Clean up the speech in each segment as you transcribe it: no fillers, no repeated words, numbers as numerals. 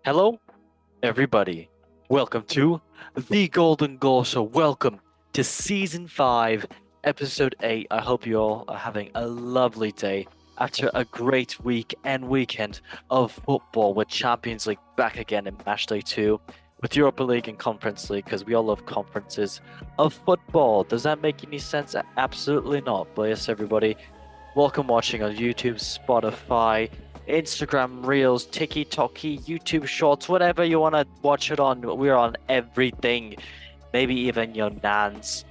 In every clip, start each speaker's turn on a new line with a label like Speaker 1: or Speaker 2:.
Speaker 1: Hello, everybody. Welcome to the Golden Goal Show. Welcome to Season 5, Episode 8. I hope you all are having a lovely day after a great week and weekend of football with Champions League back again in Match Day 2, with Europa League and Conference League, because we all love conferences of football. Does that make any sense? Absolutely not. But yes, everybody, welcome watching on YouTube, Spotify, Instagram Reels, TikTok, YouTube Shorts, whatever you want to watch it on. We're on everything. Maybe even your nan's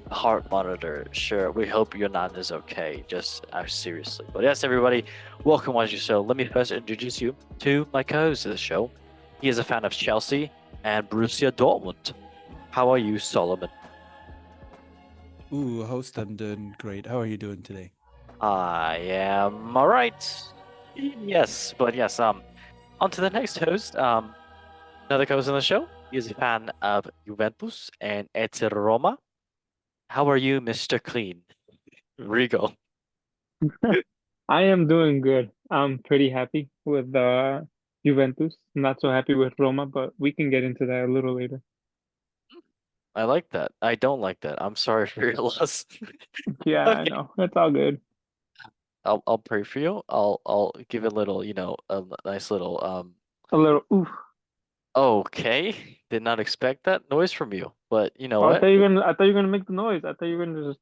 Speaker 1: heart monitor. Sure, we hope your nan is okay. Just seriously. But yes, everybody, welcome watching the show. Let me first introduce you to my co-host of the show. He is a fan of Chelsea and Borussia Dortmund. How are you, Solomon?
Speaker 2: Host, I'm doing great. How are you doing today?
Speaker 1: I am alright. Yes, but yes, on to the next host. Another host on the show. He is a fan of Juventus and AC Roma. How are you, Mr. Clean? Rigo.
Speaker 3: I am doing good. I'm pretty happy with Juventus. Not so happy with Roma, but we can get into that a little later.
Speaker 1: I like that. I don't like that. I'm sorry for your loss.
Speaker 3: Yeah, I
Speaker 1: Okay.
Speaker 3: know. It's all good.
Speaker 1: I'll pray for you. I'll give a little, a nice little
Speaker 3: A little oof.
Speaker 1: okay. Did not expect that noise from you. But you know
Speaker 3: Oh,
Speaker 1: what?
Speaker 3: I thought you were gonna make the noise. I thought you were gonna just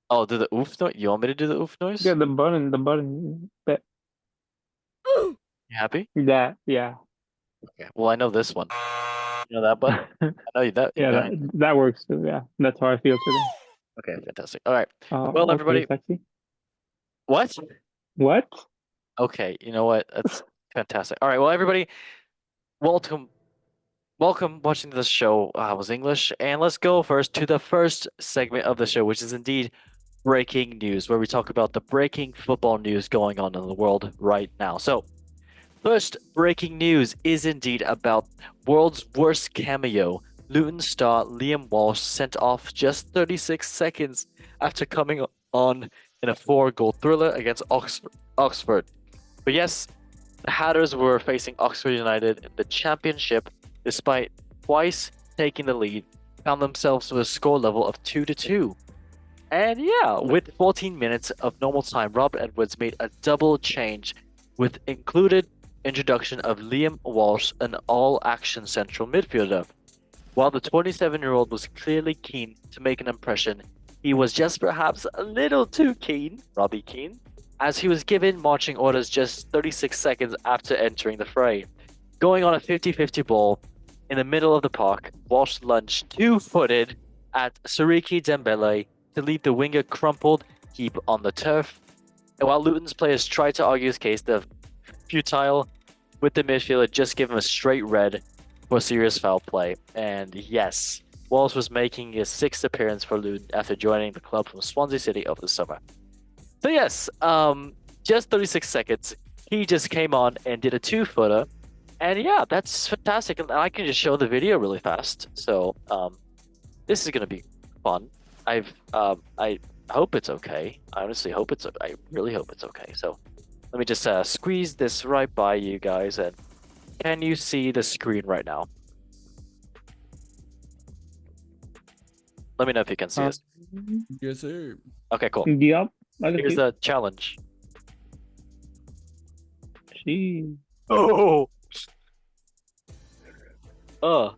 Speaker 1: Oh, do the oof noise? You want me to do the oof noise?
Speaker 3: get the button.
Speaker 1: You happy?
Speaker 3: Yeah.
Speaker 1: Okay. Well, I know this one. You know that button? I know that you
Speaker 3: Yeah,
Speaker 1: guys.
Speaker 3: that works too. Yeah, that's how I feel today.
Speaker 1: Okay, fantastic. All right. Well,
Speaker 3: Okay,
Speaker 1: everybody,
Speaker 3: sexy.
Speaker 1: what?
Speaker 3: What?
Speaker 1: Okay, you know what? That's fantastic. All right, well, everybody, welcome, welcome watching this show. Was English, and let's go first to the first segment of the show, which is indeed breaking news, where we talk about the breaking football news going on in the world right now. So, first breaking news is indeed about world's worst cameo. Luton star Liam Walsh sent off just 36 seconds after coming on in a four-goal thriller against Oxford. But yes, the Hatters were facing Oxford United in the Championship, despite twice taking the lead, found themselves with a score level of 2-2. And yeah, with 14 minutes of normal time, Rob Edwards made a double change with included introduction of Liam Walsh, an all-action central midfielder. While the 27-year-old was clearly keen to make an impression, he was just perhaps a little too keen, Robbie Keane, as he was given marching orders just 36 seconds after entering the fray. Going on a 50-50 ball in the middle of the park, Walsh lunged two-footed at Sariki Dembele to leave the winger crumpled heap on the turf. And while Luton's players tried to argue his case, the futile with the midfielder just give him a straight red for serious foul play. And yes, Walsh was making his sixth appearance for Luton after joining the club from Swansea City over the summer. So yes, just 36 seconds. He just came on and did a two-footer. And yeah, that's fantastic. And I can just show the video really fast. So this is gonna be fun. I hope it's okay. I honestly hope I really hope it's okay. So let me just squeeze this right by you guys. And can you see the screen right now? Let me know if you can see this.
Speaker 2: Yes, sir.
Speaker 1: Okay, cool.
Speaker 3: Yep. I can
Speaker 1: Here's
Speaker 3: see.
Speaker 1: the challenge.
Speaker 3: Gee.
Speaker 1: Oh, uh,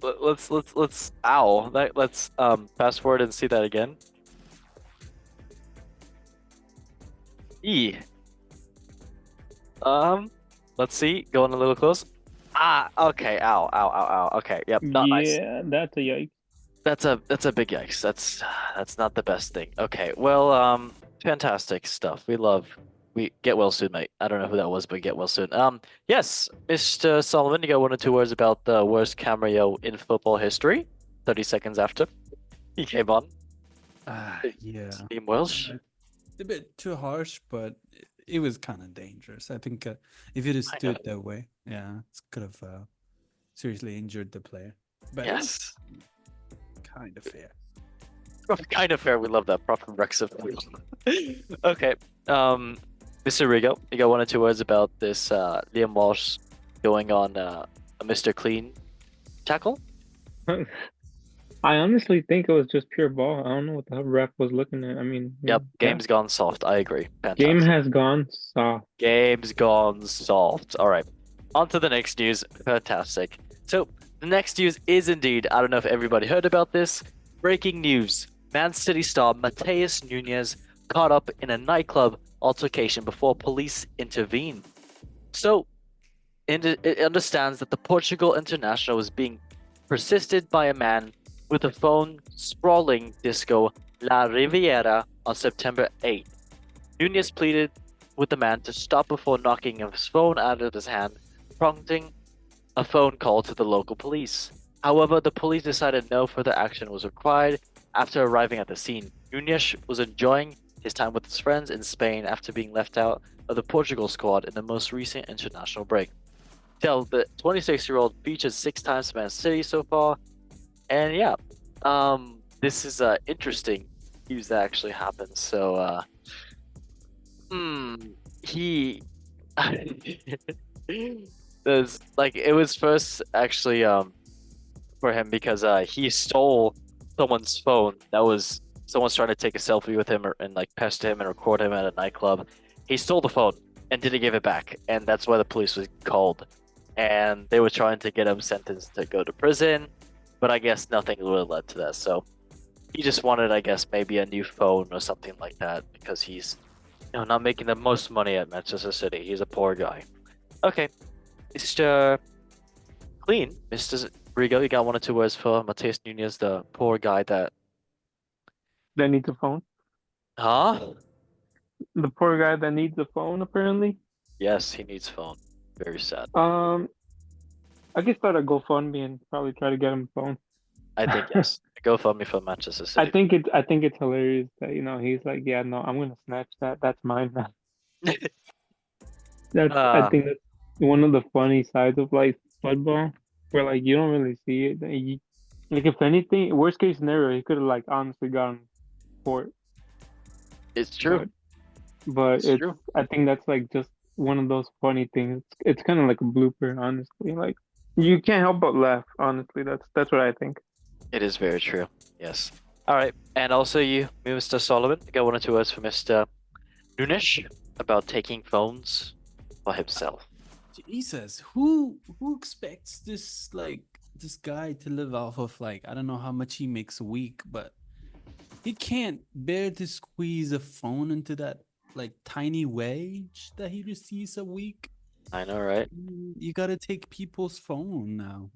Speaker 1: let's ow. Let's fast forward and see that again. E. Let's see. Going a little close. Ah, okay. Ow, ow, ow, ow. Okay, yep, not nice.
Speaker 3: Yeah, that's a yikes.
Speaker 1: That's a big yikes. That's not the best thing. Okay, well, fantastic stuff. We get well soon, mate. I don't know who that was, but get well soon. Yes, Mr. Solomon, you got one or two words about the worst cameo in football history. 30 seconds after he came on.
Speaker 2: Yeah.
Speaker 1: Team Welsh.
Speaker 2: A bit too harsh, but it was kind of dangerous. I think if it had
Speaker 1: I
Speaker 2: stood
Speaker 1: know.
Speaker 2: that way, yeah, it could have seriously injured the player. But
Speaker 1: Yes.
Speaker 2: kind of fair.
Speaker 1: Kind of fair. We love that proper Brexit. Okay. Um, Mr. Rigo, you got 1 or 2 words about this Liam Walsh going on a Mr. Clean tackle?
Speaker 3: I honestly think it was just pure ball. I don't know what the ref was looking at. I mean,
Speaker 1: Yep,
Speaker 3: yeah.
Speaker 1: game's gone soft. I agree.
Speaker 3: Game
Speaker 1: Fantastic.
Speaker 3: has gone soft.
Speaker 1: Game's gone soft. All right, on to the next news. Fantastic. So the next news is indeed, I don't know if everybody heard about this. Breaking news. Man City star Mateus Nunes caught up in a nightclub altercation before police intervened. So it understands that the Portugal international was being persisted by a man with a phone sprawling disco La Riviera on September 8th. Nunez pleaded with the man to stop before knocking his phone out of his hand, prompting a phone call to the local police. However, the police decided no further action was required after arriving at the scene. Nunez was enjoying his time with his friends in Spain after being left out of the Portugal squad in the most recent international break. Still, the 26-year-old featured 6 times for Man City so far, and yeah, this is interesting news that actually happened. So, he there's like it was first actually for him because he stole someone's phone. That was someone's trying to take a selfie with him and like pester him and record him at a nightclub. He stole the phone and didn't give it back, and that's why the police was called. And they were trying to get him sentenced to go to prison, but I guess nothing really led to that. So he just wanted, I guess, maybe a new phone or something like that because he's, not making the most money at Manchester City. He's a poor guy. Okay, Mr. Clean, Mr. Rigo, you got 1 or 2 words for Mateus Nunes, the poor guy that,
Speaker 3: That needs a phone.
Speaker 1: huh?
Speaker 3: The poor guy that needs a phone, apparently.
Speaker 1: Yes, he needs phone. Very sad.
Speaker 3: I could start a GoFundMe and probably try to get him a phone.
Speaker 1: I think yes. Go for me for Manchester
Speaker 3: I
Speaker 1: City.
Speaker 3: think it's hilarious that he's like, yeah, no, I'm gonna snatch that. That's mine now. I think that's one of the funny sides of like football, where like you don't really see it. Like if anything, worst case scenario, he could have like honestly gotten court,
Speaker 1: It's true.
Speaker 3: but
Speaker 1: It's true.
Speaker 3: I think that's like just one of those funny things. It's kind of like a blooper, honestly. Like you can't help but laugh. Honestly, that's what I think.
Speaker 1: It is very true. Yes. All right. And also you, Mr. Solomon, you got 1 or 2 words for Mr. Nunes about taking phones for himself.
Speaker 2: Jesus, who expects this guy to live off of like I don't know how much he makes a week, but he can't bear to squeeze a phone into that like tiny wage that he receives a week.
Speaker 1: I know, right?
Speaker 2: You gotta take people's phone now.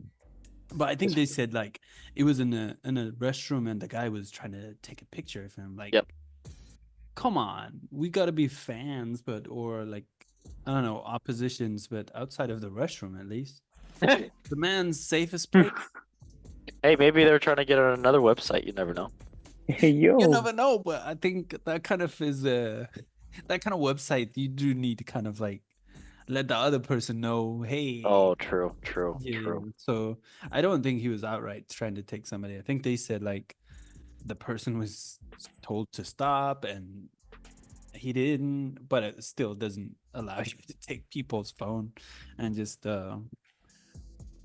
Speaker 2: But I think they said like it was in a restroom and the guy was trying to take a picture of him. Like,
Speaker 1: Yep.
Speaker 2: Come on, we gotta be fans, but or like I don't know, oppositions, but outside of the restroom at least. The man's safest place.
Speaker 1: Hey, maybe they're trying to get on another website. You never know.
Speaker 3: Hey yo,
Speaker 2: You never know, but I think that kind of is that kind of website you do need to kind of like let the other person know, hey.
Speaker 1: Oh, true.
Speaker 2: Yeah, so I don't think he was outright trying to take somebody. I think they said like the person was told to stop and he didn't, but it still doesn't allow you to take people's phone and just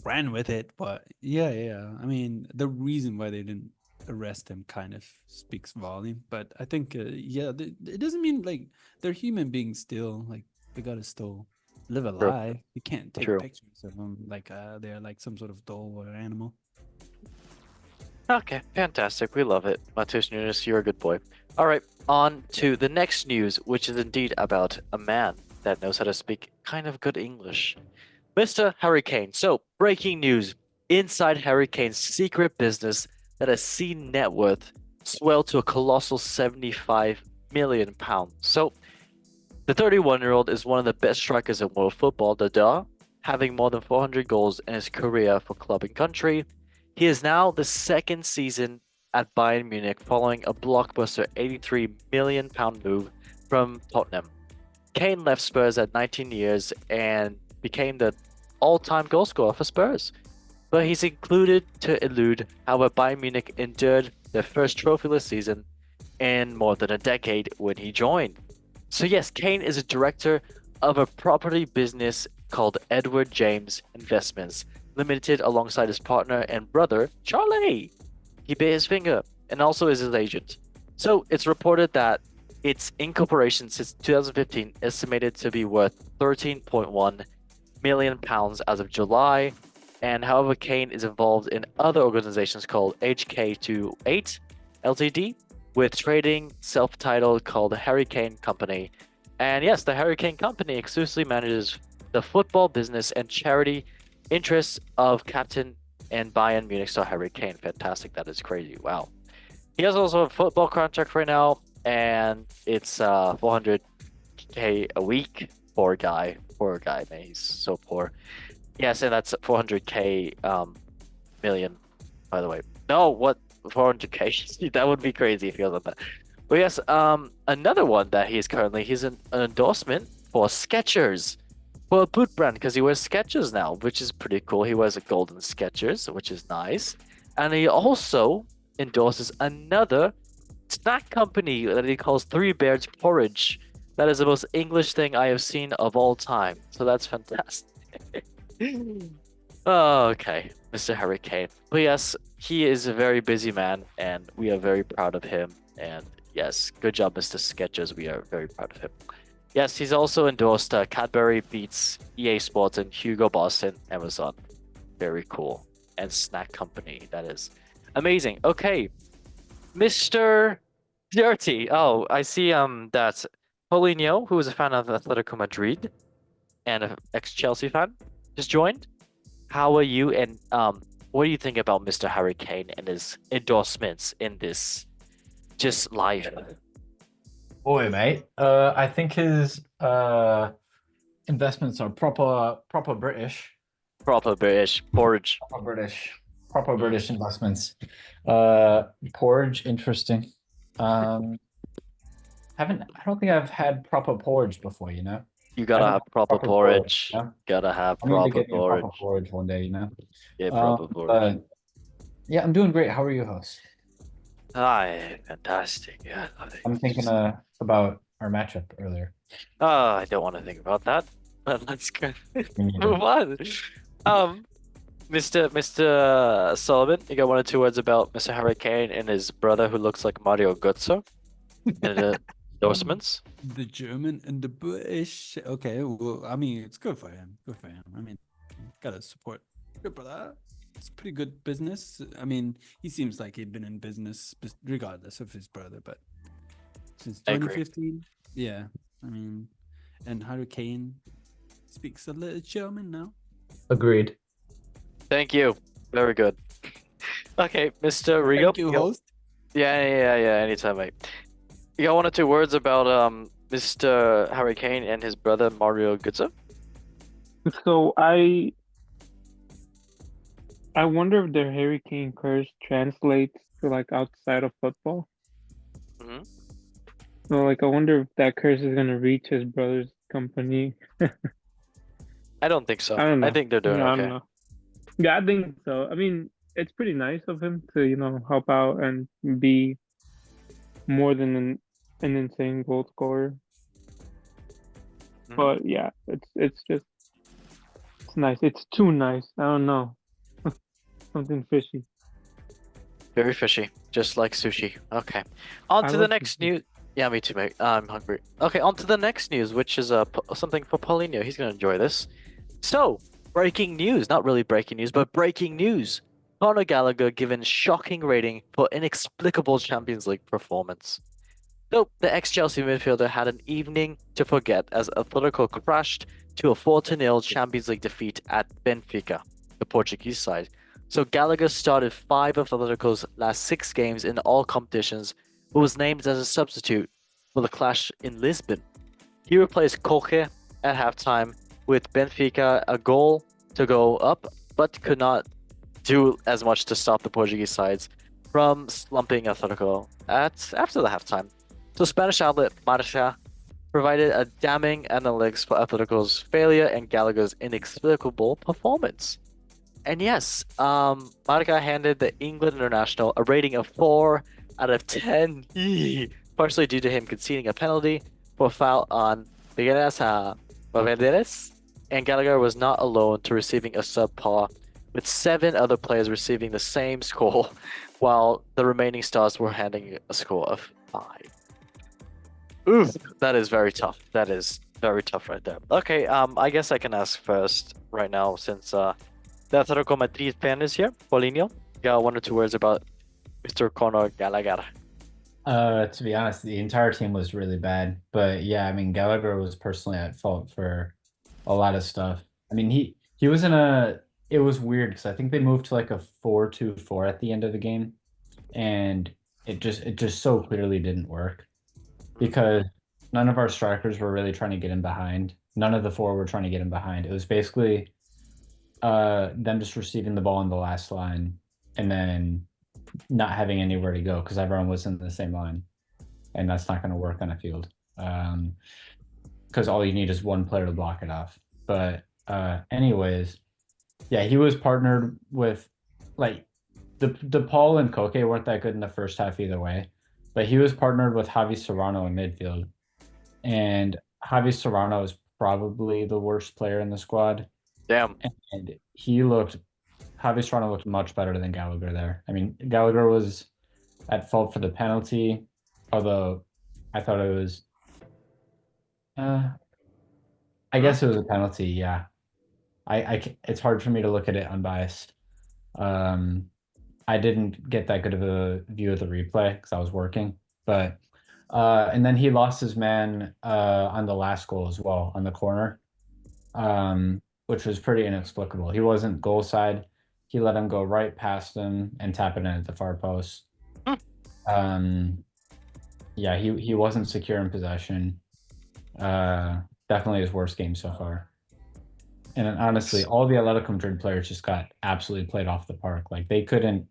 Speaker 2: ran with it. But yeah. I mean, the reason why they didn't arrest him kind of speaks volume. But I think it doesn't mean like they're human beings still. Like they gotta still live a
Speaker 1: True.
Speaker 2: life. You can't take
Speaker 1: True.
Speaker 2: pictures of them like they're like some sort of doll or animal.
Speaker 1: Okay, fantastic. We love it. Mateus Nunes, you're a good boy. All right, on to the next news, which is indeed about a man that knows how to speak kind of good English. Mr. Harry Kane. So, breaking news. Inside Harry Kane's secret business that has seen net worth swell to a colossal £75 million. So, the 31-year-old is one of the best strikers in world football, having more than 400 goals in his career for club and country. He is now the second season at Bayern Munich following a blockbuster £83 million move from Tottenham. Kane left Spurs at 19 years and became the all-time goal scorer for Spurs. But he's included to elude how Bayern Munich endured their first trophyless season in more than a decade when he joined. So yes, Kane is a director of a property business called Edward James Investments Limited alongside his partner and brother, Charlie. He bit his finger and also is his agent. So it's reported that its incorporation since 2015 estimated to be worth 13.1 million pounds as of July. And however, Kane is involved in other organizations called HK28 Ltd with trading self-titled called the Harry Kane Company. And yes, the Harry Kane Company exclusively manages the football business and charity interests of captain and Bayern Munich star Harry Kane. Fantastic. That is crazy. Wow. He has also a football contract right now, and it's 400k a week. Poor guy. Poor guy, man. He's so poor. Yes, and that's 400k million, by the way. No, what 400k? That would be crazy if he was on that. But yes, another one that he's an endorsement for Skechers, for a boot brand, because he wears Skechers now, which is pretty cool. He wears a golden Skechers, which is nice, and he also endorses another snack company that he calls Three Bears Porridge. That is the most English thing I have seen of all time. So that's fantastic. Oh, okay, Mr. Harry Kane. But yes, he is a very busy man, and we are very proud of him. And yes, good job, Mr. Skechers. We are very proud of him. Yes, he's also endorsed Cadbury, Beats, EA Sports, and Hugo Boss and Amazon. Very cool. And Snack Company. That is amazing. Okay, Mr. Dirty. Oh, I see that Paulinho, who is a fan of Atletico Madrid and an ex-Chelsea fan, just joined. How are you, and what do you think about Mr. Harry Kane and his endorsements in this just life?
Speaker 4: Boy, mate. I think his investments are proper British.
Speaker 1: Proper British porridge.
Speaker 4: Proper British investments. Porridge, interesting. I don't think I've had proper porridge before, you know.
Speaker 1: You gotta have proper porridge.
Speaker 4: Yeah?
Speaker 1: Gotta have
Speaker 4: I need to
Speaker 1: proper
Speaker 4: get me a proper
Speaker 1: porridge.
Speaker 4: porridge one day, you know.
Speaker 1: Yeah, proper porridge.
Speaker 4: Yeah, I'm doing great. How are you, host?
Speaker 1: Hi, fantastic. Yeah,
Speaker 4: I'm thinking about our matchup earlier.
Speaker 1: I don't want to think about that. But let's go
Speaker 4: Me neither.
Speaker 1: move on. Mr. Sullivan, you got one or two words about Mr. Harry Kane and his brother who looks like Mario Götze in the endorsements?
Speaker 2: The German and the British. Okay, well, I mean, it's good for him. Good for him. I mean, gotta support. Good for that. It's pretty good business. I mean, he seems like he'd been in business regardless of his brother, but since
Speaker 1: I agree.
Speaker 2: 2015, yeah. I mean, and Harry Kane speaks a little German now.
Speaker 4: Agreed.
Speaker 1: Thank you. Very good. Okay, Mr. Rigo.
Speaker 2: Thank you, host.
Speaker 1: Yeah. Anytime, mate. You got one or two words about Mr. Harry Kane and his brother Mario Götze?
Speaker 3: So I wonder if their Harry Kane curse translates to like outside of football.
Speaker 1: Hmm.
Speaker 3: So like I wonder if that curse is gonna reach his brother's company.
Speaker 1: I don't think so.
Speaker 3: I don't know.
Speaker 1: I think they're doing
Speaker 3: I
Speaker 1: okay.
Speaker 3: don't know. Yeah, I think so. I mean, it's pretty nice of him to, help out and be more than an insane goal scorer.
Speaker 1: Mhm.
Speaker 3: But yeah, it's nice. It's too nice. I don't know. Something fishy.
Speaker 1: Very fishy, just like sushi. Okay. On
Speaker 3: I
Speaker 1: to the
Speaker 3: love
Speaker 1: next
Speaker 3: sushi.
Speaker 1: news. Yeah, me too, mate. I'm hungry. Okay, on to the next news, which is something for Paulinho. He's gonna enjoy this. So, breaking news. Not really breaking news, but breaking news. Conor Gallagher given shocking rating for inexplicable Champions League performance. So, the ex-Chelsea midfielder had an evening to forget as Atletico crashed to a 4-0 Champions League defeat at Benfica, the Portuguese side. So Gallagher started 5 of Atletico's last 6 games in all competitions, but was named as a substitute for the clash in Lisbon. He replaced Koke at halftime with Benfica a goal to go up, but could not do as much to stop the Portuguese sides from slumping Atletico after the halftime. So Spanish outlet Marca provided a damning analytics for Atletico's failure and Gallagher's inexplicable performance. And yes, Marca handed the England international a rating of 4 out of 10, partially due to him conceding a penalty, for a foul on Figueres Valderes, and Gallagher was not alone to receiving a subpar, with 7 other players receiving the same score, while the remaining stars were handing a score of 5. Oof, that is very tough. That is very tough right there. Okay, I guess I can ask first right now since the Atletico Madrid fan is here. Paulinho, you got 1 or 2 words about Mr. Conor Gallagher.
Speaker 4: To be honest, the entire team was really bad. But yeah, I mean, Gallagher was personally at fault for a lot of stuff. I mean, he was in a. It was weird because I think they moved to like a 4-2-4 at the end of the game, and it just so clearly didn't work because none of our strikers were really trying to get him behind. None of the 4 were trying to get him behind. It was basically them just receiving the ball in the last line and then not having anywhere to go because everyone was in the same line, and that's not going to work on a field because all you need is one player to block it off. But anyways, yeah, he was partnered with like the Paul and Koke weren't that good in the first half either way, but he was partnered with Javi Serrano in midfield, and Javi Serrano is probably the worst player in the squad,
Speaker 1: Damn.
Speaker 4: and Javi Serrano looked much better than Gallagher there. I mean, Gallagher was at fault for the penalty, although I thought it was. I guess it was a penalty. Yeah, it's hard for me to look at it unbiased. I didn't get that good of a view of the replay because I was working, but and then he lost his man on the last goal as well on the corner, which was pretty inexplicable. He wasn't goal side. He let him go right past him and tap it in at the far post. Yeah, he wasn't secure in possession. Definitely his worst game so far. And then, honestly, all the Atletico Madrid players just got absolutely played off the park. Like they couldn't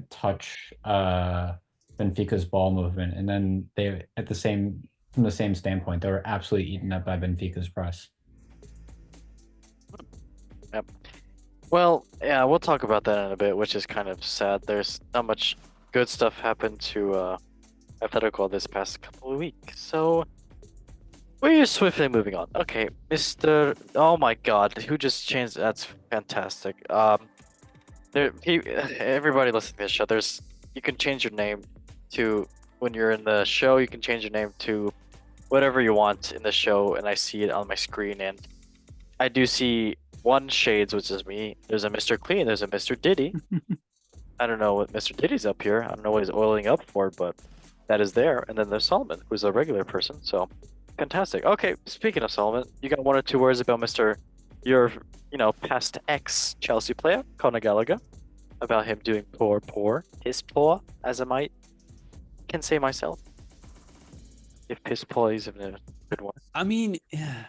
Speaker 4: touch Benfica's ball movement, and then from the same standpoint, they were absolutely eaten up by Benfica's press.
Speaker 1: Yep. Well, yeah, we'll talk about that in a bit, which is kind of sad. There's not much good stuff happened to Atletico this past couple of weeks, so we're swiftly moving on. Okay, Mr. Oh my God, who just changed? That's fantastic. Everybody listening to this show, you can change your name to when you're in the show. You can change your name to whatever you want in the show, and I see it on my screen, and I do see one Shades, which is me. There's a Mr. Clean. There's a Mr. Diddy. I don't know what Mr. Diddy's up here. I don't know what he's oiling up for, but that is there. And then there's Solomon, who's a regular person. So fantastic. Okay, speaking of Solomon, you got 1 or 2 words about your past ex Chelsea player, Conor Gallagher, about him doing piss poor, as I can say myself. If piss poor is even a good one.
Speaker 2: I mean, yeah.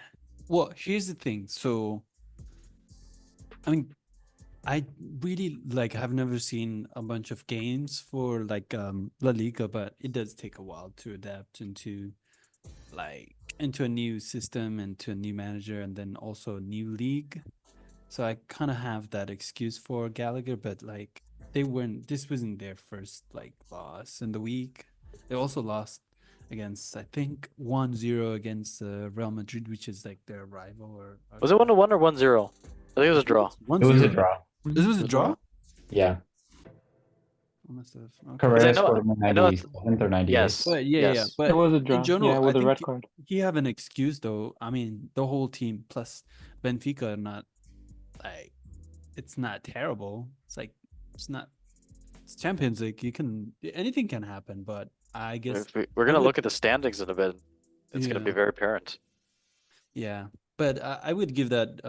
Speaker 2: Well, here's the thing. So, I mean, I really have never seen a bunch of games for La Liga, but it does take a while to adapt into a new system and to a new manager, and then also a new league. So I kind of have that excuse for Gallagher, but this wasn't their first loss in the week. They also lost against, I think, 1-0 against Real Madrid, which is their rival. Or
Speaker 1: Was it 1-1 or 1-0? I think it was a draw.
Speaker 4: It was a draw.
Speaker 2: This was a draw?
Speaker 4: Yeah.
Speaker 2: I must have. Okay.
Speaker 4: Correa scored in the
Speaker 1: I know
Speaker 4: 97th or 98th.
Speaker 1: Yes.
Speaker 2: But yeah.
Speaker 1: Yes.
Speaker 2: But
Speaker 3: It was a draw.
Speaker 2: in general,
Speaker 3: yeah, with
Speaker 2: I
Speaker 3: a red
Speaker 2: think
Speaker 3: card.
Speaker 2: he have an excuse though. I mean, the whole team plus Benfica are not it's not terrible. It's Champions League. Anything can happen, but I guess
Speaker 1: We're gonna look at the standings in a bit. It's gonna be very apparent.
Speaker 2: Yeah, but I would give that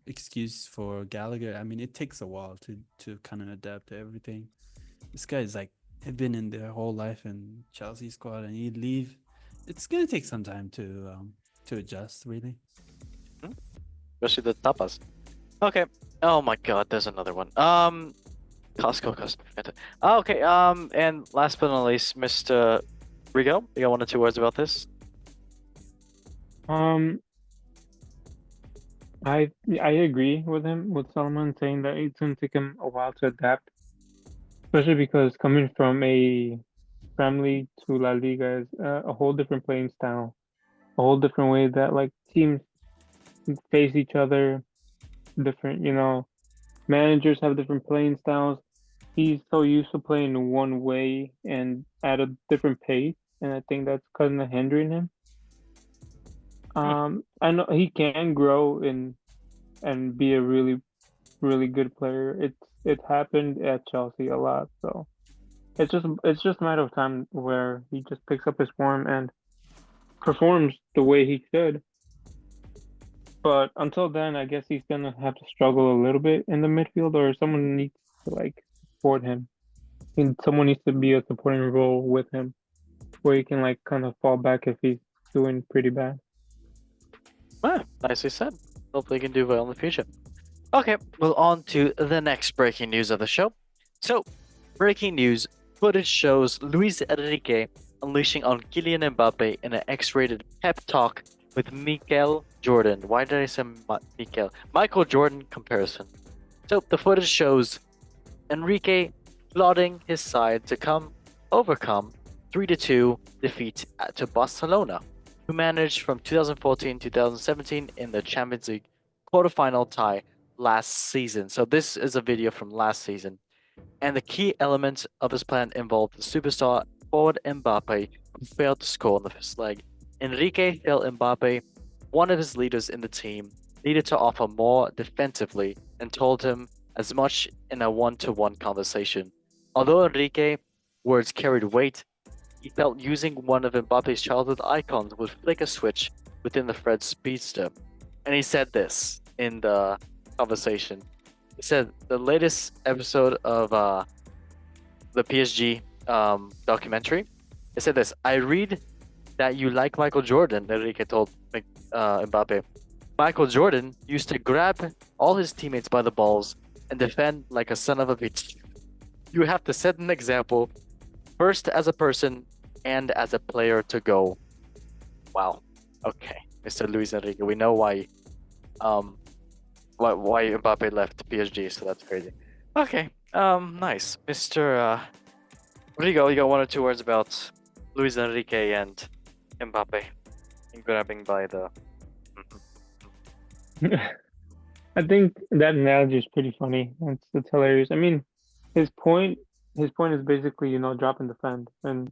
Speaker 2: excuse for Gallagher. I mean, it takes a while to kind of adapt to everything. This guy's had been in their whole life in Chelsea squad, and he'd leave. It's gonna take some time to adjust, really.
Speaker 1: Especially the tapas. Okay. Oh my God, there's another one. Costco customer. Okay. And last but not least, Mr. Rigo, you got 1 or 2 words about this?
Speaker 3: I agree with Solomon saying that it's gonna take him a while to adapt, especially because coming from a family to La Liga is a whole different playing style. whole different way that like teams face each other. Different, managers have different playing styles. He's so used to playing one way and at a different pace, and I think that's kind of hindering him. I know he can grow and be a really really good player. It happened at Chelsea a lot, so it's just a matter of time where he just picks up his form and performs the way he should. But until then, I guess he's gonna have to struggle a little bit in the midfield, or someone needs to like support him. And someone needs to be a supporting role with him, where he can like kind of fall back if he's doing pretty bad.
Speaker 1: Ah, nicely said. Hopefully, he can do well in the future. Okay, well, on to the next breaking news of the show. So, breaking news: footage shows Luis Enrique unleashing on Kylian Mbappe in an X-rated pep talk with Michael Jordan. Why did I say Michael? Michael Jordan comparison. So the footage shows Enrique lauding his side to overcome 3-2 defeat to Barcelona, who managed from 2014-2017 in the Champions League quarterfinal tie last season. So this is a video from last season. And the key elements of his plan involved the superstar forward Mbappe, who failed to score in the first leg. Enrique felt Mbappe, one of his leaders in the team, needed to offer more defensively and told him as much in a one-to-one conversation. Although Enrique's words carried weight, he felt using one of Mbappe's childhood icons would flick a switch within the Fred speedster. And he said this in the conversation. He said the latest episode of the PSG documentary. It said this: I read that you like Michael Jordan, Enrique told Mbappe. Michael Jordan used to grab all his teammates by the balls and defend like a son of a bitch. You have to set an example, first as a person and as a player to go. Wow. Okay, Mr. Luis Enrique, we know why Mbappe left PSG, so that's crazy. Okay, nice. Mr. Rodrigo, you got one or two words about Luis Enrique and Mbappe and grabbing by the.
Speaker 3: I think that analogy is pretty funny. It's hilarious. I mean, his point is basically, drop and defend. And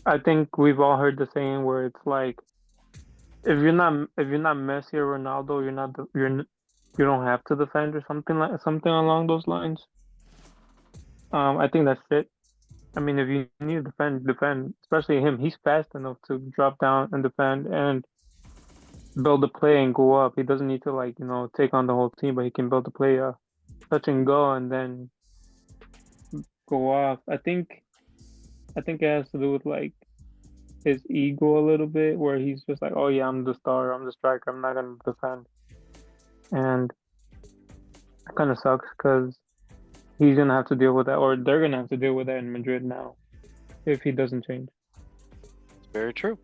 Speaker 3: I think we've all heard the saying where it's like, if you're not Messi or Ronaldo, you don't have to defend or something along those lines. I think that's it. I mean, if you need to defend, especially him. He's fast enough to drop down and defend and build a play and go up. He doesn't need to take on the whole team, but he can build a play, touch and go, and then go off. I think it has to do with like his ego a little bit, where he's just like, oh yeah, I'm the star, I'm the striker, I'm not gonna defend, and it kind of sucks because he's gonna have to deal with that, or they're gonna have to deal with that in Madrid now if he doesn't change.
Speaker 1: It's very true.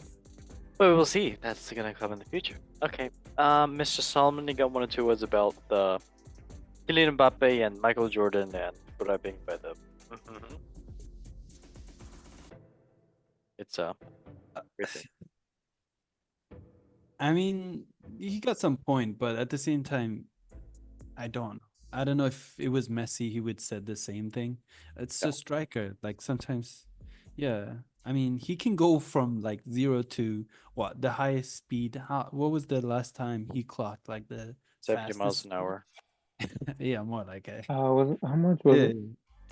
Speaker 1: But we will see. That's gonna come in the future. Okay. Mr. Solomon, you got one or two words about the Kylian Mbappe and Michael Jordan and grabbing by the. It's great thing.
Speaker 2: I mean, he got some point, but at the same time, I don't know if it was Messi, he would said the same thing. It's a striker. Like sometimes, yeah. I mean, he can go from like 0 to what the highest speed. What was the last time he clocked like the
Speaker 1: 70 miles an hour.
Speaker 2: Yeah, more like
Speaker 3: How much was it?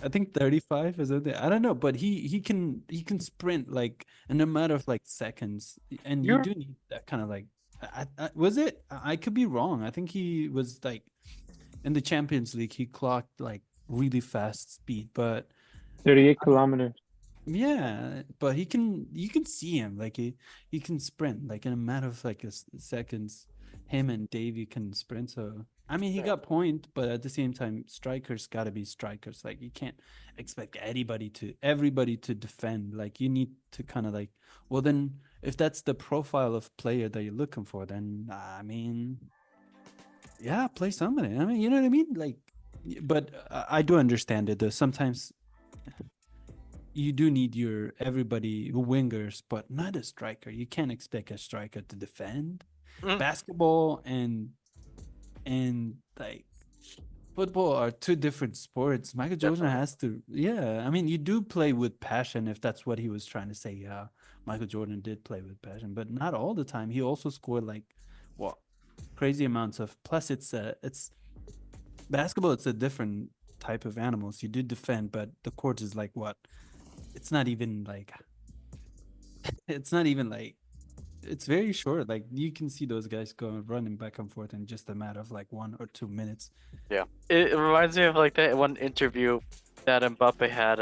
Speaker 2: I think 35 is it? I don't know, but he can sprint like in a matter of like seconds, and you do need that kind of like. Was it? I could be wrong. I think he was like in the Champions League. He clocked like really fast speed, but
Speaker 3: 38 kilometers.
Speaker 2: yeah, but you can see him like he can sprint like in a matter of like seconds. Him and Davey can sprint, so I mean he got point, but at the same time strikers got to be strikers. Like you can't expect everybody to defend. Like you need to kind of like, well then if that's the profile of player that you're looking for, then I mean yeah, play somebody. I mean, you know what I mean? Like, but I do understand it though. Sometimes you do need your everybody wingers, but not a striker. You can't expect a striker to defend.
Speaker 1: Mm.
Speaker 2: Basketball and like football are two different sports. Michael Jordan
Speaker 1: Definitely.
Speaker 2: has to, yeah. I mean, you do play with passion if that's what he was trying to say. Yeah, Michael Jordan did play with passion, but not all the time. He also scored like what crazy amounts of. Plus, it's basketball. It's a different type of animals. You do defend, but the court is like what? It's not even like. It's not even like. It's very short. Like you can see those guys going running back and forth in just a matter of like 1 or 2 minutes.
Speaker 1: Yeah. It reminds me of like that one interview that Mbappe had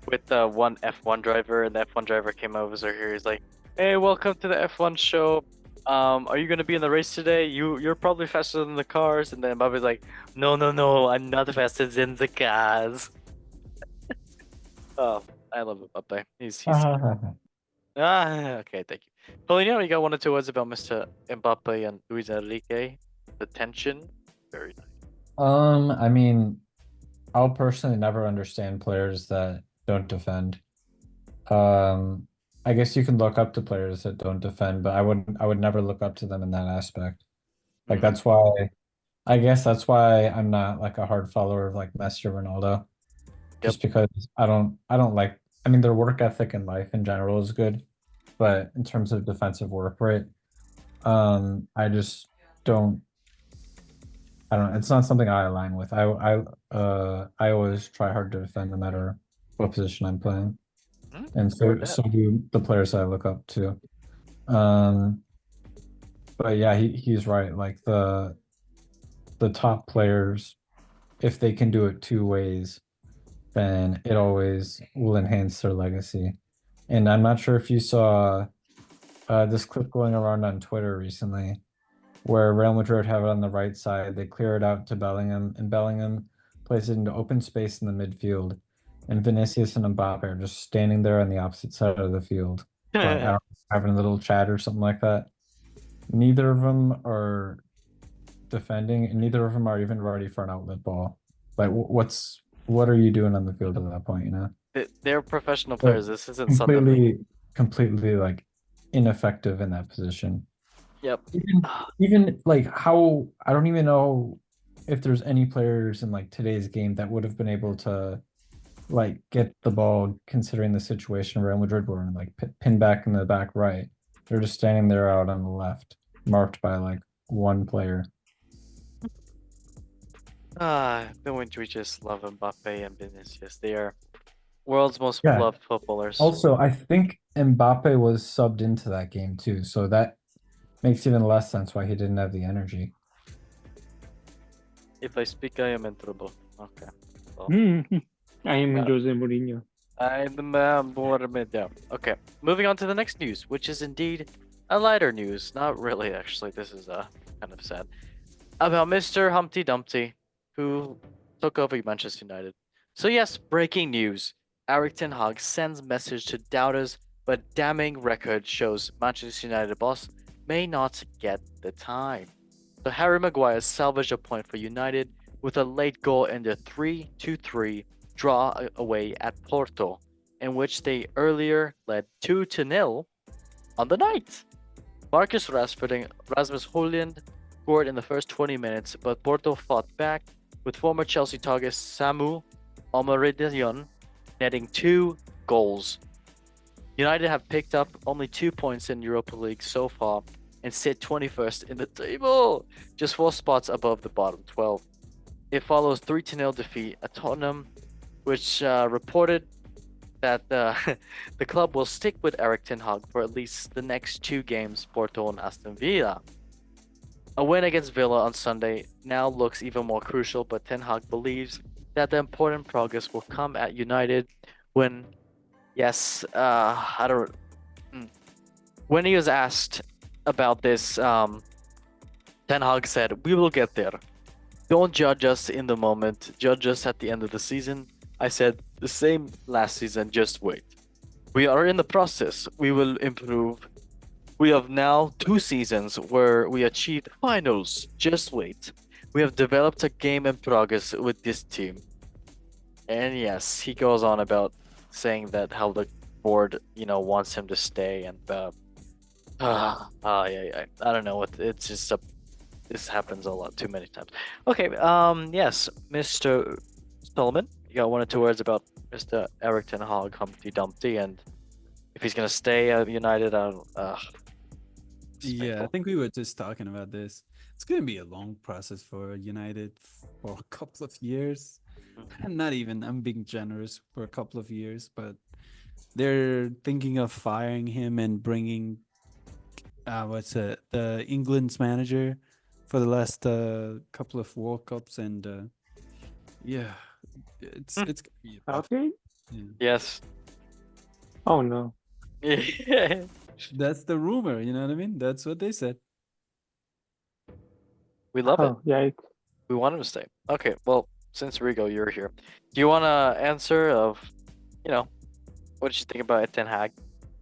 Speaker 1: with the one F1 driver, and the F1 driver came over here. He's like, "Hey, welcome to the F1 show. Are you gonna be in the race today? You're probably faster than the cars." And then Mbappe's like, "No, no, no, I'm not faster than the cars." Oh, I love Mbappe. He's okay, thank you. Paulino, you got 1 or 2 words about Mr. Mbappe and Luis Enrique? The tension, very nice.
Speaker 4: I mean, I'll personally never understand players that don't defend. I guess you can look up to players that don't defend, but I would never look up to them in that aspect. Like that's why I guess that's why I'm not like a hard follower of like Messi or Ronaldo. Just because I don't like I mean their work ethic in life in general is good, but in terms of defensive work rate, I just don't I don't know. It's not something I align with. I always try hard to defend no matter what position I'm playing. And so do the players I look up to. Um, but yeah, he's right. Like the top players, if they can do it 2 ways, then it always will enhance their legacy. And I'm not sure if you saw this clip going around on Twitter recently, where Real Madrid have it on the right side. They clear it out to Bellingham, and Bellingham plays it into open space in the midfield. And Vinicius and Mbappe are just standing there on the opposite side of the field, like I don't know, having a little chat or something like that. Neither of them are defending, and neither of them are even ready for an outlet ball. Like, what are you doing on the field at that point? You know,
Speaker 1: They're professional players. This isn't something.
Speaker 4: Completely like ineffective in that position.
Speaker 1: Yep.
Speaker 4: Even like how I don't even know if there's any players in like today's game that would have been able to like get the ball considering the situation Real Madrid were in, like pin back in the back right. They're just standing there out on the left, marked by like one player.
Speaker 1: Don't we just love Mbappe and Vinicius? They are world's most
Speaker 4: Yeah.
Speaker 1: loved footballers.
Speaker 4: Also, I think Mbappe was subbed into that game too, so that makes even less sense why he didn't have the energy.
Speaker 1: If I speak, I am in trouble. Okay. Well,
Speaker 3: I am
Speaker 1: Yeah.
Speaker 3: Jose Mourinho.
Speaker 1: I'm bored. Yeah. Okay. Moving on to the next news, which is indeed a lighter news. Not really, actually. This is kind of sad. About Mr. Humpty Dumpty, who took over Manchester United. So yes, breaking news. Eric Ten Hag sends message to doubters, but damning record shows Manchester United boss may not get the time. So Harry Maguire salvaged a point for United with a late goal in the 3-3 draw away at Porto, in which they earlier led 2-0 on the night. Marcus Rashford and Rasmus Højlund scored in the first 20 minutes, but Porto fought back with former Chelsea target Samu Omaridion netting 2 goals. United have picked up only 2 points in Europa League so far and sit 21st in the table, just 4 spots above the bottom 12. It follows 3-0 defeat at Tottenham, which reported that the club will stick with Eric Ten Hag for at least the next 2 games, Porto and Aston Villa. A win against Villa on Sunday now looks even more crucial, but Ten Hag believes that the important progress will come at United when, when he was asked about this, Ten Hag said, "We will get there. Don't judge us in the moment, judge us at the end of the season." I said the same last season, just wait. We are in the process. We will improve. We have now 2 seasons where we achieved finals. Just wait. We have developed a game in progress with this team. And yes, he goes on about saying that how the board, wants him to stay, and yeah, I don't know. It's just this happens a lot, too many times. Okay, yes, Mr. Solomon, you got 1 or 2 words about Mr. Eric Ten Hag, Humpty Dumpty, and if he's gonna stay at United, I don't. It's
Speaker 2: Yeah, I
Speaker 1: painful.
Speaker 2: think we were just talking about this. It's going to be a long process for United for a couple of years. And not even, I'm being generous, for a couple of years, but they're thinking of firing him and bringing the England's manager for the last couple of World Cups, and yeah, it's gonna be a tough.
Speaker 3: Southgate?
Speaker 2: Yeah.
Speaker 1: Yes.
Speaker 3: Oh no.
Speaker 1: Yeah.
Speaker 2: That's the rumor, you know what I mean? That's what they said.
Speaker 1: We love it.
Speaker 3: Oh yikes.
Speaker 1: We want him to stay. Okay, well, since Rigo, you're here. Do you want to answer of, what did you think about Ten Hag?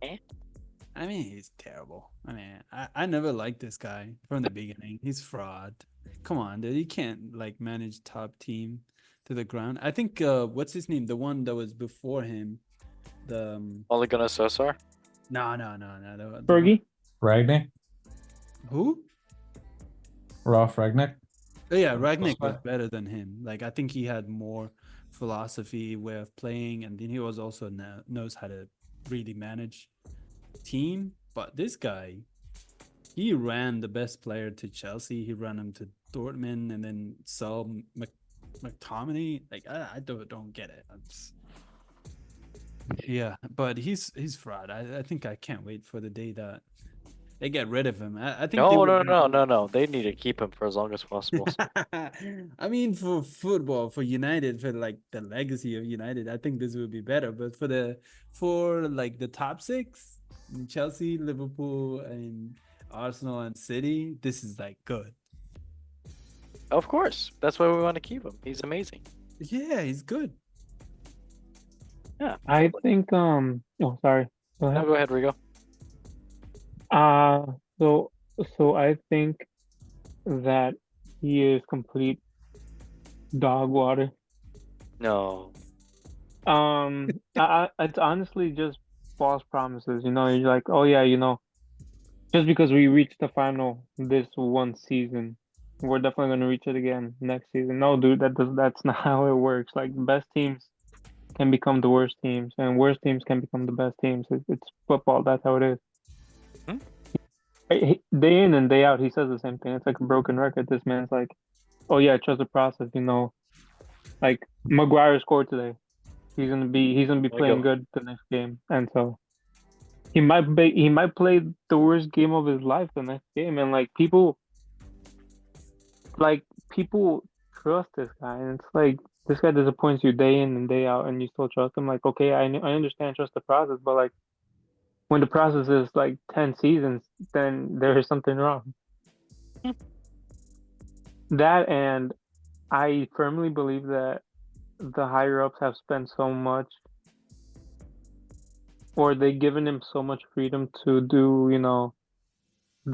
Speaker 2: I mean, he's terrible. I mean, I never liked this guy from the beginning. He's fraud. Come on, dude. You can't like manage top team to the ground. I think what's his name? The one that was before him. The
Speaker 1: Ole Gunnar Solskjaer?
Speaker 2: no. The one-
Speaker 3: Fergie?
Speaker 4: Ragnick,
Speaker 2: who?
Speaker 4: Ralph Ragnick.
Speaker 2: Oh, yeah, Ragnick was
Speaker 4: Solskjaer?
Speaker 2: better than him. Like I think he had more philosophy, way of playing, and then he was also knows how to really manage team. But this guy, he ran the best player to Chelsea. He ran him to Dortmund, and then sold McTominay. Like I don't get it. Yeah, but he's fraud. I think I can't wait for the day that they get rid of him. I think they
Speaker 1: No,
Speaker 2: were
Speaker 1: no. They need to keep him for as long as possible.
Speaker 2: I mean, for football, for United, for like the legacy of United, I think this would be better. But for like the top six, Chelsea, Liverpool, and Arsenal and City, this is like good.
Speaker 1: Of course. That's why we want to keep him. He's amazing.
Speaker 2: Yeah, he's good.
Speaker 1: Yeah.
Speaker 3: I think oh sorry. Go
Speaker 1: No,
Speaker 3: ahead.
Speaker 1: go ahead, Rigo.
Speaker 3: So I think that he is complete dog water.
Speaker 1: No.
Speaker 3: It's honestly just false promises. You're like, oh yeah, just because we reached the final this one season, we're definitely gonna reach it again next season. No, dude, that's not how it works. Like the best teams can become the worst teams, and worst teams can become the best teams. It's football. That's how it is.
Speaker 1: Hmm?
Speaker 3: Day in and day out, he says the same thing. It's like a broken record. This man's like, oh yeah, trust the process. Like Maguire scored today. He's gonna be
Speaker 1: There you
Speaker 3: playing
Speaker 1: go.
Speaker 3: good the next game, and so he might play the worst game of his life the next game, and people trust this guy, and it's like this guy disappoints you day in and day out, and you still trust him. Like, okay, I understand, trust the process, but like when the process is like 10 seasons, then there is something wrong.
Speaker 1: Hmm.
Speaker 3: That, and I firmly believe that the higher ups have spent so much, or they've given him so much freedom to do,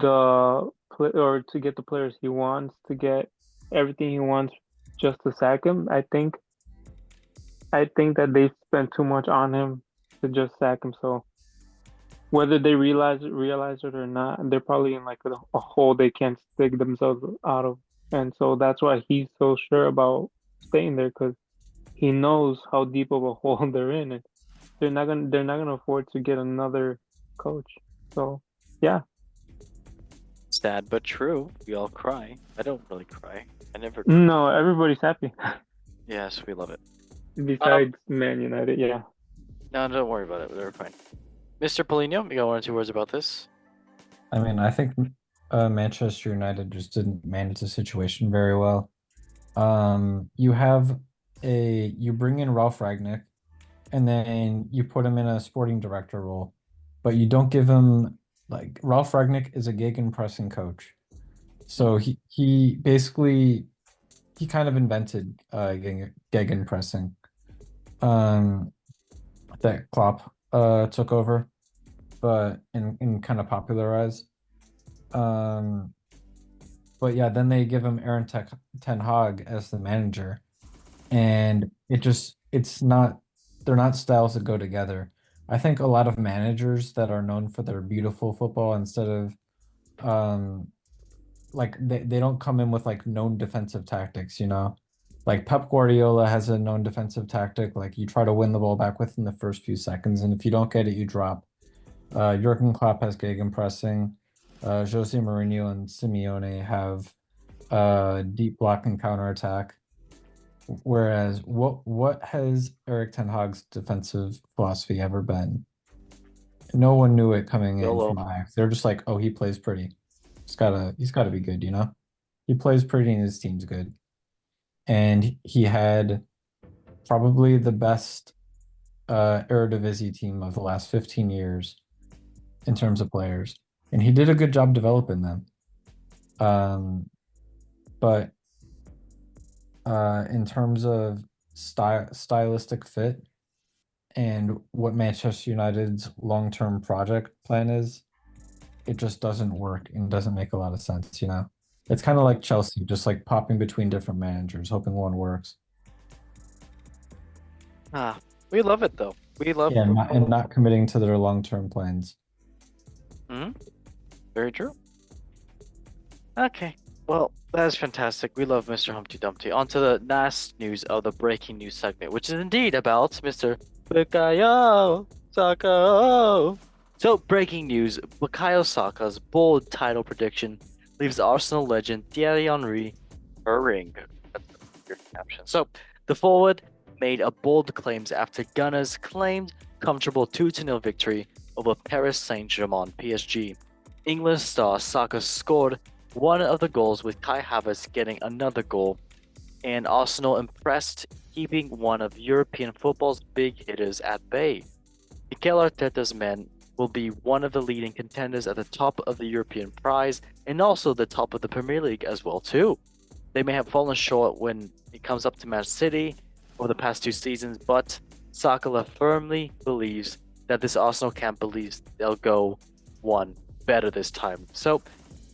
Speaker 3: or to get the players he wants, to get everything he wants, just to sack him. I think that they spent too much on him to just sack him. So whether they realize it or not, they're probably in like a hole they can't dig themselves out of. And so that's why he's so sure about staying there, because he knows how deep of a hole they're in, and they're not gonna afford to get another coach. So yeah.
Speaker 1: Sad but true. We all cry. I don't really cry. I never.
Speaker 3: No, everybody's happy.
Speaker 1: Yes, we love it.
Speaker 3: Besides Man United, yeah.
Speaker 1: No, don't worry about it. We're fine. Mr. Polino, you got 1 or 2 words about this?
Speaker 4: I mean, I think Manchester United just didn't manage the situation very well. You bring in Ralph Ragnick, and then you put him in a sporting director role, but you don't give him like Ralph Ragnick is a gegenpressing coach, so he basically he kind of invented gegenpressing. That Klopp took over, but and kind of popularized. But yeah, then they give him Ten Hag as the manager, and it's not they're not styles that go together. I think a lot of managers that are known for their beautiful football instead of um like they don't come in with like known defensive tactics, you know? Like Pep Guardiola has a known defensive tactic, like you try to win the ball back within the first few seconds, and if you don't get it, you drop. Jurgen Klopp has gegenpressing. Jose Mourinho and Simeone have deep block and counterattack. Whereas what has Eric Ten Hag's defensive philosophy ever been? No one knew it coming in
Speaker 1: YOLO.
Speaker 4: from Ajax. They're just like, oh, he plays pretty. He's gotta be good, you know? He plays pretty and his team's good. And he had probably the best Eredivisie team of the last 15 years in terms of players. And he did a good job developing them. But in terms of stylistic fit and what Manchester United's long-term project plan is, it just doesn't work and doesn't make a lot of sense, you know? It's kind of like Chelsea, just like popping between different managers, hoping one works.
Speaker 1: Ah, we love it though. We love
Speaker 4: Yeah, and
Speaker 1: football.
Speaker 4: not committing to their long-term plans.
Speaker 1: Very true. Okay. Well, that is fantastic. We love Mr. Humpty Dumpty. On to the last news of the breaking news segment, which is indeed about Mr. Bukayo Saka. So, breaking news: Bukayo Saka's bold title prediction leaves Arsenal legend Thierry Henry purring. That's a weird caption. So, the forward made a bold claims after Gunners claimed comfortable 2-0 victory over Paris Saint-Germain PSG. English star Saka scored one of the goals, with Kai Havertz getting another goal, and Arsenal impressed, keeping one of European football's big hitters at bay. Mikel Arteta's men will be one of the leading contenders at the top of the European prize and also the top of the Premier League as well too. They may have fallen short when it comes up to Man City over the past 2 seasons, but Saka firmly believes that this Arsenal camp believes they'll go one better this time. So,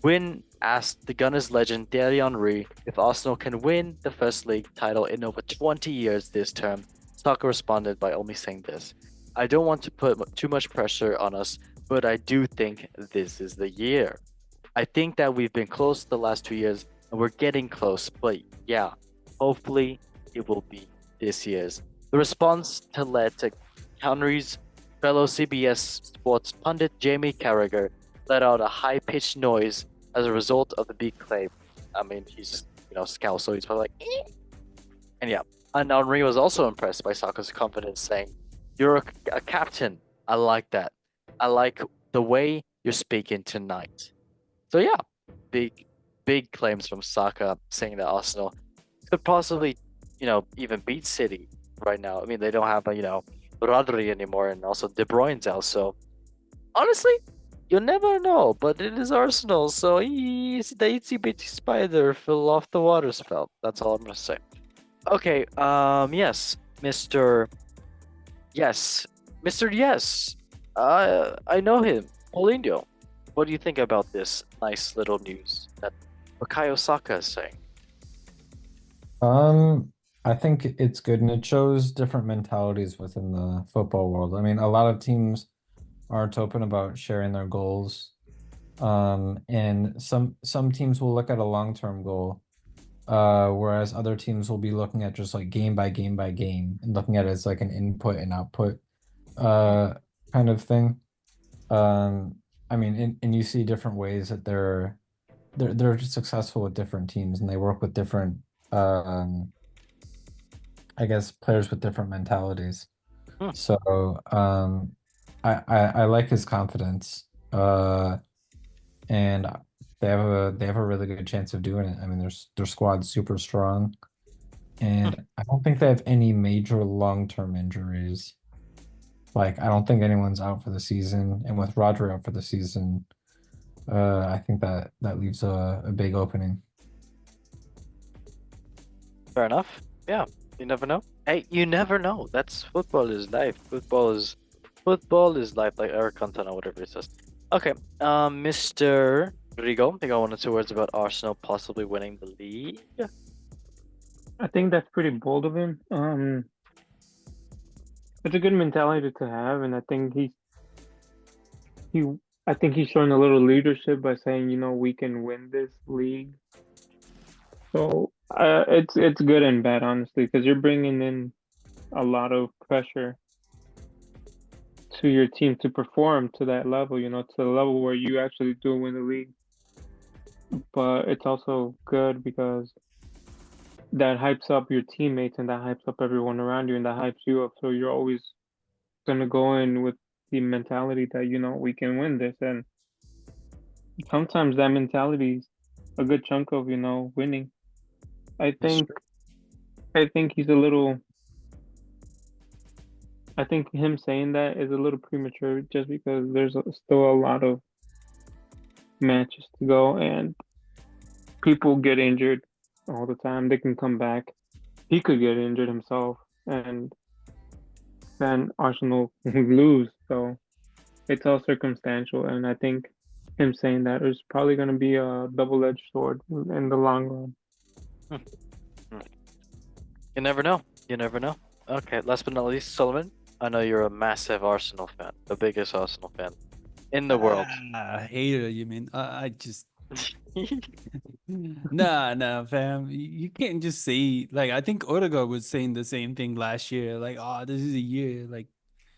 Speaker 1: when asked the Gunners legend Thierry Henry if Arsenal can win the first league title in over 20 years this term, Saka responded by only saying this: I don't want to put too much pressure on us, but I do think this is the year. I think that we've been close the last 2 years and we're getting close, but yeah, hopefully it will be this year's. The response to led to Henry's fellow CBS Sports pundit Jamie Carragher let out a high-pitched noise as a result of the big claim. I mean, he's scout, so he's probably like, eh. And yeah, and Henry was also impressed by Saka's confidence, saying, "You're a captain. I like that. I like the way you're speaking tonight." So yeah, big claims from Saka, saying that Arsenal could possibly, even beat City right now. I mean, they don't have Rodri anymore, and also De Bruyne's out. So honestly, you never know, but it is Arsenal, so he's the itsy bitsy spider fell off the water spout. That's all I'm gonna say. Okay, yes, Mr. Yes, Mr. Yes. I know him, Paulinho. What do you think about this nice little news that Bukayo Saka is saying?
Speaker 4: I think it's good and it shows different mentalities within the football world. I mean, a lot of teams aren't open about sharing their goals. And some teams will look at a long-term goal, whereas other teams will be looking at just like game by game by game and looking at it as like an input and output kind of thing. I mean, and you see different ways that they're successful with different teams and they work with different I guess players with different mentalities.
Speaker 1: Hmm.
Speaker 4: So I like his confidence. And they have a really good chance of doing it. I mean, their squad's super strong, and I don't think they have any major long-term injuries. Like, I don't think anyone's out for the season, and with Rodri out for the season, I think that leaves a big opening.
Speaker 1: Fair enough. Yeah, you never know. Hey, you never know. That's football is life. Football is life, like Eric Cantona, whatever it says. Okay, Mr. Rigo, I think I wanted 2 words about Arsenal possibly winning the league.
Speaker 3: I think that's pretty bold of him. it's a good mentality to have, and he I think he's showing a little leadership by saying, we can win this league. So it's good and bad, honestly, because you're bringing in a lot of pressure to your team to perform to that level, to the level where you actually do win the league. But it's also good because that hypes up your teammates and that hypes up everyone around you and that hypes you up. So you're always gonna go in with the mentality that, we can win this. And sometimes that mentality is a good chunk of, winning. I
Speaker 1: That's
Speaker 3: think
Speaker 1: true.
Speaker 3: I think he's a little I think him saying that is a little premature just because there's still a lot of matches to go and people get injured all the time. They can come back. He could get injured himself and then Arsenal lose. So it's all circumstantial. And I think him saying that is probably going to be a double-edged sword in the long run.
Speaker 1: Hmm. Hmm. You never know. You never know. Okay, last but not least, Solomon. I know you're a massive Arsenal fan, the biggest Arsenal fan in the world.
Speaker 2: Hater, you mean? I just nah, fam. You can't just say like I think Odegaard was saying the same thing last year. Like, oh, this is a year. Like,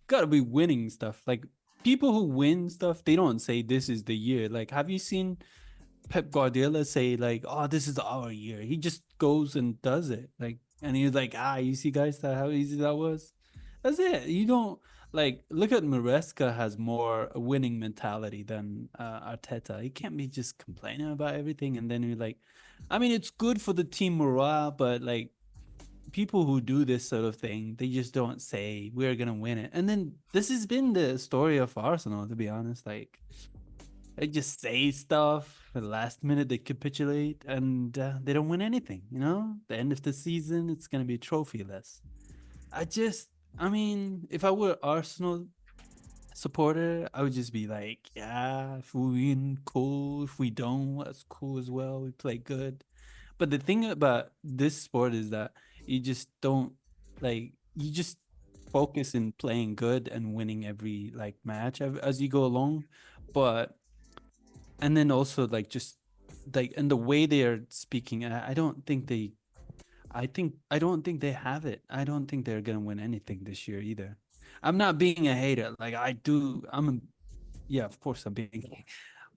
Speaker 2: gotta be winning stuff. Like people who win stuff, they don't say this is the year. Like, have you seen Pep Guardiola say like, "Oh, this is our year"? He just goes and does it. Like, and he's like, "Ah, you see, guys, that how easy that was." That's it. You don't like look at Maresca has more a winning mentality than Arteta. He can't be just complaining about everything, and then you're like, I mean, it's good for the team morale, but like people who do this sort of thing, they just don't say we're gonna win it. And then this has been the story of Arsenal, to be honest. Like they just say stuff. At the last minute, they capitulate, and they don't win anything. The end of the season, it's gonna be trophyless. I just, I mean, if I were Arsenal supporter, I would just be like, yeah, if we win, cool. If we don't, that's cool as well. We play good. But the thing about this sport is that you just don't like you just focus in playing good and winning every like match as you go along. But and then also like just like and the way they are speaking, I don't think they I don't think they have it. I don't think they're gonna win anything this year either. I'm not being a hater. Like I do I'm a, yeah, of course I'm being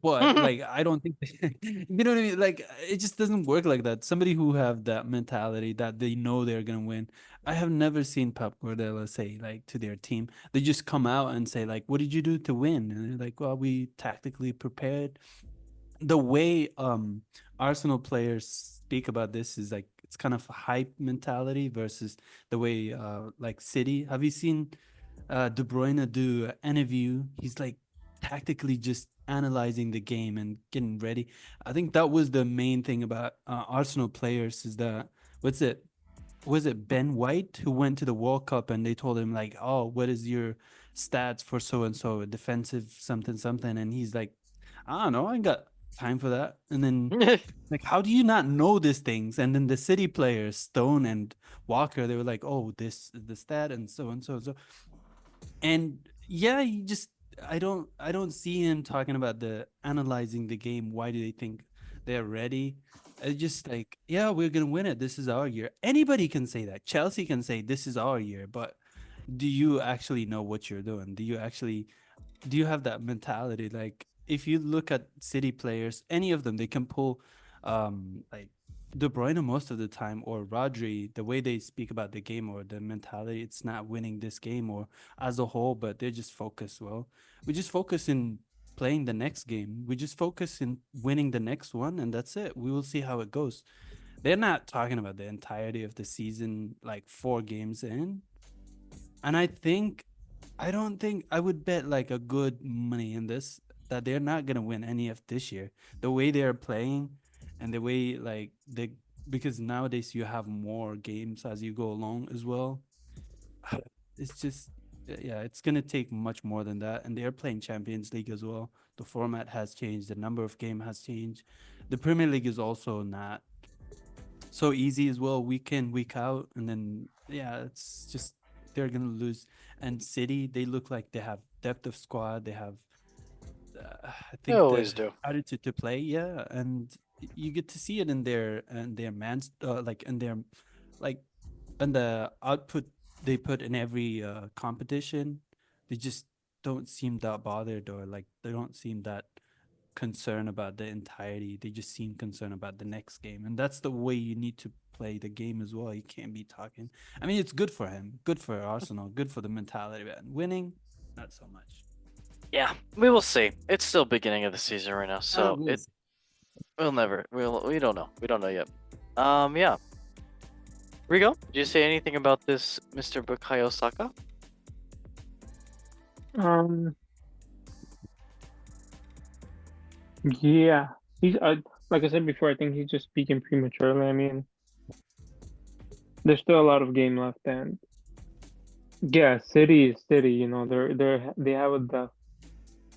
Speaker 2: but like I don't think you know what I mean? Like it just doesn't work like that. Somebody who have that mentality that they know they're gonna win. I have never seen Pep Guardiola say like to their team. They just come out and say like, "What did you do to win?" And they're like, "Well, we tactically prepared." The way Arsenal players speak about this is like it's kind of a hype mentality versus the way like City. Have you seen De Bruyne do an interview? He's like tactically just analyzing the game and getting ready. I think that was the main thing about Arsenal players is that what's it? Was it Ben White who went to the World Cup and they told him like, "Oh, what is your stats for so and so defensive something something?" And he's like, "I don't know, I ain't got time for that." And then like, how do you not know these things? And then the City players, Stone and Walker, they were like, "Oh, this is the stat and so and so so." And yeah, you just I don't see him talking about the analyzing the game. Why do they think they're ready? It's just like, yeah, we're gonna win it. This is our year. Anybody can say that. Chelsea can say this is our year, but do you actually know what you're doing? Do you have that mentality? Like if you look at City players, any of them, they can pull like De Bruyne most of the time or Rodri, the way they speak about the game or the mentality, it's not winning this game or as a whole, but they're just focused. Well, we just focus in playing the next game. We just focus in winning the next one, and that's it. We will see how it goes. They're not talking about the entirety of the season, like 4 games in. And I don't think I would bet like a good money in this that they're not gonna win any of this year. The way they're playing and the way like they because nowadays you have more games as you go along as well. It's just yeah, it's gonna take much more than that. And they're playing Champions League as well. The format has changed, the number of game has changed. The Premier League is also not so easy as well, week in, week out. And then yeah, it's just they're gonna lose. And City, they look like they have depth of squad. They have, I
Speaker 1: They
Speaker 2: think, the
Speaker 1: always do.
Speaker 2: attitude to play. Yeah, and you get to see it in their man's like in their like and the output they put in every competition. They just don't seem that bothered, or like they don't seem that concerned about the entirety. They just seem concerned about the next game, and that's the way you need to play the game as well. You can't be talking. I mean, it's good for him, good for Arsenal, good for the mentality, but winning, not so much.
Speaker 1: Yeah, we will see. It's still beginning of the season right now, so
Speaker 2: We'll see.
Speaker 1: we don't know. We don't know yet. Yeah. Rigo, did you say anything about this Mr. Bukayo Saka?
Speaker 3: Um, yeah, he's like I said before. I think he's just speaking prematurely. I mean, there's still a lot of game left, and yeah, City is City. You know, they have a depth.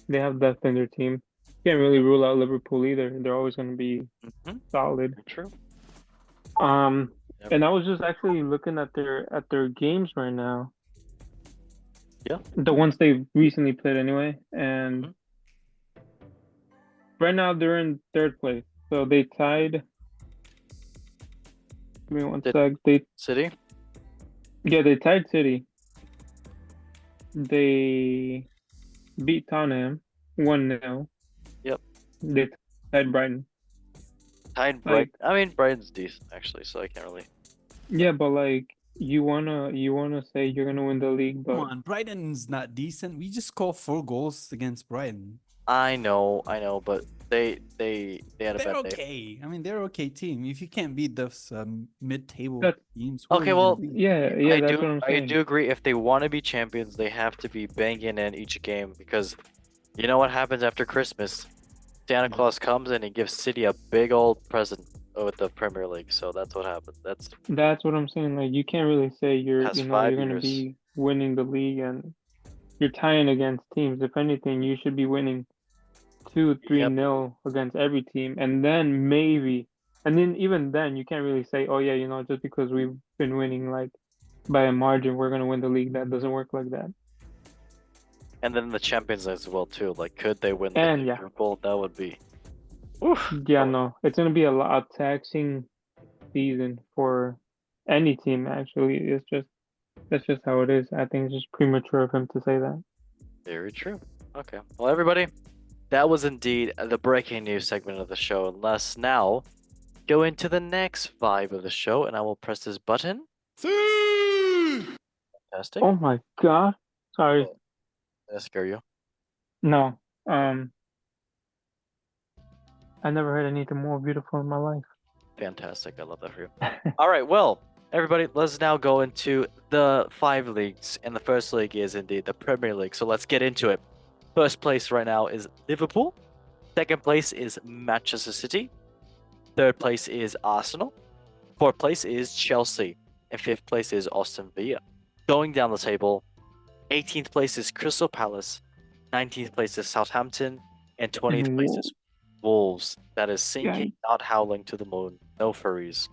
Speaker 3: They have depth in their team. Can't really rule out Liverpool either. They're always going to be
Speaker 1: Mm-hmm.
Speaker 3: solid.
Speaker 1: True. Yep.
Speaker 3: And I was just actually looking at their games right now.
Speaker 1: Yeah.
Speaker 3: The ones they recently played anyway, and right now they're in third place. So they tied. Give me one sec.
Speaker 1: City?
Speaker 3: They tied City. They beat Tottenham 1-0.
Speaker 1: Yep.
Speaker 3: They tied Brighton.
Speaker 1: Tied Brighton. I mean, Brighton's decent actually, so I can't really.
Speaker 3: Yeah, but like you wanna say you're gonna win the league,
Speaker 2: Come
Speaker 3: but
Speaker 2: on, Brighton's not decent. We just scored 4 goals against Brighton.
Speaker 1: I know, but they had a
Speaker 2: They're
Speaker 1: bad day.
Speaker 2: okay. I mean, they're okay team. If you can't beat those mid-table
Speaker 3: That's-
Speaker 2: teams, who are
Speaker 1: Okay,
Speaker 2: you gonna
Speaker 1: well,
Speaker 2: beat?
Speaker 3: yeah, that's what I'm
Speaker 1: I
Speaker 3: saying.
Speaker 1: do agree. If they want to be champions, they have to be banging in each game because you know what happens after Christmas? Santa Claus comes and he gives City a big old present with the Premier League. So that's what happens.
Speaker 3: That's what I'm saying. Like you can't really say you're
Speaker 1: Past
Speaker 3: you know
Speaker 1: 5
Speaker 3: you're gonna
Speaker 1: years.
Speaker 3: be winning the league and you're tying against teams. If anything, you should be winning 2-3-0 against every team, and then maybe, and then even then you can't really say, oh yeah, you know, just because we've been winning like by a margin, we're gonna win the league. That doesn't work like that.
Speaker 1: And then the Champions League as well too. Like, could they win
Speaker 3: And
Speaker 1: the
Speaker 3: yeah.
Speaker 1: Liverpool? That would be. Oof.
Speaker 3: Yeah, no, it's gonna be a lot taxing season for any team. Actually, that's just how it is. I think it's just premature of him to say that.
Speaker 1: Very true. Okay. Well, everybody, that was indeed the breaking news segment of the show. And let's now go into the next vibe of the show, and I will press this button. Fantastic.
Speaker 3: Oh my God! Sorry,
Speaker 1: Did that scare you?
Speaker 3: no. I never heard anything more beautiful in my life.
Speaker 1: Fantastic. I love that for you. All right. Well, everybody, let's now go into the 5 leagues. And the first league is indeed the Premier League. So let's get into it. First place right now is Liverpool. Second place is Manchester City. Third place is Arsenal. Fourth place is Chelsea. And fifth place is Aston Villa. Going down the table, 18th place is Crystal Palace. 19th place is Southampton. And 20th place is Wolves. That is sinking, not howling to the moon. No furries.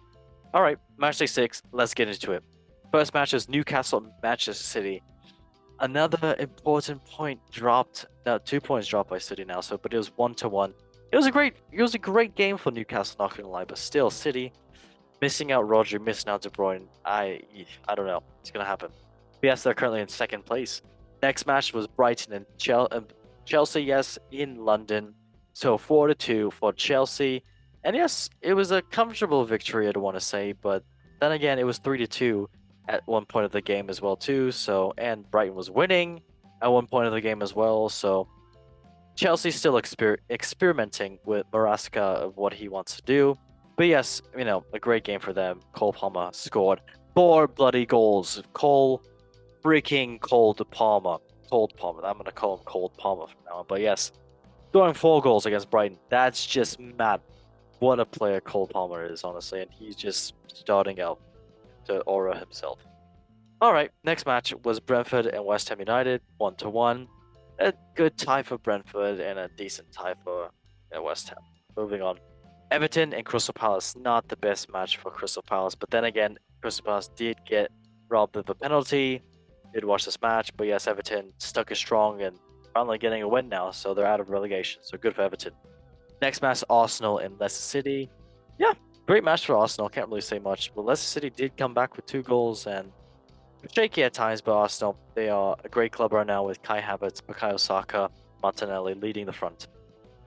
Speaker 1: All right, match day 6. Let's get into it. First match is Newcastle and Manchester City. Another important point dropped. Now 2 points dropped by City now. So, but it was 1-1. It was a great game for Newcastle. Not gonna lie, but still, City missing out Rodri, missing out De Bruyne. I don't know. It's gonna happen. But yes, they're currently in second place. Next match was Brighton and Chelsea. Yes, in London. So 4-2 for Chelsea. And yes, it was a comfortable victory, I'd want to say, but then again, it was 3-2 at one point of the game as well too. So, and Brighton was winning at one point of the game as well. So Chelsea's still experimenting with Maresca of what he wants to do. But yes, you know, a great game for them. Cole Palmer scored 4 bloody goals. Freaking Cole Palmer. I'm gonna call him Cold Palmer from now on. But yes, scoring 4 goals against Brighton. That's just mad. What a player Cole Palmer is, honestly, and he's just starting out to aura himself. All right, next match was Brentford and West Ham United, 1-1. A good tie for Brentford and a decent tie for West Ham. Moving on, Everton and Crystal Palace. Not the best match for Crystal Palace, but then again, Crystal Palace did get robbed of a penalty. did watch this match, but yes, Everton stuck it strong and finally getting a win now, so they're out of relegation. So good for Everton. Next match, Arsenal and Leicester City. Yeah, great match for Arsenal. Can't really say much, but Leicester City did come back with 2 goals and shaky at times, but Arsenal, they are a great club right now with Kai Havertz, Bukayo Saka, Martinelli leading the front.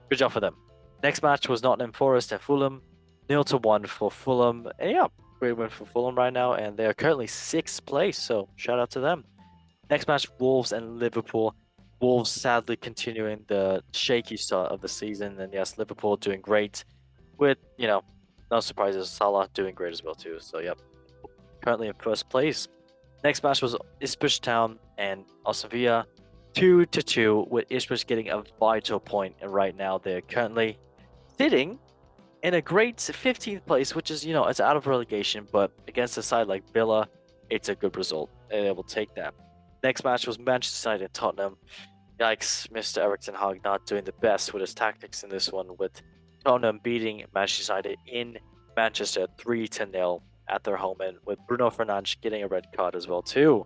Speaker 1: Good job for them. Next match was Nottingham Forest and Fulham. 0-1 for Fulham. And yeah, great win for Fulham right now, and they are currently 6th place, so shout out to them. Next match, Wolves and Liverpool. Wolves sadly continuing the shaky start of the season, and yes, Liverpool doing great with, no surprises, Salah doing great as well too. So yep, currently in first place. Next match was Ipswich Town and Aston Villa, 2-2, with Ipswich getting a vital point, and right now they're currently sitting in a great 15th place, which is, it's out of relegation, but against a side like Villa, it's a good result, and they will take that. Next match was Manchester United and Tottenham. Yikes, Mr. Erik ten Hag not doing the best with his tactics in this one, with Tottenham beating Manchester United in Manchester 3-0 at their home end, with Bruno Fernandes getting a red card as well too.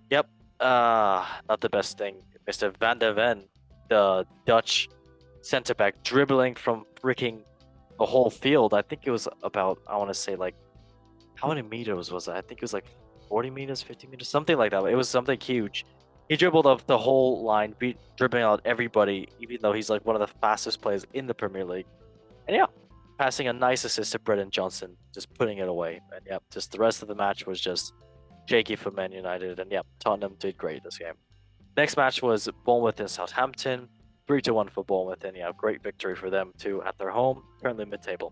Speaker 1: Yep, not the best thing. Mr. Van der Ven, the Dutch center back, dribbling from freaking the whole field. I think it was about, I want to say, like, how many meters was it? I think it was like 40 meters, 50 meters, something like that. It was something huge. He dribbled up the whole line, dribbling out everybody, even though he's like one of the fastest players in the Premier League. And yeah, passing a nice assist to Brendan Johnson, just putting it away. And yeah, just the rest of the match was just shaky for Man United. And yeah, Tottenham did great this game. Next match was Bournemouth and Southampton. 3-1 for Bournemouth, and yeah, great victory for them too at their home, currently mid-table.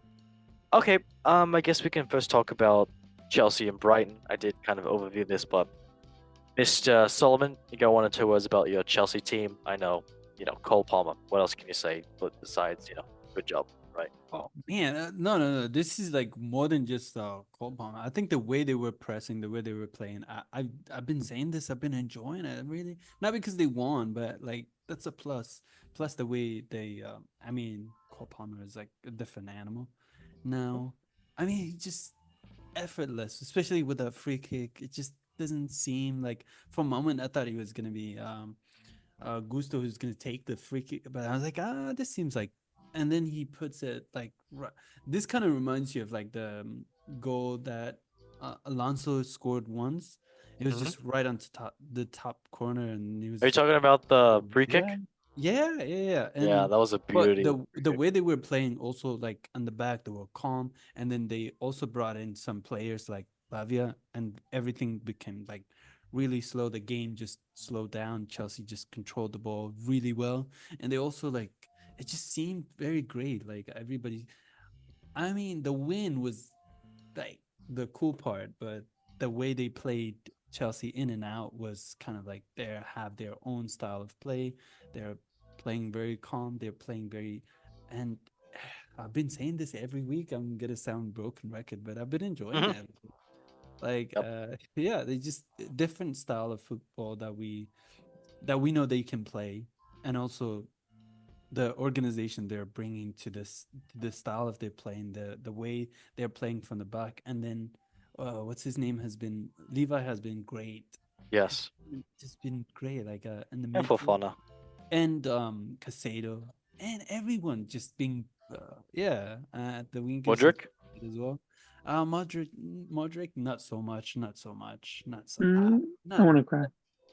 Speaker 1: Okay, I guess we can first talk about Chelsea and Brighton. I did kind of overview this, but Mr. Solomon, you got 1 or 2 words about your Chelsea team. I know, Cole Palmer. What else can you say? But besides, good job, right?
Speaker 2: Oh man, no. This is like more than just Cole Palmer. I think the way they were pressing, the way they were playing. I've been saying this. I've been enjoying it. Really, not because they won, but like that's a plus. Plus the way they. I mean, Cole Palmer is like a different animal. Now, I mean, he just effortless, especially with a free kick. It just doesn't seem like. For a moment, I thought he was gonna be Gusto who's gonna take the free kick, but I was like, this seems like. And then he puts it like this kind of reminds you of like the goal that Alonso scored once. It was just right on the top corner, and he was.
Speaker 1: Are you talking about the free kick?
Speaker 2: Yeah. And,
Speaker 1: yeah, that was a
Speaker 2: but
Speaker 1: beauty.
Speaker 2: the way they were playing, also like on the back, they were calm, and then they also brought in some players like Lavia, and everything became like really slow. The game just slowed down. Chelsea just controlled the ball really well, and they also like it just seemed very great. Like everybody, I mean, the win was like the cool part, but the way they played Chelsea in and out was kind of like they have their own style of play. They're playing very calm. They're playing very, and I've been saying this every week. I'm gonna sound broken record, but I've been enjoying it. Like, yeah, they just different style of football that we know they can play, and also the organization they're bringing to the style of their playing, the way they're playing from the back, and then what's his name has been Levi has been great.
Speaker 1: Yes.
Speaker 2: Just been great, like in the
Speaker 1: And
Speaker 2: midfield,
Speaker 1: Fofana.
Speaker 2: and Casado, and everyone just being at the wing
Speaker 1: Modric?
Speaker 2: as well. Modric, not so much, not
Speaker 3: I want to cry.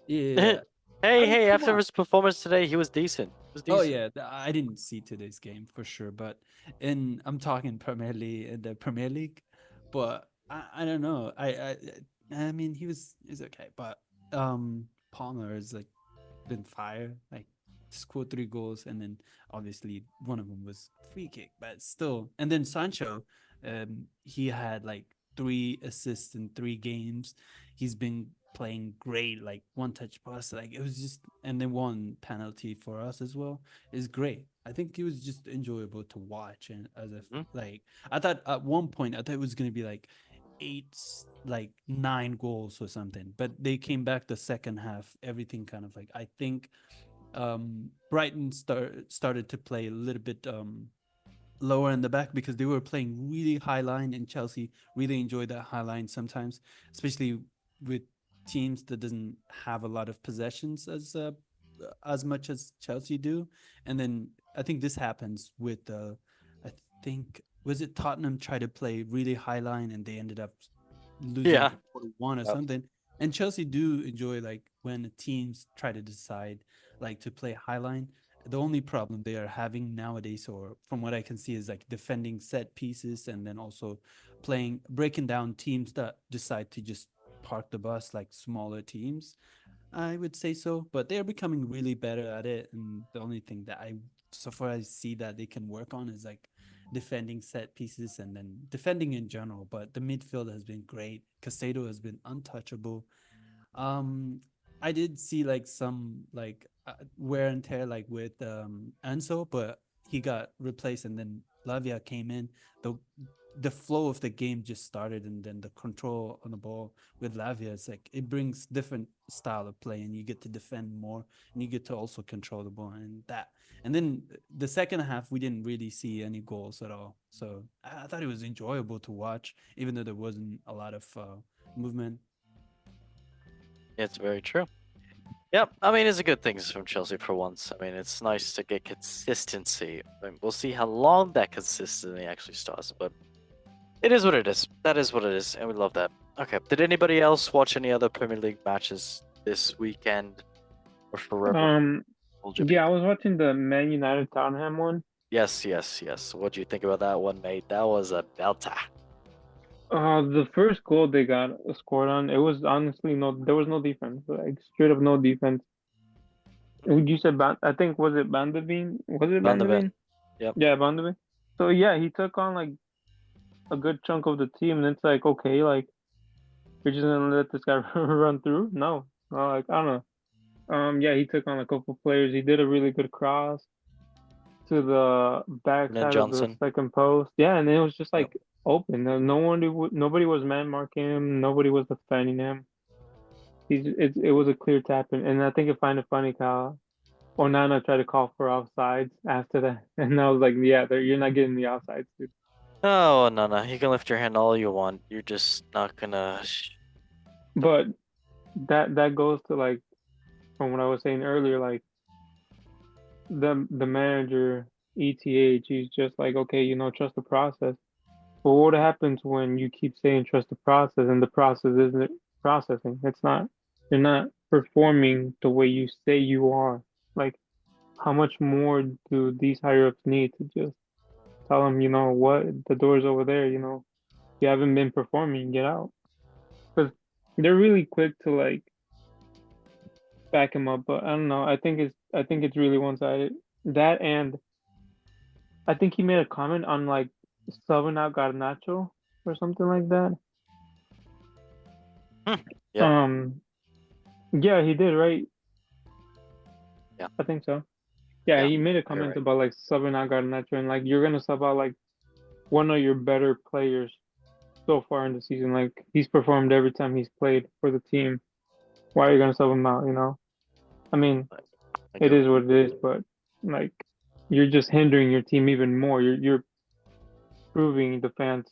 Speaker 2: yeah.
Speaker 1: Hey,
Speaker 2: Come
Speaker 1: after
Speaker 2: on.
Speaker 1: his performance today, he was decent.
Speaker 2: Oh yeah, I didn't see today's game for sure, but I'm talking primarily in the Premier League, but I don't know. I mean he's okay, but Palmer is like been fire, like scored 3 goals, and then obviously one of them was free kick, but still. And then Sancho, he had like 3 assists in 3 games. He's been playing great, like one touch pass, like it was just, and then one penalty for us as well is great. I think it was just enjoyable to watch, and as if like I thought at one point I thought it was gonna be like 9 goals or something, but they came back the second half. Everything kind of like I think Brighton started to play a little bit lower in the back because they were playing really high line, and Chelsea really enjoyed that high line sometimes, especially with teams that doesn't have a lot of possessions as much as Chelsea do. And then I think this happens with I think was it Tottenham tried to play really high line and they ended up losing
Speaker 1: Yeah.
Speaker 2: to 41 or
Speaker 1: Yep.
Speaker 2: something. And Chelsea do enjoy like when teams try to decide like to play high line. The only problem they are having nowadays, or from what I can see, is like defending set pieces and then also breaking down teams that decide to just park the bus, like smaller teams. I would say so, but they're becoming really better at it. And the only thing that so far I see that they can work on is like defending set pieces and then defending in general. But the midfield has been great. Casado has been untouchable. Um, I did see like some like wear and tear like with Anso, but he got replaced and then Lavia came in. The flow of the game just started, and then the control on the ball with Lavia is like it brings different style of play, and you get to defend more, and you get to also control the ball and that. And then the second half, we didn't really see any goals at all. So I thought it was enjoyable to watch, even though there wasn't a lot of movement.
Speaker 1: It's very true. Yep, I mean, it's a good thing from Chelsea for once. I mean, it's nice to get consistency. I mean, we'll see how long that consistency actually starts, but it is what it is. That is what it is, and we love that. Okay, did anybody else watch any other Premier League matches this weekend or forever?
Speaker 3: Yeah, I was watching the Man United Tottenham one.
Speaker 1: Yes, yes, yes. What do you think about that one, mate? That was a belter.
Speaker 3: The first goal they got scored on, it was honestly there was no defense, like straight up no defense. Would you say I think was it Bandavine? Was it
Speaker 1: Van de Ven.
Speaker 3: Bandavine?
Speaker 1: Yep.
Speaker 3: Yeah, Bandavine. So yeah, he took on like a good chunk of the team, and it's like okay, like you're just gonna let this guy run through? No, like I don't know. Yeah, he took on a couple players. He did a really good cross to the
Speaker 1: And then
Speaker 3: backside of the
Speaker 1: Johnson.
Speaker 3: second post. Yeah, and it was just
Speaker 1: Yep.
Speaker 3: like open. Nobody was man marking him. Nobody was defending him. It was a clear tap, and I think I find it funny how Onana tried to call for offsides after that, and I was like, yeah, you're not getting the offsides, dude.
Speaker 1: Oh, no, no. You can lift your hand all you want. You're just not gonna.
Speaker 3: But that goes to like from what I was saying earlier, like the manager ETH, he's just like, okay, trust the process. But what happens when you keep saying trust the process and the process isn't processing? You're not performing the way you say you are. Like, how much more do these higher ups need to just tell them, what, the door's over there, you haven't been performing, get out. Because they're really quick to like back him up, but I don't know. I think it's really one-sided. That and I think he made a comment on like subbing out Garnacho or something like that.
Speaker 1: Yeah.
Speaker 3: Yeah, he did, right?
Speaker 1: Yeah.
Speaker 3: I think so. Yeah,
Speaker 1: Yeah,
Speaker 3: he made a
Speaker 1: you're
Speaker 3: comment
Speaker 1: right.
Speaker 3: about like subbing out Garnacho and like you're gonna sub out like one of your better players so far in the season. Like he's performed every time he's played for the team. Why are you gonna sub him out, I mean,
Speaker 1: I
Speaker 3: it
Speaker 1: get
Speaker 3: is what it is, but like you're just hindering your team even more. You're proving the fans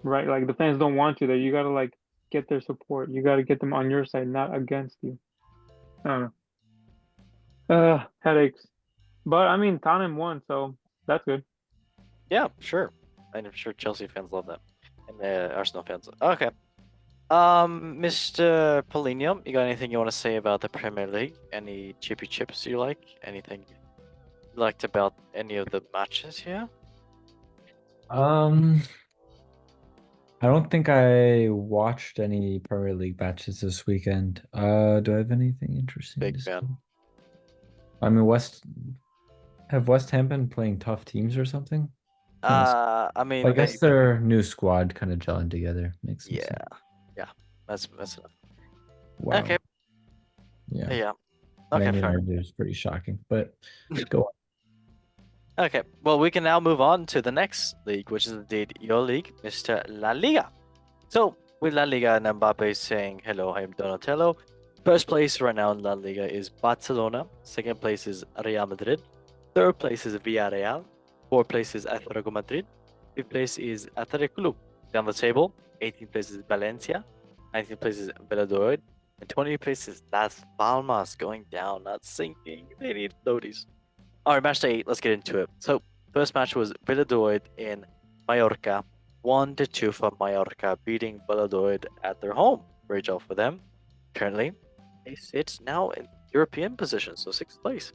Speaker 3: right. Like the fans don't want you there. You gotta like get their support. You gotta get them on your side, not against you. I don't know. Headaches. But I mean, Tottenham won, so that's good.
Speaker 1: Yeah, sure. And I'm sure Chelsea fans love that. And Arsenal fans. Okay. Mr. Paulinho, you got anything you want to say about the Premier League? Any chippy chips you like? Anything you liked about any of the matches here?
Speaker 4: I don't think I watched any Premier League matches this weekend. Do I have anything interesting
Speaker 1: Big
Speaker 4: to say?
Speaker 1: fan.
Speaker 4: I mean, West Ham been playing tough teams or something?
Speaker 1: I mean,
Speaker 4: I guess
Speaker 1: maybe.
Speaker 4: their new squad kind of gelling together makes some
Speaker 1: Yeah,
Speaker 4: sense.
Speaker 1: yeah. That's enough.
Speaker 4: Wow.
Speaker 1: Okay.
Speaker 4: Yeah.
Speaker 1: Yeah. Okay,
Speaker 4: Man
Speaker 1: fair.
Speaker 4: United is pretty shocking, but go on.
Speaker 1: Okay, well, we can now move on to the next league, which is indeed your league, Mr. La Liga. So, with La Liga and Mbappe saying, hello, I am Donatello. First place right now in La Liga is Barcelona. Second place is Real Madrid. Third place is Villarreal. Fourth place is Atletico Madrid. Fifth place is Athletic Club. Down the table, 18th place is Valencia. 19th place is Valladolid. And 20 places, that's Palmas going down, not sinking. They need floaties. All right, match day 8. Let's get into it. So, first match was Valladolid in Mallorca. 1-2 for Mallorca, beating Valladolid at their home. Great job for them. Currently, they sit now in European position, so 6th place.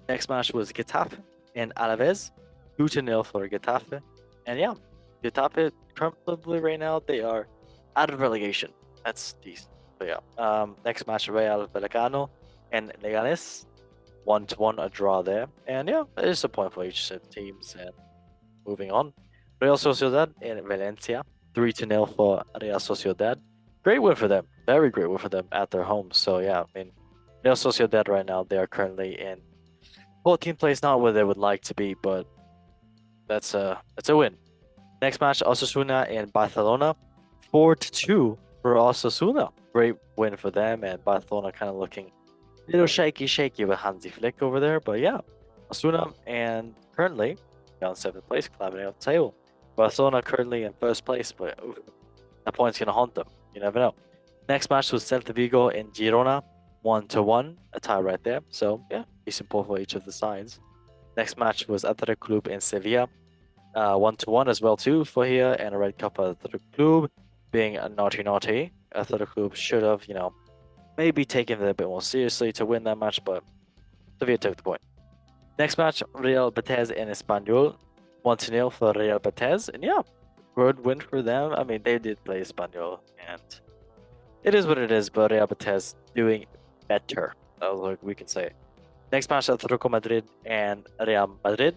Speaker 1: Next match was Getafe and Alaves. 2-0 for Getafe. And yeah, Getafe currently right now, they are out of relegation. That's decent. But yeah, next match, Real Vallecano and Leganes. 1-1, a draw there. And yeah, it is a point for each set of teams. And moving on, Real Sociedad and Valencia. 3-0 for Real Sociedad. Great win for them. Very great win for them at their home. So yeah, I mean, Real Sociedad right now, they are currently in 14th place, not where they would like to be, but that's a win. Next match, Osasuna and Barcelona. 4-2 for Osasuna. Great win for them, and Barcelona kind of looking a little shaky with Hansi Flick over there. But yeah, Osasuna and currently on 7th place, climbing up the table. Barcelona currently in 1st place, but oof, that point's gonna haunt them. You never know. Next match was Celta Vigo and Girona. 1-1, a tie right there. So yeah, decent point for each of the sides. Next match was Athletic Club and Sevilla. 1-1 as well too for here, and a red card for Athletic Club, being a naughty. Athletic Club should have, maybe taken it a bit more seriously to win that match, but Sevilla took the point. Next match, Real Betis and Espanyol. 1-0 for Real Betis, and yeah, good win for them. I mean, they did play Espanyol, and it is what it is, but Real Betis doing better. That was what we can say. Next match, Atletico Madrid and Real Madrid.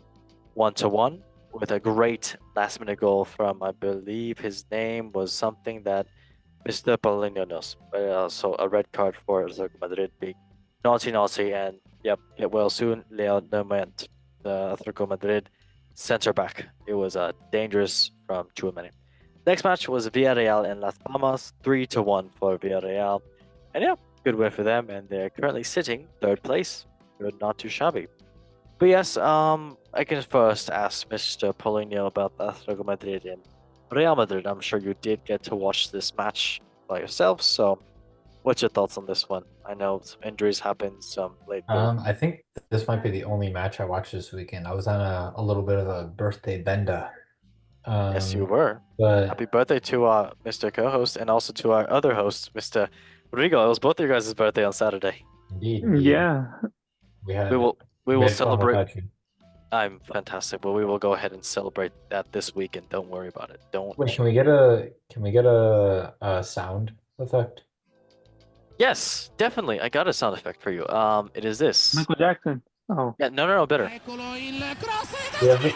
Speaker 1: 1-1 with a great last-minute goal from, I believe his name was something that Mr. Paulinho, but also a red card for Atletico Madrid being naughty, and yep, get well soon. Leo Dement, the Atletico Madrid center back. It was dangerous from Chouameni. Next match was Villarreal and Las Palmas. 3-1 for Villarreal, and yeah, good win for them, and they're currently sitting 3rd place. Good, not too shabby. But yes, I can first ask Mr. Paulinho about Atletico Madrid and Real Madrid. I'm sure you did get to watch this match by yourself, so what's your thoughts on this one? I know some injuries happened, some late goals.
Speaker 4: I think this might be the only match I watched this weekend. I was on a little bit of a birthday bender.
Speaker 1: Yes, you were.
Speaker 4: But
Speaker 1: Happy birthday to Mr. Co-host and also to our other host, Mr. Rodrigo. It was both of your guys' birthday on Saturday.
Speaker 4: indeed,
Speaker 3: Yeah.
Speaker 4: we had
Speaker 1: We will
Speaker 4: we had fun
Speaker 1: celebrate.
Speaker 4: without you.
Speaker 1: I'm fantastic, but we will go ahead and celebrate that this weekend. Don't worry about it. Don't.
Speaker 4: Wait, can we get a sound effect?
Speaker 1: Yes, definitely. I got a sound effect for you. It is this.
Speaker 3: Michael Jackson. Oh,
Speaker 1: Yeah, no, better.
Speaker 4: Yeah.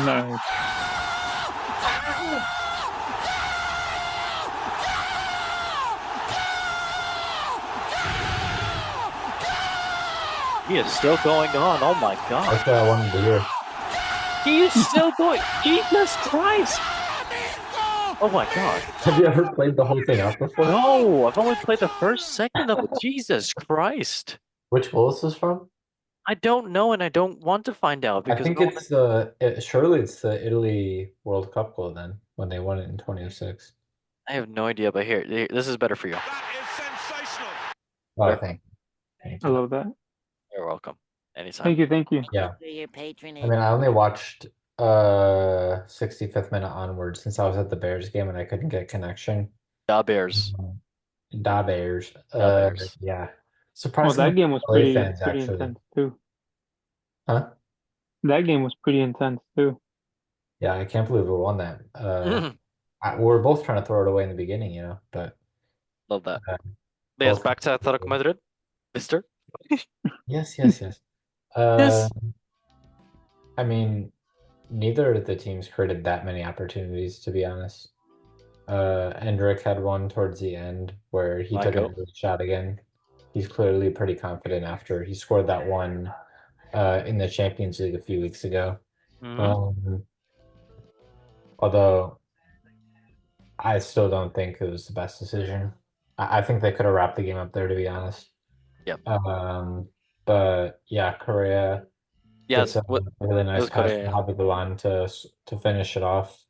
Speaker 3: nice.
Speaker 1: He is still going on. Oh my god.
Speaker 4: That's what I wanted to hear.
Speaker 1: He is still going. Jesus Christ. Oh my god.
Speaker 4: Have you ever played the whole thing out before?
Speaker 1: No, I've only played the first second of it. Jesus Christ.
Speaker 4: Which goal is this from?
Speaker 1: I don't know, and I don't want to find out
Speaker 4: I
Speaker 1: because
Speaker 4: think it's surely it's the Italy World Cup goal then when they won it in 2006.
Speaker 1: I have no idea. But here, this is better for you.
Speaker 4: Oh, thank
Speaker 3: I
Speaker 4: you.
Speaker 3: love that.
Speaker 1: You're welcome. Anytime.
Speaker 3: Thank you.
Speaker 4: Yeah.
Speaker 5: For your patronage.
Speaker 4: I mean, I only watched 65th minute onward since I was at the Bears game and I couldn't get connection.
Speaker 1: Da Bears.
Speaker 4: Da Bears.
Speaker 1: Bears.
Speaker 4: Yeah.
Speaker 3: Well,
Speaker 4: Surprisingly,
Speaker 3: that game was
Speaker 4: LA
Speaker 3: pretty
Speaker 4: fans actually.
Speaker 3: intense too.
Speaker 4: Huh?
Speaker 3: That game was pretty intense too.
Speaker 4: Yeah, I can't believe we won that. We were both trying to throw it away in the beginning, but
Speaker 1: Love that.
Speaker 4: uh,
Speaker 1: But yes,
Speaker 4: both-
Speaker 1: back to Atletico Madrid, Mister.
Speaker 4: yes.
Speaker 1: Yes.
Speaker 4: I mean, neither of the teams created that many opportunities, to be honest. Endrick had one towards the end where he took
Speaker 1: Michael.
Speaker 4: a shot again. He's clearly pretty confident after he scored that one in the Champions League a few weeks ago.
Speaker 1: Mhm.
Speaker 4: Although I still don't think it was the best decision. I think they could have wrapped the game up there, to be honest.
Speaker 1: Yep.
Speaker 4: But yeah, Korea
Speaker 1: Yes.
Speaker 4: gets a really nice
Speaker 1: was
Speaker 4: pass
Speaker 1: Korea.
Speaker 4: from Habibulan to finish it off.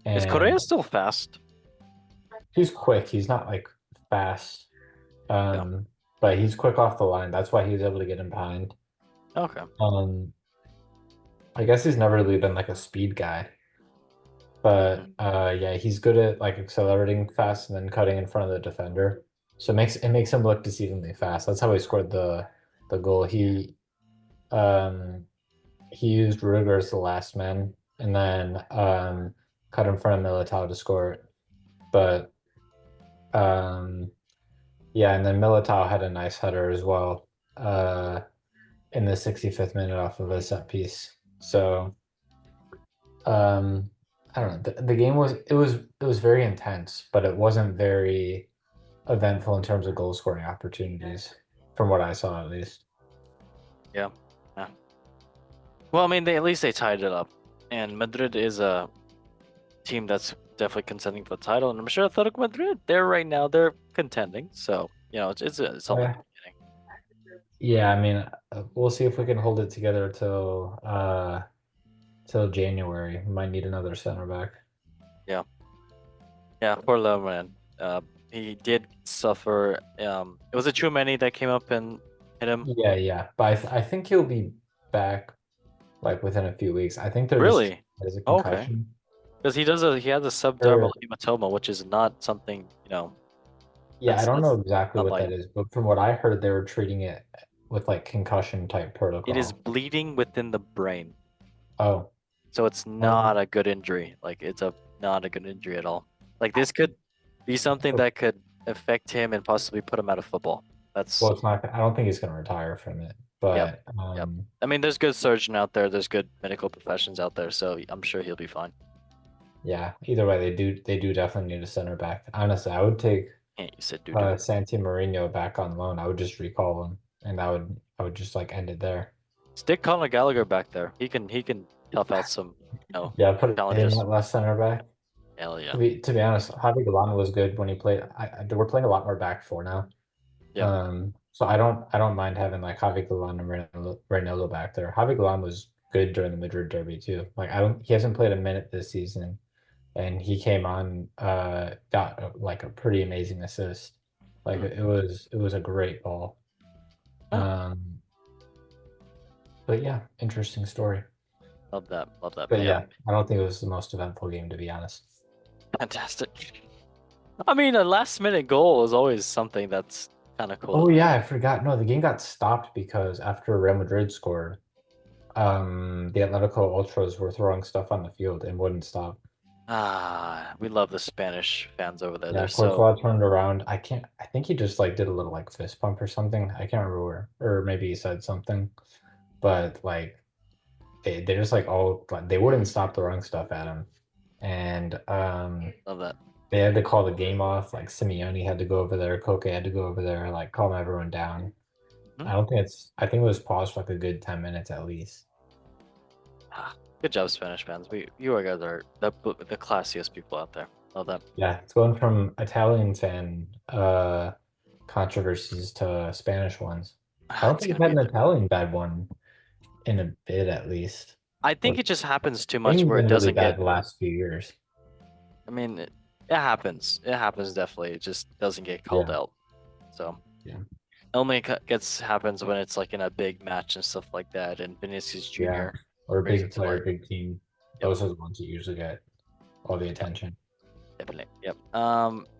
Speaker 1: Is
Speaker 4: And
Speaker 1: Korea still fast?
Speaker 4: he's quick. He's not like fast. But he's quick off the line. That's why he was able to get him behind.
Speaker 1: Okay.
Speaker 4: I guess he's never really been like a speed guy. But yeah, he's good at like accelerating fast and then cutting in front of the defender. So it makes him look deceivingly fast. That's how he scored the goal. He used Rudiger as the last man and then cut in front of Militao to score it. But yeah, and then Militao had a nice header as well in the 65th minute off of a set piece. So I don't know. The game was very intense, but it wasn't very eventful in terms of goal scoring opportunities, from what I saw at least.
Speaker 1: Yeah. Well, I mean, at least they tied it up, and Madrid is a team that's definitely contending for the title, and I'm sure Atletico Madrid, they're contending, so it's only the beginning.
Speaker 4: Yeah, I mean, we'll see if we can hold it together till January. We might need another center back.
Speaker 1: Yeah, poor Leo, man. He did suffer. It was a Tchouaméni that came up and hit him.
Speaker 4: Yeah, but I think he'll be back like within a few weeks. I think they're
Speaker 1: Really?
Speaker 4: just a
Speaker 1: Okay.
Speaker 4: concussion.
Speaker 1: Because he has a subdermal hematoma, which is not something,
Speaker 4: Yeah, I don't know exactly
Speaker 1: not
Speaker 4: what that
Speaker 1: light.
Speaker 4: is, but from what I heard, they were treating it with like concussion type protocol.
Speaker 1: It is bleeding within the brain.
Speaker 4: Oh,
Speaker 1: So it's not a good injury. Like not a good injury at all. Like this could be something that could affect him and possibly put him out of football.
Speaker 4: well, it's not. I don't think he's going to retire from it, but
Speaker 1: Yep. I mean, there's good surgeon out there. There's good medical professions out there, so I'm sure he'll be fine.
Speaker 4: yeah. Either way, they do definitely need a center back. Honestly, I would take
Speaker 1: You said
Speaker 4: Santi Mourinho back on loan. I would just recall him, and I would just like end it there.
Speaker 1: Stick Conor Gallagher back there. He can tough out some
Speaker 4: Yeah, put him
Speaker 1: challenges.
Speaker 4: at left center back.
Speaker 1: Hell yeah.
Speaker 4: To be honest, Javi Galán was good when he played. We're playing a lot more back four now.
Speaker 1: Yeah.
Speaker 4: So I don't mind having like Javi Galán and Reynaldo back there. Javi Galán was good during the Madrid derby too. Like he hasn't played a minute this season, and he came on, got like a pretty amazing assist. Like it was a great ball. But yeah, interesting story.
Speaker 1: Love that.
Speaker 4: But yeah, I don't think it was the most eventful game, to be honest.
Speaker 1: Fantastic. I mean, a last minute goal is always something that's kind of cool.
Speaker 4: Oh yeah, I forgot. No, the game got stopped because after Real Madrid scored, the Atletico Ultras were throwing stuff on the field and wouldn't stop.
Speaker 1: We love the Spanish fans over there.
Speaker 4: Yeah,
Speaker 1: They're
Speaker 4: Courtois turned around. I think he just like did a little like fist pump or something. I can't remember or maybe he said something, but like they just like they wouldn't stop throwing stuff at him, and
Speaker 1: love that.
Speaker 4: they had to call the game off. Like Simeone had to go over there, Koke had to go over there, like calm everyone down. I think it was paused for like a good 10 minutes at least.
Speaker 1: Good job, Spanish fans. You guys are the classiest people out there. Love that.
Speaker 4: Yeah, it's going from Italian fan controversies to Spanish ones. I don't think we've had an Italian bad one in a bit, at least.
Speaker 1: I think it just happens too much where it doesn't get
Speaker 4: the last few years.
Speaker 1: I mean, it happens. It happens definitely. It just doesn't get called out. So
Speaker 4: yeah,
Speaker 1: only happens when it's like in a big match and stuff like that. And Vinicius Jr.
Speaker 4: Yeah, or a big player, big team. Those are the ones that usually get all the attention.
Speaker 1: Definitely. Yep.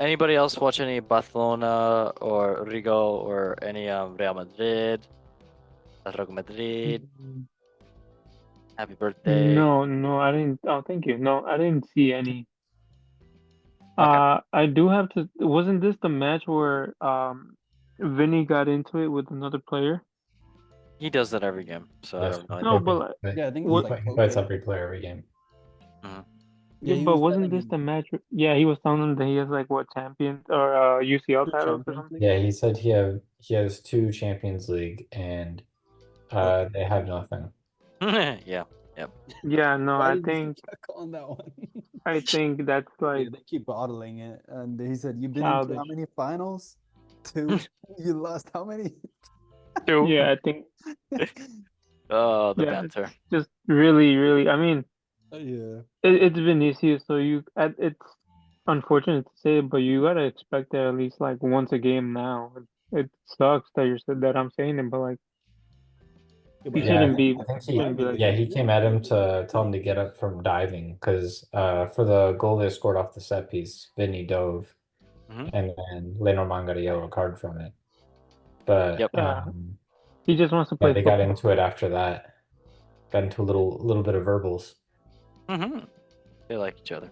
Speaker 1: Anybody else watch any Barcelona or Rigo or any Real Madrid? Atletico Madrid. Happy birthday.
Speaker 3: No, I didn't. Oh, thank you. No, I didn't see any.
Speaker 1: Okay.
Speaker 3: I do have to. Wasn't this the match where Vinny got into it with another player?
Speaker 1: He does that every game, so I don't know.
Speaker 3: No, but
Speaker 2: yeah, I think
Speaker 4: he fights every player every game.
Speaker 3: Yeah, but wasn't this the match? Yeah, he was telling them that he has like what champions or UCL titles or something.
Speaker 4: Yeah, he said he has 2 Champions League and they have nothing.
Speaker 1: Yeah. Yep.
Speaker 3: Yeah, no,
Speaker 2: Why
Speaker 3: I
Speaker 2: did you
Speaker 3: think
Speaker 2: keep on that one.
Speaker 3: I think that's like
Speaker 2: Yeah, they keep bottling it, and he said, "You've been
Speaker 3: childish.
Speaker 2: into how many finals? 2. You lost how many?
Speaker 1: 2.
Speaker 3: Yeah, I think.
Speaker 1: Oh, the banter.
Speaker 3: Just really. I mean,
Speaker 2: Yeah.
Speaker 3: it's Vinicius, so it's unfortunate to say, but you gotta expect it at least like once a game now. It sucks that that I'm saying it, but like he
Speaker 4: Yeah,
Speaker 3: shouldn't be
Speaker 4: I think
Speaker 3: shouldn't be like
Speaker 4: yeah,
Speaker 3: this.
Speaker 4: he came at him to tell him to get up from diving because for the goal they scored off the set piece, Vinny dove
Speaker 1: Hmm.
Speaker 4: and then Lenormand got a yellow card from it. But
Speaker 1: Yep.
Speaker 3: He just wants to
Speaker 4: yeah,
Speaker 3: play
Speaker 4: they got
Speaker 3: football.
Speaker 4: into it after that. Got into a little bit of verbals.
Speaker 1: Hmm. They like each other.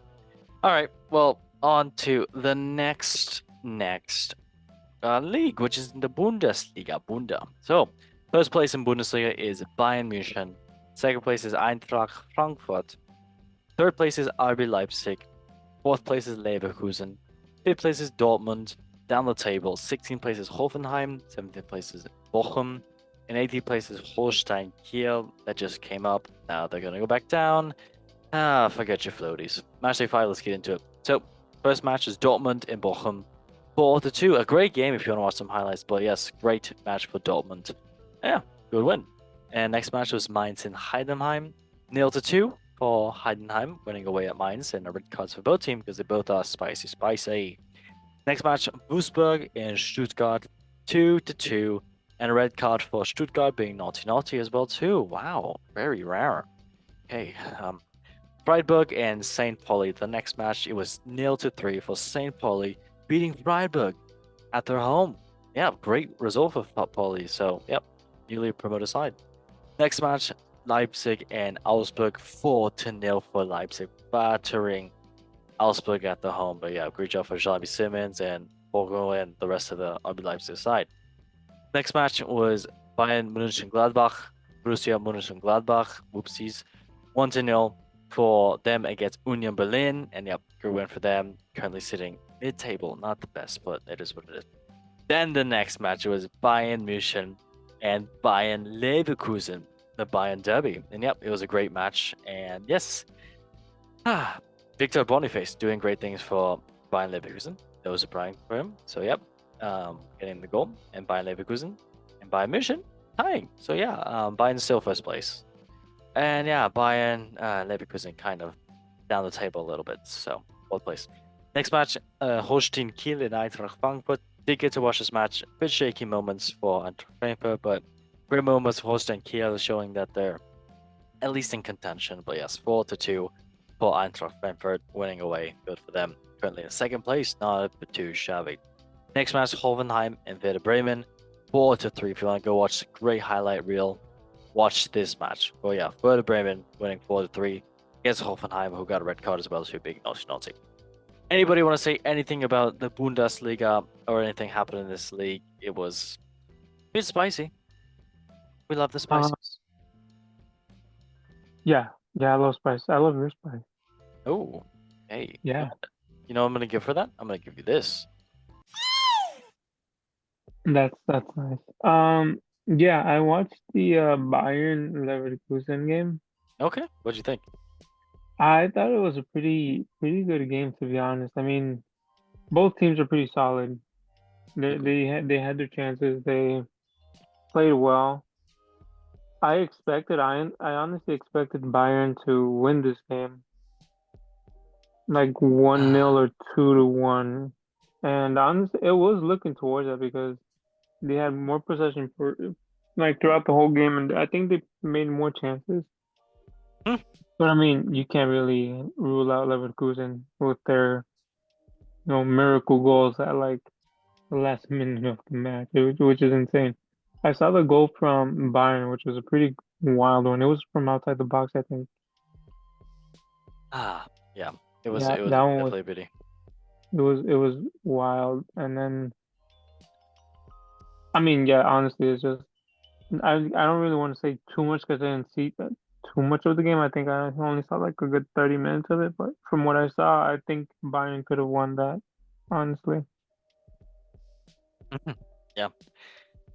Speaker 1: All right. Well, on to the next league, which is the Bundesliga. So, first place in Bundesliga is Bayern München. Second place is Eintracht Frankfurt. Third place is RB Leipzig. Fourth place is Leverkusen. Fifth place is Dortmund. Down the table, 16th place is Hoffenheim. 17th place is Bochum. And 18th place is Holstein Kiel. That just came up. Now they're going to go back down. Forget your floaties. Match day 5, let's get into it. So, first match is Dortmund in Bochum. 4-2. A great game if you want to watch some highlights. But yes, great match for Dortmund. Yeah, good win. And next match was Mainz in Heidenheim. 0-2 for Heidenheim, winning away at Mainz. And a red cards for both teams because they both are spicy. Next match, Wolfsburg in Stuttgart. 2-2. And a red card for Stuttgart being naughty as well too. Wow, very rare. Okay, Freiburg and St. Pauli. The next match, it was 0-3 for St. Pauli, beating Freiburg at their home. Yeah, great result for Pauli. So, yep, newly promoted side. Next match, Leipzig and Augsburg. 4-0 for Leipzig, battering Augsburg at the home. But yeah, great job for Xavi Simmons and Bogo and the rest of the RB Leipzig side. Next match was Bayern Mönchengladbach, Borussia Mönchengladbach. Whoopsies. 1-0 for them against Union Berlin. And yep, good win for them. Currently sitting mid-table. Not the best, but it is what it is. Then the next match was Bayern München and Bayern Leverkusen, the Bayern Derby. And yep, it was a great match. And yes, Victor Boniface doing great things for Bayern Leverkusen. That was surprising for him. So yep, getting the goal. And Bayern Leverkusen and Bayern München tying. So yeah, Bayern still first place. And yeah, Bayern Leverkusen kind of down the table a little bit. So fourth place. Next match, Holstein Kiel and Eintracht Frankfurt. Did get to watch this match. A bit shaky moments for Eintracht Frankfurt, but great moments for Holstein Kiel, showing that they're at least in contention. But yes, 4-2 for Eintracht Frankfurt, winning away. Good for them. Currently in second place, not too shabby. Next match, Hoffenheim and Werder Bremen. 4-3. If you want to go watch the great highlight reel, watch this match. Oh yeah, Werder Bremen winning 4-3 against Hoffenheim, who got a red card as well, so big naughty. Anybody want to say anything about the Bundesliga or anything happened in this league? It was a bit spicy. We love the spices.
Speaker 3: Yeah, I love spice. I love your spice.
Speaker 1: Oh, hey.
Speaker 3: Yeah.
Speaker 1: You know what I'm gonna give for that? I'm gonna give you this.
Speaker 3: That's nice. Yeah, I watched the Bayern Leverkusen game.
Speaker 1: Okay, what'd you think?
Speaker 3: I thought it was a pretty good game, to be honest. I mean, both teams are pretty solid. They had their chances. They played well. I honestly expected Bayern to win this game, like 1-0 or 2-1. And honestly, it was looking towards that because they had more possession for like throughout the whole game, and I think they made more chances.
Speaker 1: Hmm.
Speaker 3: But I mean, you can't really rule out Leverkusen with their miracle goals at like the last minute of the match, which is insane. I saw the goal from Bayern, which was a pretty wild one. It was from outside the box, I think.
Speaker 1: Yeah. It was
Speaker 3: Yeah, that one was
Speaker 1: definitely a pity.
Speaker 3: it was wild. And then I mean, yeah, honestly, it's just I don't really want to say too much because I didn't see too much of the game. I think I only saw like a good 30 minutes of it, but from what I saw, I think Bayern could have won that, honestly.
Speaker 1: Yeah.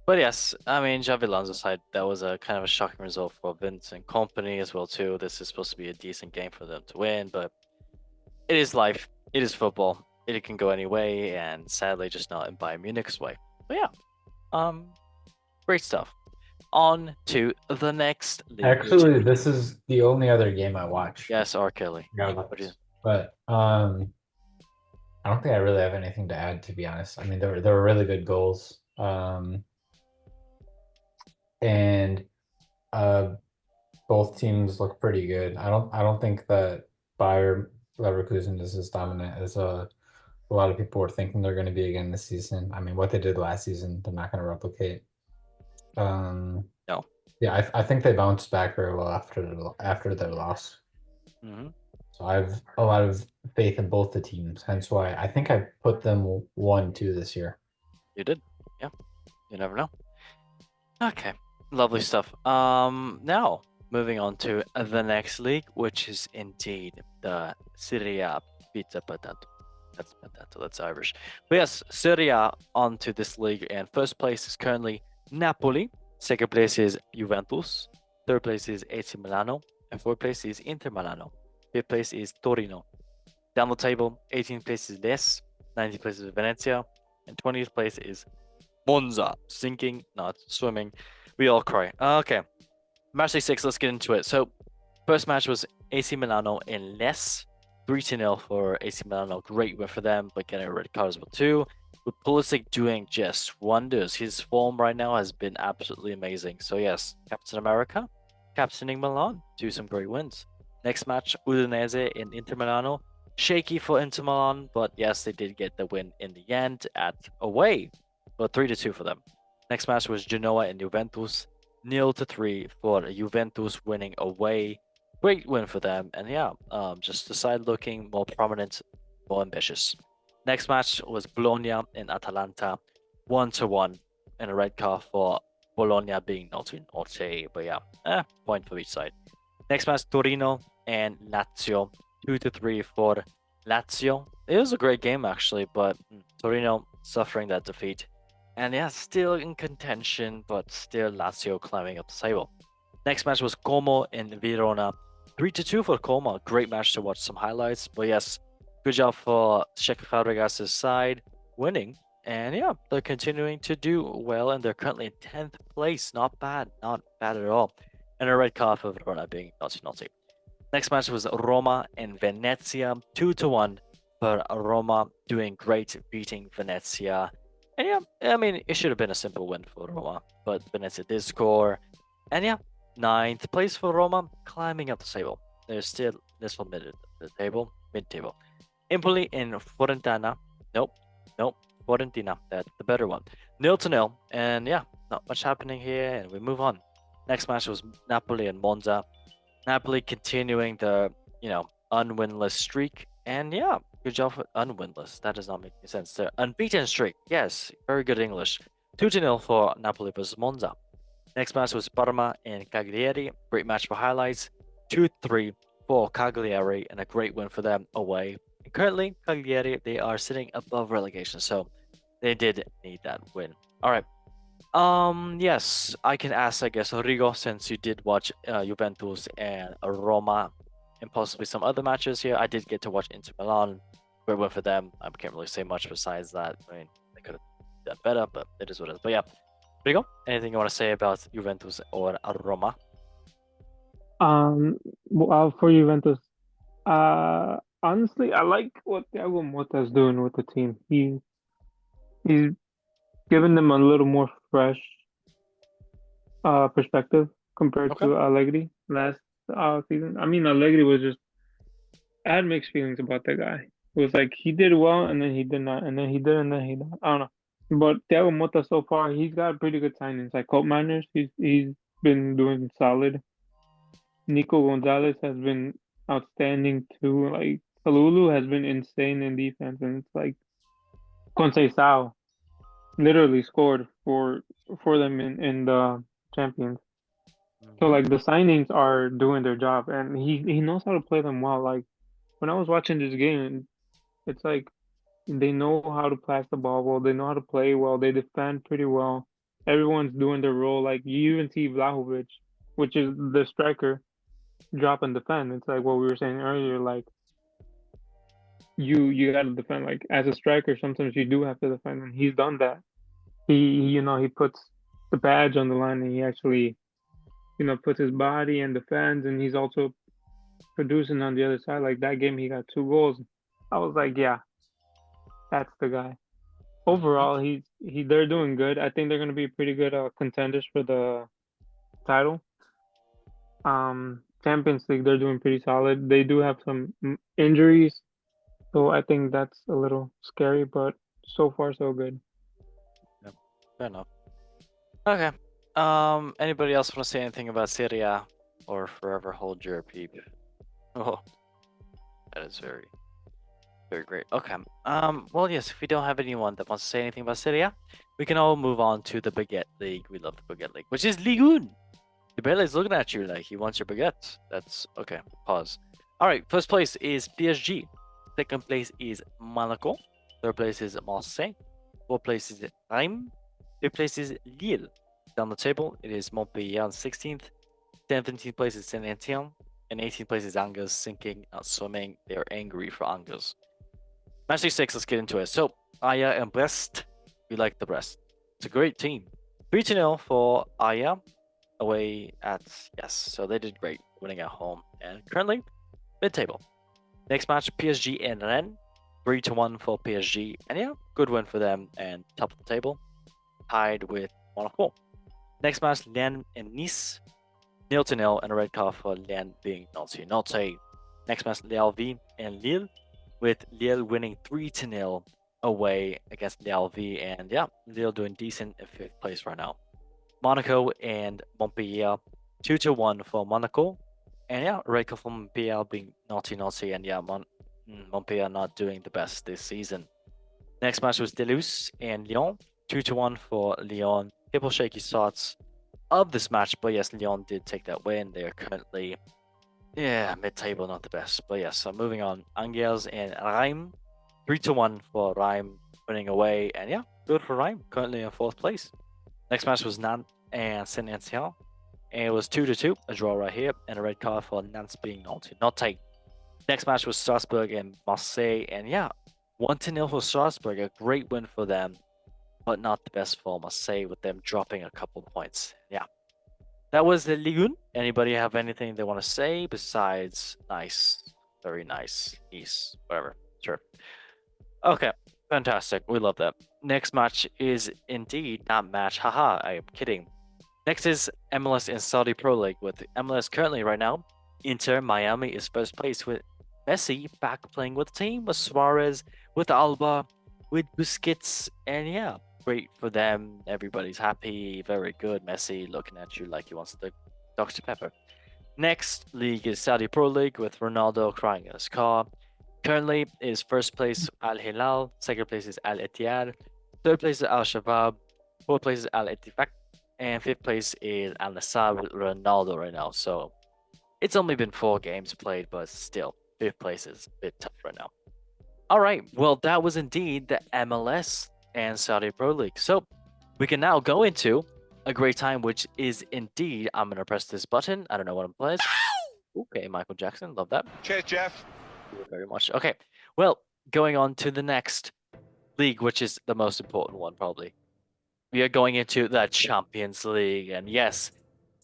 Speaker 1: But yes, I mean, Xavi Alonso's side, that was a kind of a shocking result for Vince and company as well too. This is supposed to be a decent game for them to win, but it is life. It is football. It can go any way, and sadly, just not in Bayern Munich's way. But yeah, great stuff. On to the next league.
Speaker 4: Actually, this is the only other game I watched.
Speaker 1: Yes, R. Kelly.
Speaker 4: Yeah,
Speaker 1: What do you-
Speaker 4: but don't think I really have anything to add, to be honest. I mean, there were really good goals. And both teams look pretty good. I don't think that Bayer Leverkusen is as dominant as a lot of people were thinking they're going to be again this season. I mean, what they did last season, they're not going to replicate.
Speaker 1: No.
Speaker 4: Yeah, I think they bounced back very well after their loss.
Speaker 1: Hmm.
Speaker 4: So I have a lot of faith in both the teams. Hence why I think I put them 1-2 this year.
Speaker 1: You did. Yeah. You never know. Okay. Lovely stuff. Now moving on to the next league, which is indeed the Serie A. Pizza Potato. That's potato. That's Irish. But yes, Serie A onto this league, and first place is currently Napoli. Second place is Juventus. Third place is AC Milano, and fourth place is Inter Milano. Fifth place is Torino. Down the table, 18th place is Lecce, 19th place is Venezia, and 20th place is Monza. Sinking, not swimming. We all cry. Okay. Match day 6, let's get into it. So, first match was AC Milano in Lecce. 3-0 for AC Milano. Great win for them, but getting a red card as well too. With Pulisic doing just wonders. His form right now has been absolutely amazing. So yes, Captain America, captaining Milan, do some great wins. Next match, Udinese in Inter Milano. Shaky for Inter Milan, but yes, they did get the win in the end at away. But 3-2 for them. Next match was Genoa and Juventus. 0-3 for Juventus winning away. Great win for them, and yeah, just the side looking more prominent, more ambitious. Next match was Bologna and Atalanta, 1-1, and a red card for Bologna being naughty, but yeah, point for each side. Next match, Torino and Lazio, 2-3 for Lazio. It was a great game actually, but Torino suffering that defeat. And yeah, still in contention, but still Lazio climbing up the table. Next match was Como and Verona. 3-2 for Como. Great match to watch some highlights. But yes, good job for Sheikh Fabregas' side winning. And yeah, they're continuing to do well, and they're currently in 10th place. Not bad. Not bad at all. And a red card for Verona being naughty. Next match was Roma and Venezia. 2-1 for Roma, doing great, beating Venezia. And yeah, I mean, it should have been a simple win for Roma, but Venezia did score. And yeah, 9th place for Roma, climbing up the table. They're still this one mid-table. Empoli in Fiorentina. Nope, Fiorentina, that's the better one. 0-0, and yeah, not much happening here, and we move on. Next match was Napoli and Monza. Napoli continuing the, unwinless streak, and yeah, good job for unwinless. That does not make any sense. The unbeaten streak. Yes, very good English. 2-0 for Napoli versus Monza. Next match was Parma and Cagliari. Great match for highlights. 2-3 for Cagliari, and a great win for them away. And currently, Cagliari, they are sitting above relegation, so they did need that win. All right. Yes, I can ask, I guess, Rigo, since you did watch Juventus and Roma and possibly some other matches here. I did get to watch Inter Milan. Great win for them. I can't really say much besides that. I mean, they could have done better, but it is what it is. But yeah, Rigo, anything you want to say about Juventus or Roma?
Speaker 3: Well, for Juventus, honestly, I like what Thiago Motta is doing with the team. He's giving them a little more fresh perspective compared
Speaker 1: Okay.
Speaker 3: to Allegri last season. I mean, Allegri was just, I had mixed feelings about that guy. It was like he did well and then he did not, and then he did and then he not. I don't know. But Thiago Motta so far, he's got pretty good signings. Like Colt Miners, he's been doing solid. Nico Gonzalez has been outstanding too. Like Kalulu has been insane in defense, and it's like Conceição literally scored for them in the Champions. So like the signings are doing their job, and he knows how to play them well. Like when I was watching this game, it's like they know how to pass the ball well, they know how to play well, they defend pretty well. Everyone's doing their role. Like you even see Vlahovic, which is the striker, drop and defend. It's like what we were saying earlier. Like you got to defend. Like as a striker, sometimes you do have to defend, and he's done that. He puts the badge on the line, and he actually puts his body and defends, and he's also producing on the other side. Like that game, he got 2 goals. I was like, yeah, That's the guy. Overall, they're doing good. I think they're gonna be pretty good contenders for the title. Champions League, they're doing pretty solid. They do have some injuries, so I think that's a little scary, but so far so good.
Speaker 1: Yep. Fair enough. Okay. Anybody else want to say anything about Serie A or forever hold your peep? Oh, that is very, very great. Okay. Well, yes. If we don't have anyone that wants to say anything about Serie A, we can all move on to the Baguette League. We love the Baguette League, which is Ligue 1. The is looking at you like he wants your baguette. That's okay. Pause. All right. First place is PSG. Second place is Monaco. Third place is Marseille. Fourth place is Reims. Fifth place is Lille. Down the table, it is Montpellier on 16th. 17th place is Saint Etienne. And 18th place is Angers, sinking, not swimming. They are angry for Angers. Match day 6, let's get into it. So, Aya and Brest. We like the Brest. It's a great team. 3-0 for Aya. Away at, yes, so they did great, winning at home. And currently, mid-table. Next match, PSG and Rennes. 3-1 for PSG. And yeah, good win for them. And top of the table, tied with Monaco. Next match, Lens and Nice. 0-0 and a red card for Lens being naughty. Next match, L'Alvi and Lille. With Lille winning 3-0 away against L'Alvi. And yeah, Lille doing decent in 5th place right now. Monaco and Montpellier, 2-1 for Monaco. And yeah, red card for Montpellier being naughty. And yeah, Montpellier not doing the best this season. Next match was Deleuze and Lyon, 2-1 for Lyon. Couple shaky starts of this match, but yes, Lyon did take that win. They are currently, mid-table, not the best. But yes, so moving on. Angers and Reims, 3-1 for Reims, winning away. And yeah, good for Reims, currently in 4th place. Next match was Nantes and Saint Etienne, and it was 2-2, a draw right here, and a red card for Nantes being naughty. Next match was Strasbourg and Marseille, and yeah, 1-0 for Strasbourg, a great win for them, but not the best for Marseille with them dropping a couple points. Yeah, that was the Ligue 1. Anybody have anything they want to say besides nice, very nice, nice, whatever? Sure. Okay, fantastic. We love that. Next match is indeed not match. Haha, I am kidding. Next is MLS and Saudi Pro League with MLS currently right now. Inter Miami is first place with Messi back playing with the team, with Suarez, with Alba, with Busquets, and yeah, great for them. Everybody's happy, very good. Messi looking at you like he wants the Dr. Pepper. Next league is Saudi Pro League with Ronaldo crying in his car. Currently is first place Al Hilal, second place is Al Ittihad, third place is Al Shabab, fourth place is Al Ettifaq, and fifth place is Al Nassr with Ronaldo right now. So it's only been 4 games played, but still, 5th place is a bit tough right now. All right, well, that was indeed the MLS and Saudi Pro League. So we can now go into a great time, which is indeed, I'm going to press this button. I don't know what I'm playing. Okay, Michael Jackson, love that.
Speaker 5: Cheers, Jeff.
Speaker 1: Thank you very much. Okay, well, going on to the next league, which is the most important one, probably. We are going into the Champions League, and yes,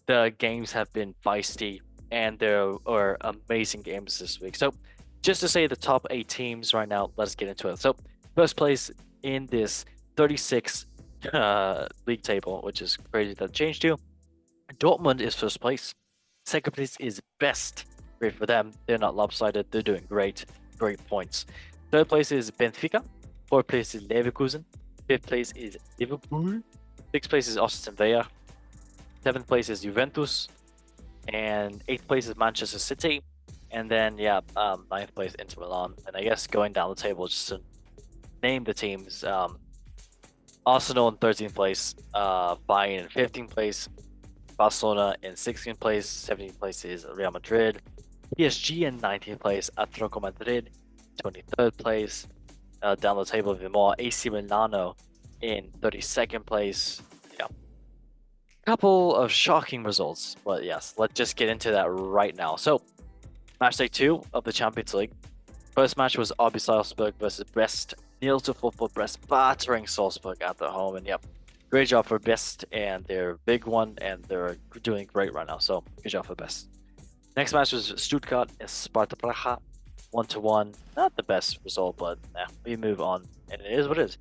Speaker 1: the games have been feisty, and there are amazing games this week. So, just to say the top 8 teams right now, let's get into it. So, first place in this 36 league table, which is crazy that changed to. Dortmund is first place. Second place is Best. Great for them. They're not lopsided. They're doing great. Great points. Third place is Benfica. Fourth place is Leverkusen. Fifth place is Liverpool. Sixth place is Aston Villa. Seventh place is Juventus. And 8th place is Manchester City. And then, yeah, 9th place Inter Milan. And I guess going down the table, just to name the teams, Arsenal in 13th place, Bayern in 15th place, Barcelona in 16th place, 17th place is Real Madrid, PSG in 19th place, Atletico Madrid, 23rd place. Down the table even more, AC Milano in 32nd place. Yeah, couple of shocking results, but yes, let's just get into that right now. So, match day 2 of the Champions League. First match was RB Salzburg versus Brest. 0-4 for Brest, battering Salzburg at the home, and yep, great job for Brest, and they're big one, and they're doing great right now. So, good job for Brest. Next match was Stuttgart and Sparta Praha, 1-1. Not the best result, but we move on. and it is what it is.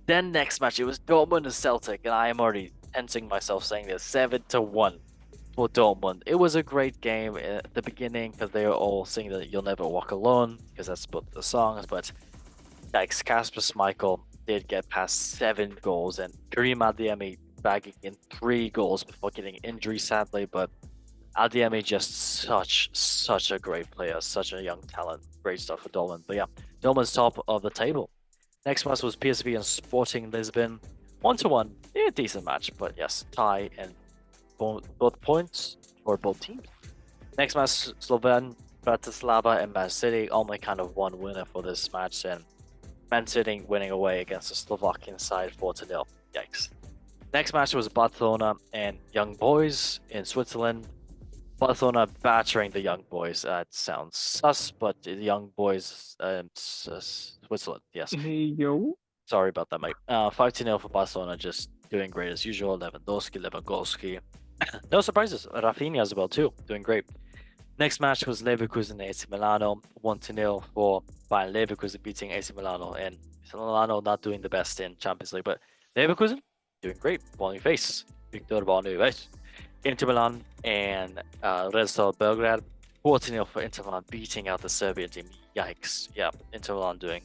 Speaker 1: Then next match, it was Dortmund and Celtic, and I am already tensing myself saying this 7-1 for Dortmund. It was a great game at the beginning because they were all singing that "You'll Never Walk Alone" because that's both the songs. But like Kasper Schmeichel did get past 7 goals, and Karim Adeyemi bagging in 3 goals before getting injury, sadly. But Adeyemi just such a great player, such a young talent. Great stuff for Dortmund. But yeah, Dortmund's top of the table. Next match was PSV and Sporting Lisbon. 1-1. Yeah, decent match, but yes, tie and both points for both teams. Next match, Slovan, Bratislava, and Man City. Only kind of one winner for this match, and Man City winning away against the Slovakian side 4-0. Yikes. Next match was Barcelona and Young Boys in Switzerland. Barcelona battering the Young Boys. It sounds sus, but the Young Boys, Switzerland, yes.
Speaker 3: Hey yo.
Speaker 1: Sorry about that, mate. 5-0 for Barcelona, just doing great as usual. Lewandowski. No surprises. Rafinha as well, too, doing great. Next match was Leverkusen and AC Milano. 1-0 for Bayern Leverkusen beating AC Milano. And Milano not doing the best in Champions League, but Leverkusen doing great. Ball in your face. Victor ball in your face. Inter Milan and Red Star Belgrade. 4-0 for Inter Milan beating out the Serbian team. Yikes. Yeah, Inter Milan doing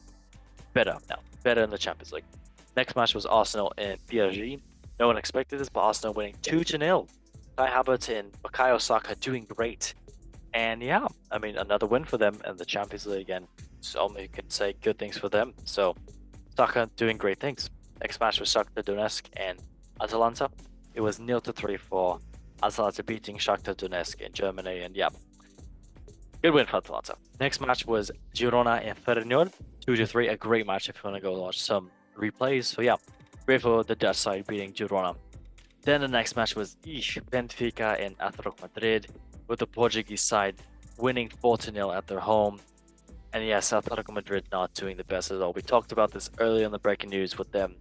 Speaker 1: better now. Better in the Champions League. Next match was Arsenal and PSG. No one expected this, but Arsenal winning 2-0. Kai Havertz and Bukayo Saka doing great. And yeah, I mean, another win for them in the Champions League, and so only can say good things for them. So, Saka doing great things. Next match was Shakhtar Donetsk and Atalanta. It was 0-3 for Atalanta beating Shakhtar Donetsk in Germany, and yeah, good win for Atalanta. Next match was Girona and Feyenoord, 2-3. A great match if you want to go watch some replays. So yeah, great for the Dutch side beating Girona. Then the next match was Benfica and Atletico Madrid, with the Portuguese side winning 4-0 at their home. And yes, Atletico Madrid not doing the best at all. We talked about this earlier in the breaking news with them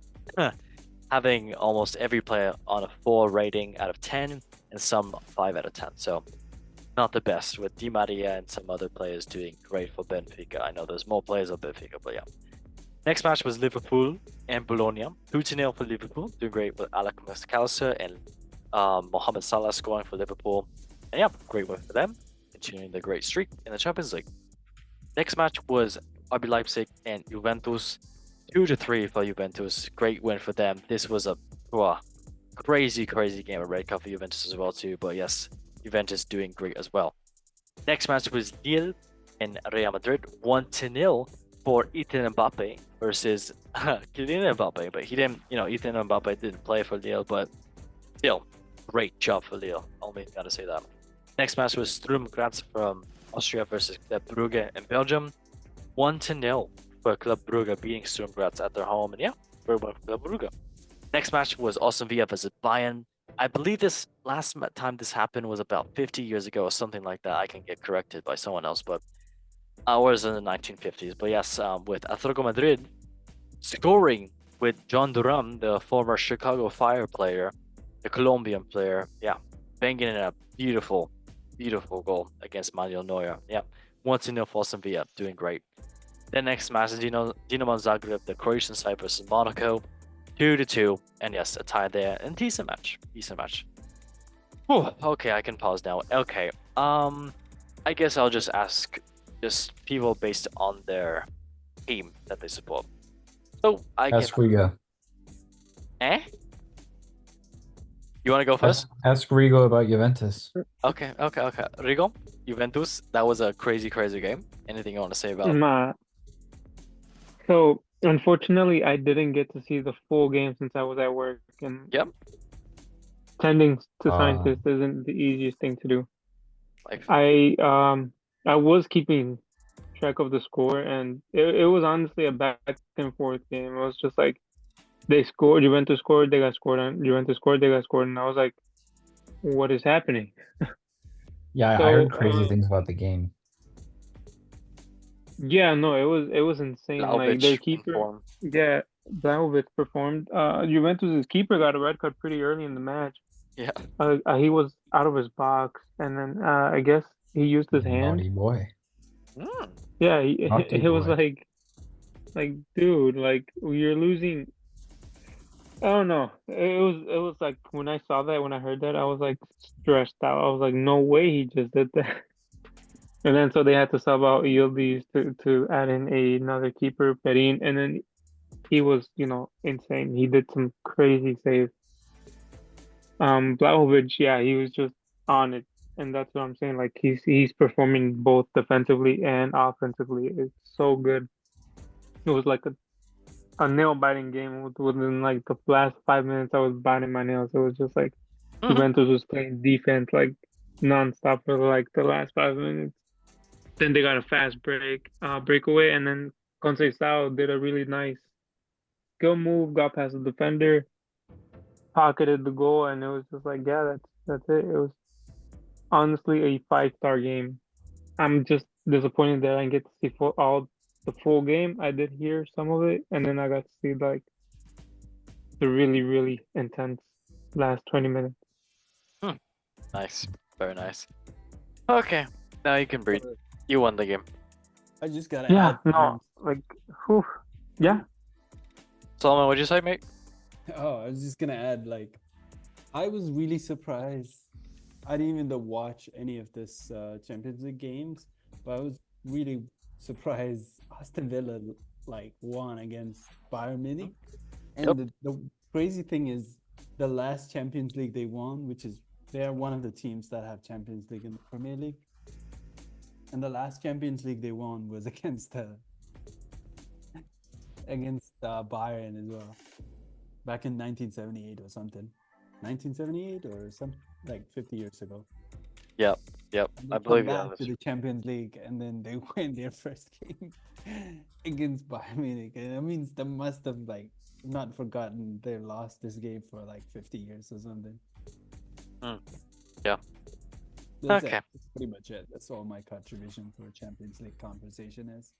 Speaker 1: having almost every player on a 4 rating out of 10 and some 5 out of 10. So not the best, with Di Maria and some other players doing great for Benfica. I know there's more players on Benfica, but yeah. Next match was Liverpool and Bologna. 2-0 for Liverpool, doing great with Alec McAllister and Mohamed Salah scoring for Liverpool. And yeah, great win for them, continuing the great streak in the Champions League. Next match was RB Leipzig and Juventus. 2-3 for Juventus. Great win for them. This was a crazy game of Red Cup for Juventus as well too. But yes, Juventus doing great as well. Next match was Lille and Real Madrid. 1-0 for Ethan Mbappe versus Kylian Mbappe. But he didn't, Ethan Mbappe didn't play for Lille, but still, great job for Lille. Only gotta say that. Next match was Sturm Graz from Austria versus Club Brugge in Belgium. 1-0 for Club Brugge beating Sturm Graz at their home. And yeah, very well for Club Brugge. Next match was Aston Villa versus Bayern. I believe this last time this happened was about 50 years ago or something like that. I can get corrected by someone else, but ours in the 1950s. But yes, with Atletico Madrid scoring with John Duran, the former Chicago Fire player, the Colombian player, yeah, banging in a beautiful goal against Manuel Neuer. Yeah, 1-0 for Aston Villa, doing great. Then next match is Dinamo Zagreb, the Croatian side versus Monaco, 2-2, and yes, a tie there, and decent match. Whew, okay, I can pause now. Okay, I guess I'll just ask people based on their team that they support. So
Speaker 4: Ask Rigo.
Speaker 1: You want to go first?
Speaker 4: Ask Rigo about Juventus.
Speaker 1: Okay. Rigo, Juventus, that was a crazy game. Anything you want to say about it?
Speaker 3: So, unfortunately, I didn't get to see the full game since I was at work, and
Speaker 1: Yep.
Speaker 3: tending to scientists isn't the easiest thing to do.
Speaker 1: Life.
Speaker 3: I was keeping track of the score, and it was honestly a back and forth game. It was just like they scored, Juventus scored, they got scored on, Juventus scored, they got scored, and I was like, what is happening?
Speaker 4: Yeah, I heard crazy things about the game.
Speaker 3: Yeah, no, it was insane. Like their keeper,
Speaker 1: informed.
Speaker 3: yeah, Vlahovic performed. Juventus's keeper got a red card pretty early in the match.
Speaker 1: Yeah.
Speaker 3: He was out of his box, and then I guess he used his hand.
Speaker 4: Naughty boy.
Speaker 3: Yeah,
Speaker 4: Naughty
Speaker 3: it was
Speaker 4: boy.
Speaker 3: like Like, dude, like you're losing. I don't know. It was like when I saw that, when I heard that, I was like stressed out. I was like, no way he just did that. And then so they had to sub out Yildiz to add in another keeper, Perin, and then he was, insane. He did some crazy saves. Blahovic, yeah, he was just on it, and that's what I'm saying. Like he's performing both defensively and offensively. It's so good. It was like a nail biting game within like the last 5 minutes. I was biting my nails. It was just like
Speaker 1: Mhm.
Speaker 3: Juventus was playing defense like nonstop for like the last 5 minutes. Then they got a fast breakaway, and then Conceição did a really nice skill move, got past the defender, pocketed the goal, and it was just like, yeah, that's it. It was honestly a 5-star game. I'm just disappointed that I didn't get to see all the full game. I did hear some of it, and then I got to see like the really, really intense last 20 minutes.
Speaker 1: Nice. Very nice. Okay. Now you can breathe. You won the game.
Speaker 2: I just gotta
Speaker 3: Yeah,
Speaker 2: add
Speaker 3: no, like, whew, yeah.
Speaker 1: Solomon, what'd you say, mate?
Speaker 2: Oh, I was just gonna add, like, I was really surprised. I didn't even watch any of this Champions League games, but I was really surprised Aston Villa like won against Bayern Munich. And
Speaker 1: Yep.
Speaker 2: the crazy thing is, the last Champions League they won, which is they're one of the teams that have Champions League in the Premier League, and the last Champions League they won was against Bayern as well, back in 1978 or something. 1978 or something, like 50 years ago.
Speaker 1: Yep.
Speaker 2: And
Speaker 1: I
Speaker 2: they
Speaker 1: believe
Speaker 2: come
Speaker 1: you.
Speaker 2: back to the Champions League, and then they win their first game against Bayern Munich. And that means they must have like not forgotten they lost this game for like 50 years or something.
Speaker 1: Yeah.
Speaker 2: That's
Speaker 1: Okay.
Speaker 2: it. That's pretty much it. That's all my contribution for Champions League conversation is.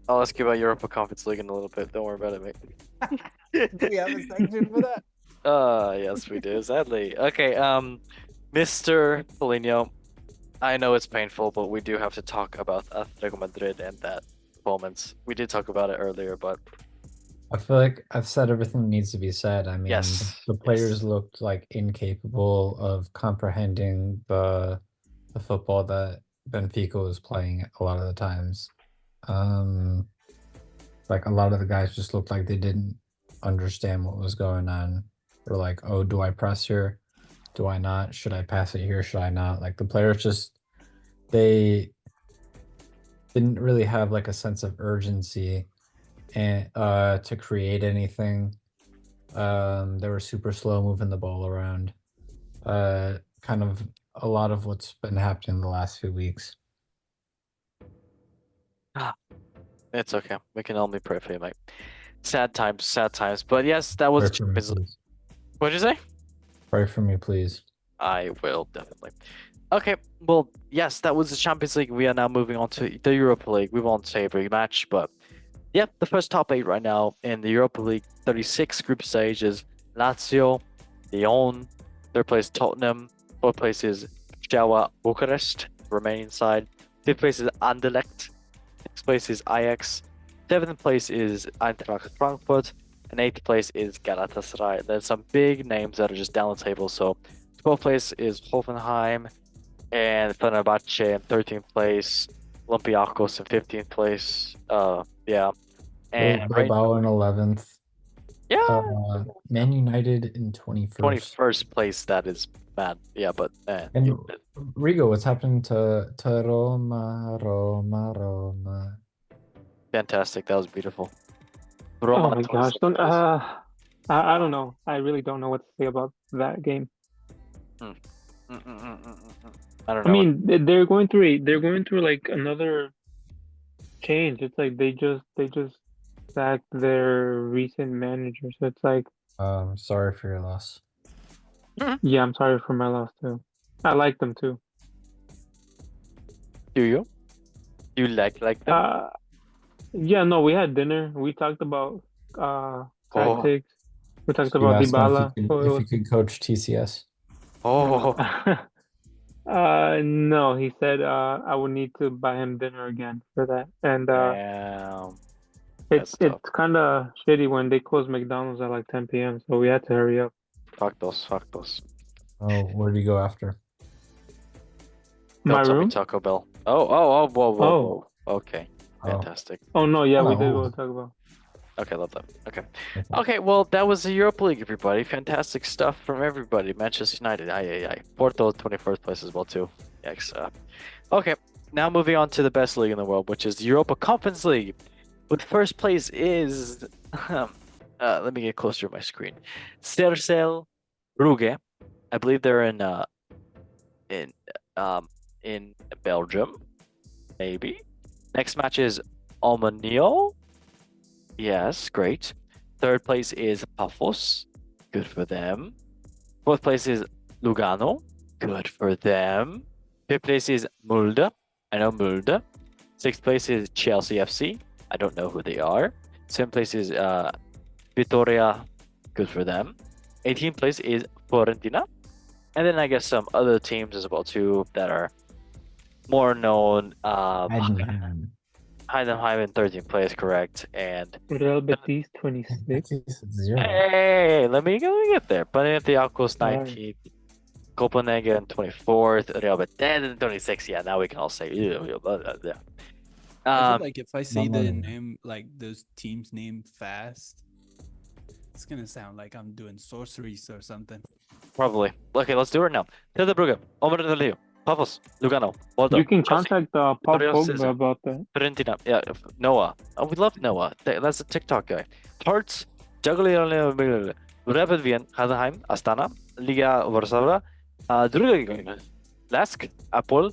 Speaker 1: I'll ask you about Europa Conference League in a little bit. Don't worry about it, mate.
Speaker 2: Do we have a section for that?
Speaker 1: Yes, we do, sadly. Okay, Mr. Foligno, I know it's painful, but we do have to talk about Atletico Madrid and that performance. We did talk about it earlier, but
Speaker 4: I feel like I've said everything that needs to be said. I mean,
Speaker 1: yes,
Speaker 4: the players
Speaker 1: yes.
Speaker 4: looked like incapable of comprehending the football that Benfica was playing a lot of the times. Like a lot of the guys just looked like they didn't understand what was going on. They're like, oh, do I press here? Do I not? Should I pass it here? Should I not? Like the players just they didn't really have like a sense of urgency and to create anything. They were super slow moving the ball around. Kind of a lot of what's been happening the last few weeks.
Speaker 1: It's okay. We can only pray for you, mate. Sad times, sad times. But yes, that was
Speaker 4: Pray for me,
Speaker 1: Champions League.
Speaker 4: please.
Speaker 1: What'd you say?
Speaker 4: Pray for me, please.
Speaker 1: I will definitely. Okay, well, yes, that was the Champions League. We are now moving on to the Europa League. We won't say every match, but yep, the first top 8 right now in the Europa League 36 group stage is Lazio, Lyon, third place Tottenham, fourth place is Steaua Bucharest, Romanian side, fifth place is Anderlecht, sixth place is Ajax, seventh place is Eintracht Frankfurt, and eighth place is Galatasaray. There's some big names that are just down the table. So 12th place is Hoffenheim, and Fenerbahce in 13th place, Olympiacos in 15th place. Yeah. And right,
Speaker 4: Bilbao in 11th.
Speaker 1: yeah,
Speaker 4: Man United in 21st.
Speaker 1: 21st place. That is mad. Yeah, but
Speaker 4: And Rigo, what's happening to Roma?
Speaker 1: fantastic. That was beautiful.
Speaker 3: Oh
Speaker 1: Roma
Speaker 3: my gosh,
Speaker 1: 26th
Speaker 3: don't
Speaker 1: place.
Speaker 3: I don't know. I really don't know what to say about that game.
Speaker 1: I don't
Speaker 3: I
Speaker 1: know.
Speaker 3: mean, they're going through like another change. It's like they just sacked their recent manager. So it's like,
Speaker 4: Sorry for your loss.
Speaker 3: yeah, I'm sorry for my loss too. I like them too.
Speaker 1: Do you? You like them?
Speaker 3: Yeah, no, we had dinner. We talked about tactics. We talked
Speaker 4: You
Speaker 3: about
Speaker 4: asked him
Speaker 3: Dybala. So it
Speaker 4: if
Speaker 3: was
Speaker 4: you could coach TCS.
Speaker 1: Oh,
Speaker 3: no, he said I would need to buy him dinner again for that. And
Speaker 1: damn. That's tough.
Speaker 3: It's kind of shitty when they close McDonald's at like 10 p.m. So we had to hurry up.
Speaker 1: Fuck those.
Speaker 4: Oh, where do you go after?
Speaker 3: My
Speaker 1: Don't tell me
Speaker 3: room?
Speaker 1: Taco Bell. Oh, whoa.
Speaker 3: Oh.
Speaker 1: Okay,
Speaker 4: Oh.
Speaker 1: fantastic.
Speaker 3: Oh no, yeah, we
Speaker 4: Oh.
Speaker 3: did go to Taco Bell.
Speaker 1: Okay, love that. Okay.
Speaker 4: Okay.
Speaker 1: Okay, well, that was the Europa League, everybody. Fantastic stuff from everybody. Manchester United, aye. Porto, 21st place as well, too. Yikes. Okay, now moving on to the best league in the world, which is the Europa Conference League. With first place is, let me get closer to my screen. Serie Brugge. I believe they're in Belgium, maybe. Next match is Almanio. Yes, great. Third place is Pafos. Good for them. Fourth place is Lugano. Good for them. Fifth place is Mulde. I know Mulde. Sixth place is Chelsea FC. I don't know who they are. Seventh place is Vitoria. Good for them. 18th place is Fiorentina. And then I guess some other teams as well too that are more known.
Speaker 4: Heidenheim.
Speaker 1: Heidenheim in 13th place, correct. And
Speaker 3: Real Betis 26.
Speaker 4: It's 0.
Speaker 1: hey, let me get there. Panathinaikos
Speaker 3: Alright.
Speaker 1: 19th, Copenhagen 24th, Real Betis 26th. Yeah, now we can all say.
Speaker 2: I feel like if I say the
Speaker 4: no.
Speaker 2: name, like those teams' name fast, it's gonna sound like I'm doing sorceries or something.
Speaker 1: Probably. Okay, let's do it now. Tilde Brugge, Omar de Leo, Pavos, Lugano, Molde,
Speaker 3: You can
Speaker 1: Chelsea,
Speaker 3: contact Paul
Speaker 1: Victoria
Speaker 3: Pogba
Speaker 1: Citizen.
Speaker 3: about that.
Speaker 1: Fiorentina. Yeah, Noah. Oh, we love Noah. That's a TikTok guy. Hearts, Jagiellonian, Rapid Wien, Heidenheim, Astana, Liga Warsaw, Druga, Lask, Apol,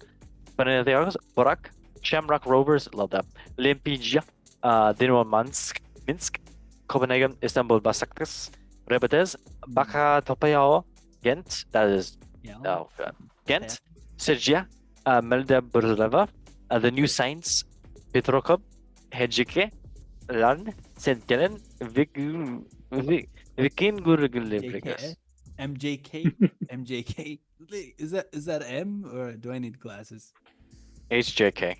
Speaker 1: Panathinaikos, Borak, Shamrock Rovers, love that. Limpija, Dinamo Minsk, Copenhagen, Istanbul Basaktas, Rebetez, Baka Topayao, Ghent, that is,
Speaker 2: Yeah.
Speaker 1: oh god, Ghent, Sergia, Melda Burleva, the New Saints, Petrokop, Hedjike, Lan, St. Gallen, Vikingurgulivrikas.
Speaker 2: MJK, MJK. Is that M or do I need glasses?
Speaker 1: HJK.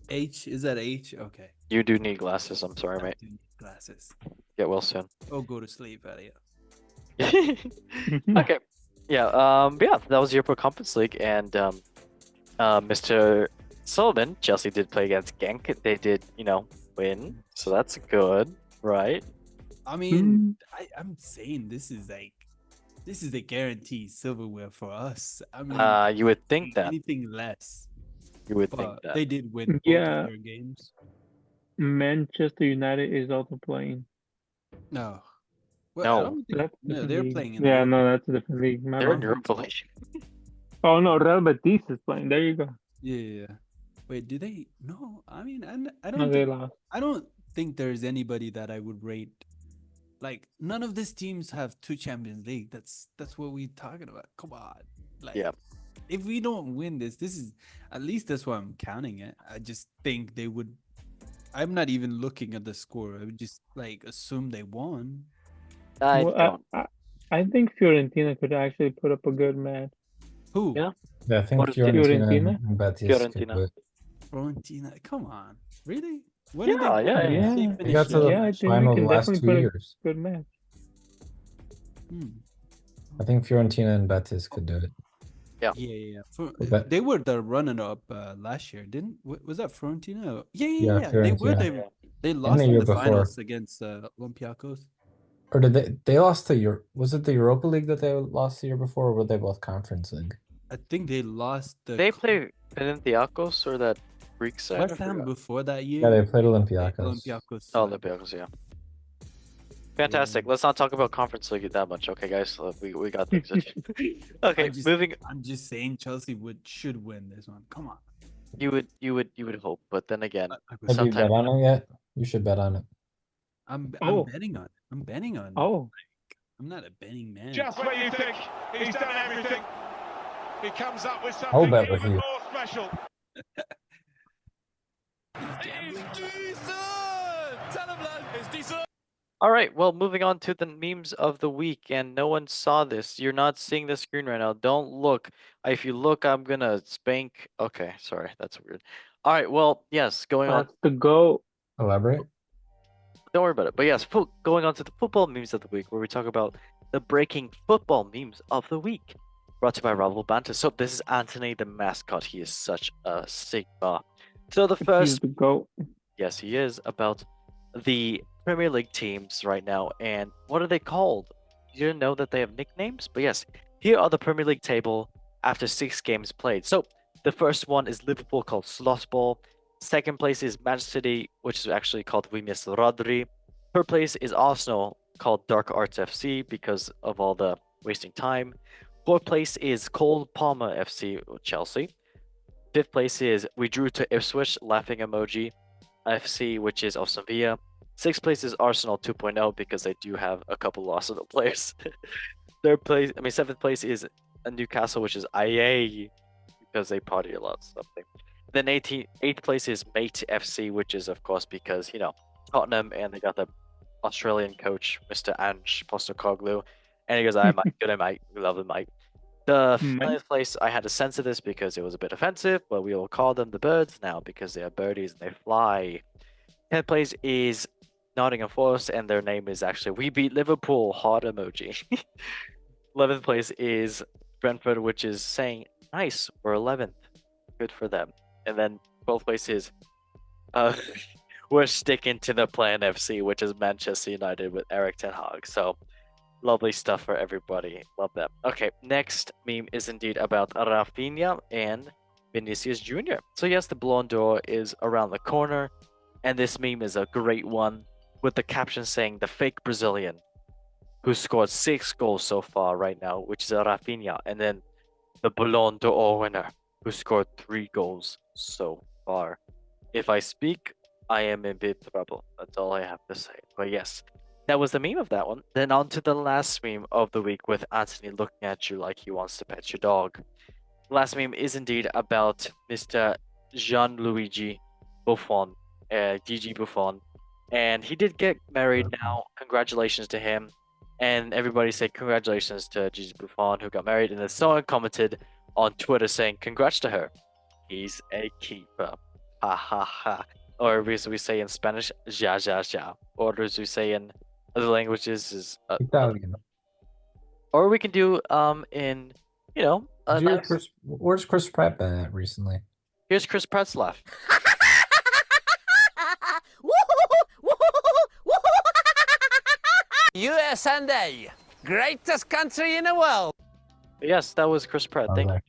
Speaker 2: H, is that H? Okay.
Speaker 1: You do need glasses, I'm sorry,
Speaker 2: I
Speaker 1: mate.
Speaker 2: do need glasses.
Speaker 1: Get well soon.
Speaker 2: Oh, go to sleep, Elliot.
Speaker 1: Okay. Yeah, that was Europa Conference League, and Mr. Sullivan, Chelsea did play against Genk. They did, win, so that's good, right?
Speaker 2: I mean, I'm saying this is a guaranteed silverware for us. I mean,
Speaker 1: You would think that.
Speaker 2: anything less.
Speaker 1: You would think
Speaker 2: But
Speaker 1: that.
Speaker 2: they did win both
Speaker 3: Yeah.
Speaker 2: of their games.
Speaker 3: Manchester United is also playing.
Speaker 2: No. Well,
Speaker 1: No.
Speaker 2: I don't think,
Speaker 3: That's
Speaker 2: no,
Speaker 3: different
Speaker 2: they're
Speaker 3: league.
Speaker 2: playing in
Speaker 3: Yeah,
Speaker 2: Europe.
Speaker 3: no, that's a different league. My
Speaker 1: They're in
Speaker 3: bad.
Speaker 1: Europa League.
Speaker 3: Oh no, Real Betis is playing. There you go.
Speaker 2: Yeah. Wait, do they? No, I mean, I
Speaker 3: No,
Speaker 2: don't
Speaker 3: they
Speaker 2: think,
Speaker 3: lost.
Speaker 2: I don't think there's anybody that I would rate. Like, none of these teams have 2 Champions League. That's what we're talking about. Come on. Like,
Speaker 1: Yeah.
Speaker 2: if we don't win this is at least that's why I'm counting it. I just think they would. I'm not even looking at the score. I would just like assume they won.
Speaker 1: I
Speaker 3: Well,
Speaker 1: don't.
Speaker 3: I think Fiorentina could actually put up a good match.
Speaker 2: Who?
Speaker 1: Yeah.
Speaker 4: Yeah, I think
Speaker 1: What is
Speaker 4: Fiorentina
Speaker 3: Fiorentina?
Speaker 4: and Betis could
Speaker 1: Fiorentina.
Speaker 4: do it.
Speaker 2: Fiorentina. Come on, really? When
Speaker 1: Yeah,
Speaker 2: did they?
Speaker 1: yeah,
Speaker 2: when did
Speaker 3: yeah.
Speaker 2: they
Speaker 3: They
Speaker 2: finish
Speaker 4: got to the
Speaker 3: Yeah, I think we
Speaker 4: final
Speaker 3: can
Speaker 4: the last
Speaker 3: definitely
Speaker 4: 2
Speaker 3: put a
Speaker 4: years.
Speaker 3: good match.
Speaker 4: I think Fiorentina and Betis could do it.
Speaker 2: Yeah.
Speaker 4: But-
Speaker 2: They were the runner-up last year, didn't? Was that Fiorentina? Yeah.
Speaker 4: Yeah,
Speaker 2: They were.
Speaker 4: Fiorentina.
Speaker 2: They lost in
Speaker 4: year
Speaker 2: the
Speaker 4: before.
Speaker 2: finals against Olympiacos.
Speaker 4: Or did they lost the was it the Europa League that they lost the year before, or were they both Conference League?
Speaker 2: I think they lost the.
Speaker 1: They play Panathinaikos or that Greek side? I
Speaker 2: West Ham
Speaker 1: forgot.
Speaker 2: before that year.
Speaker 4: Yeah, they played Olympiacos.
Speaker 2: Olympiacos.
Speaker 1: Oh, Olympiacos, yeah. Fantastic. Let's not talk about Conference League that much, okay, guys? We got things. Okay, moving.
Speaker 2: I'm just saying Chelsea should win this one. Come on.
Speaker 1: You would hope, but then again,
Speaker 4: Have you bet
Speaker 1: sometimes
Speaker 4: on it yet? You should bet on it.
Speaker 2: I'm
Speaker 3: Oh.
Speaker 2: betting on it. I'm betting on it.
Speaker 3: Oh,
Speaker 2: I'm not a betting man.
Speaker 5: Just when you think he's done everything, he comes up with
Speaker 4: I'll
Speaker 5: something
Speaker 4: bet with
Speaker 5: even
Speaker 4: you.
Speaker 5: more special.
Speaker 1: all right, well, moving on to the memes of the week, and no one saw this. You're not seeing the screen right now. Don't look. If you look, I'm gonna spank. Okay, sorry, that's weird. All right, well, yes, going on.
Speaker 3: that's the goat.
Speaker 4: Elaborate.
Speaker 1: Don't worry about it. But yes, going on to the football memes of the week, where we talk about the breaking football memes of the week. Brought to you by Ravel Banter. So this is Anthony, the mascot. He is such a sigma. So the
Speaker 3: He's
Speaker 1: first,
Speaker 3: the GOAT.
Speaker 1: yes, he is about the Premier League teams right now, and what are they called? You didn't know that they have nicknames, but yes, here are the Premier League table after 6 games played. So the first one is Liverpool, called Sloth Ball. Second place is Manchester City, which is actually called We Miss Rodri. Third place is Arsenal, called Dark Arts FC because of all the wasting time. Fourth place is Cole Palmer FC, Chelsea. Fifth place is We Drew to Ipswich, laughing emoji, FC, which is of Sevilla. Sixth place is Arsenal 2.0 because they do have a couple Arsenal players. Seventh place is Newcastle, which is IA because they party a lot. Something. Then eighth place is Mate FC, which is of course because Tottenham, and they got the Australian coach Mr. Ange Postecoglou, and he goes, "I mate, good mate, we love the mate." The
Speaker 3: Mate.
Speaker 1: 9th place, I had to censor this because it was a bit offensive, but we will call them the birds now because they are birdies and they fly. 10th place is Nottingham Forest, and their name is actually We Beat Liverpool, heart emoji. 11th place is Brentford, which is saying, nice, we're 11th. Good for them. And then 12th place is we're sticking to the plan FC, which is Manchester United with Eric Ten Hag. So lovely stuff for everybody. Love that. Okay, next meme is indeed about Rafinha and Vinicius Jr. So yes, the Ballon d'Or is around the corner, and this meme is a great one with the caption saying the fake Brazilian who scored 6 goals so far right now, which is Rafinha, and then the Ballon d'Or winner who scored 3 goals so far. If I speak, I am in big trouble. That's all I have to say. But yes, that was the meme of that one. Then on to the last meme of the week with Anthony looking at you like he wants to pet your dog. Last meme is indeed about Mr. Gianluigi Buffon, Gigi Buffon. And he did get married now. Congratulations to him. And everybody say congratulations to Gigi Buffon who got married. And then someone commented on Twitter saying congrats to her. He's a keeper. Ha ha ha. Or as we say in Spanish, ja ja ja. Or as we say in other languages is
Speaker 4: Italian.
Speaker 1: or we can do in a nice...
Speaker 4: Where's Chris Pratt been at recently?
Speaker 1: Here's Chris Pratt's laugh.
Speaker 6: USA, greatest country in the world.
Speaker 1: Yes, that was Chris Pratt. Thank you.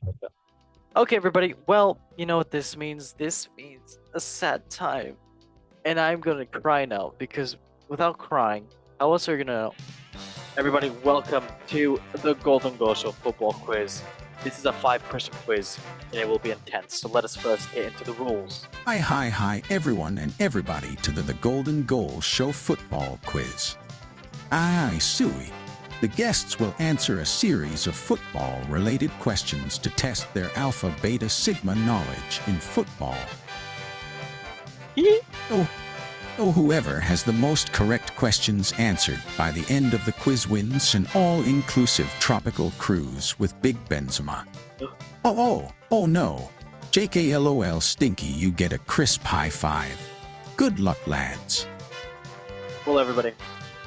Speaker 1: Okay, everybody. Well, you know what this means? This means a sad time. And I'm gonna cry now because without crying, how else are you gonna know? Everybody, welcome to the Golden Goal Show football quiz. This is a 5-question quiz, and it will be intense. So let us first get into the rules.
Speaker 7: Hi, everyone and everybody to the Golden Goal Show football quiz. Aye, Suey. The guests will answer a series of football-related questions to test their Alpha, Beta, Sigma knowledge in football. So whoever has the most correct questions answered by the end of the quiz wins an all-inclusive tropical cruise with Big Benzema. Oh no. JKLOL Stinky, you get a crisp high five. Good luck, lads.
Speaker 1: Well, everybody,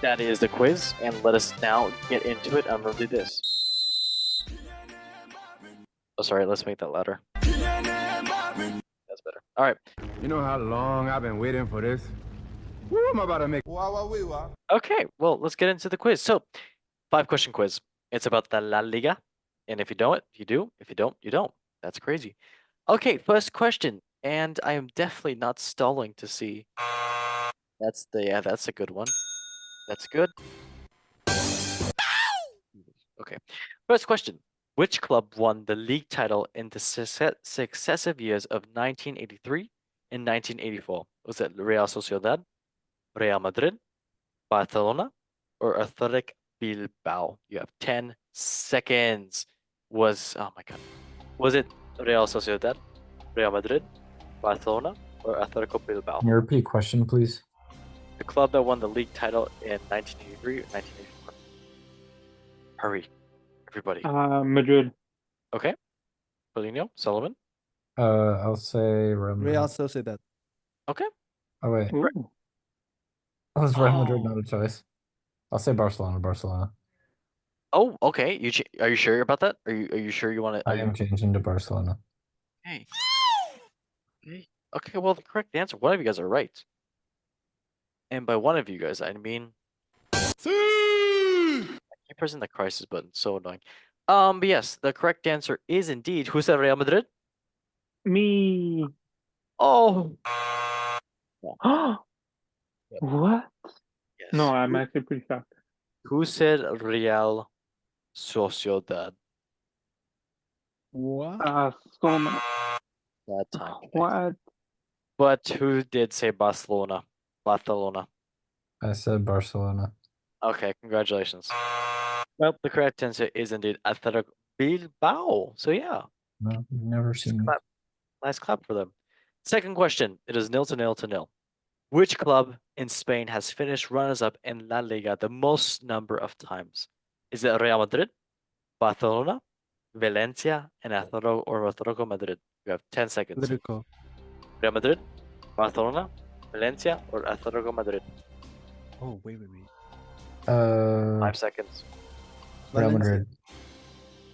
Speaker 1: that is the quiz, and let us now get into it. I'm gonna do this. Oh, sorry, let's make that louder. That's better. All right.
Speaker 8: You know how long I've been waiting for this? Woo, I'm about to make.
Speaker 1: Okay, well, let's get into the quiz. So, 5-question quiz. It's about the La Liga, and if you know it, you do. If you don't, you don't. That's crazy. Okay, first question, and I am definitely not stalling to see. That's a good one. That's good. Okay, first question. Which club won the league title in the successive years of 1983 and 1984? Was it Real Sociedad, Real Madrid, Barcelona, or Athletic Bilbao? You have 10 seconds. Oh my god. Was it Real Sociedad, Real Madrid, Barcelona, or Atletico Bilbao?
Speaker 4: Can you repeat question, please?
Speaker 1: The club that won the league title in 1983 or 1984. Hurry, everybody.
Speaker 3: Madrid.
Speaker 1: Okay. Paulinho, Solomon.
Speaker 4: I'll say
Speaker 2: Real Sociedad.
Speaker 1: Okay.
Speaker 4: Oh wait.
Speaker 3: Ooh.
Speaker 4: I was Real Madrid,
Speaker 1: Oh.
Speaker 4: not a choice. I'll say Barcelona. Barcelona.
Speaker 1: Oh, okay. Are you sure about that? Are you sure you want to?
Speaker 4: I am changing to Barcelona.
Speaker 1: Okay. Okay. Well, the correct answer. One of you guys are right, and by one of you guys, I mean I keep pressing the crisis button. So annoying. But yes, the correct answer is indeed who said Real Madrid.
Speaker 3: Me.
Speaker 1: Oh. Yep.
Speaker 3: What?
Speaker 1: Yes.
Speaker 3: No, I'm actually pretty shocked.
Speaker 1: Who said Real Sociedad
Speaker 2: What?
Speaker 3: So many.
Speaker 1: that time? Guys?
Speaker 3: What?
Speaker 1: But who did say Barcelona? Barcelona.
Speaker 4: I said Barcelona.
Speaker 1: Okay, congratulations. Well, the correct answer is indeed Athletic Bilbao. So yeah,
Speaker 4: No, never seen it.
Speaker 1: clap. Nice clap for them. Second question. It is 0-0. Which club in Spain has finished runners-up in La Liga the most number of times? Is it Real Madrid, Barcelona, Valencia, and Atletico Madrid? You have 10 seconds.
Speaker 2: Political.
Speaker 1: Real Madrid, Barcelona, Valencia, or Atletico Madrid?
Speaker 2: Oh, wait.
Speaker 1: 5 seconds.
Speaker 4: Real
Speaker 2: Valencia.
Speaker 4: Madrid.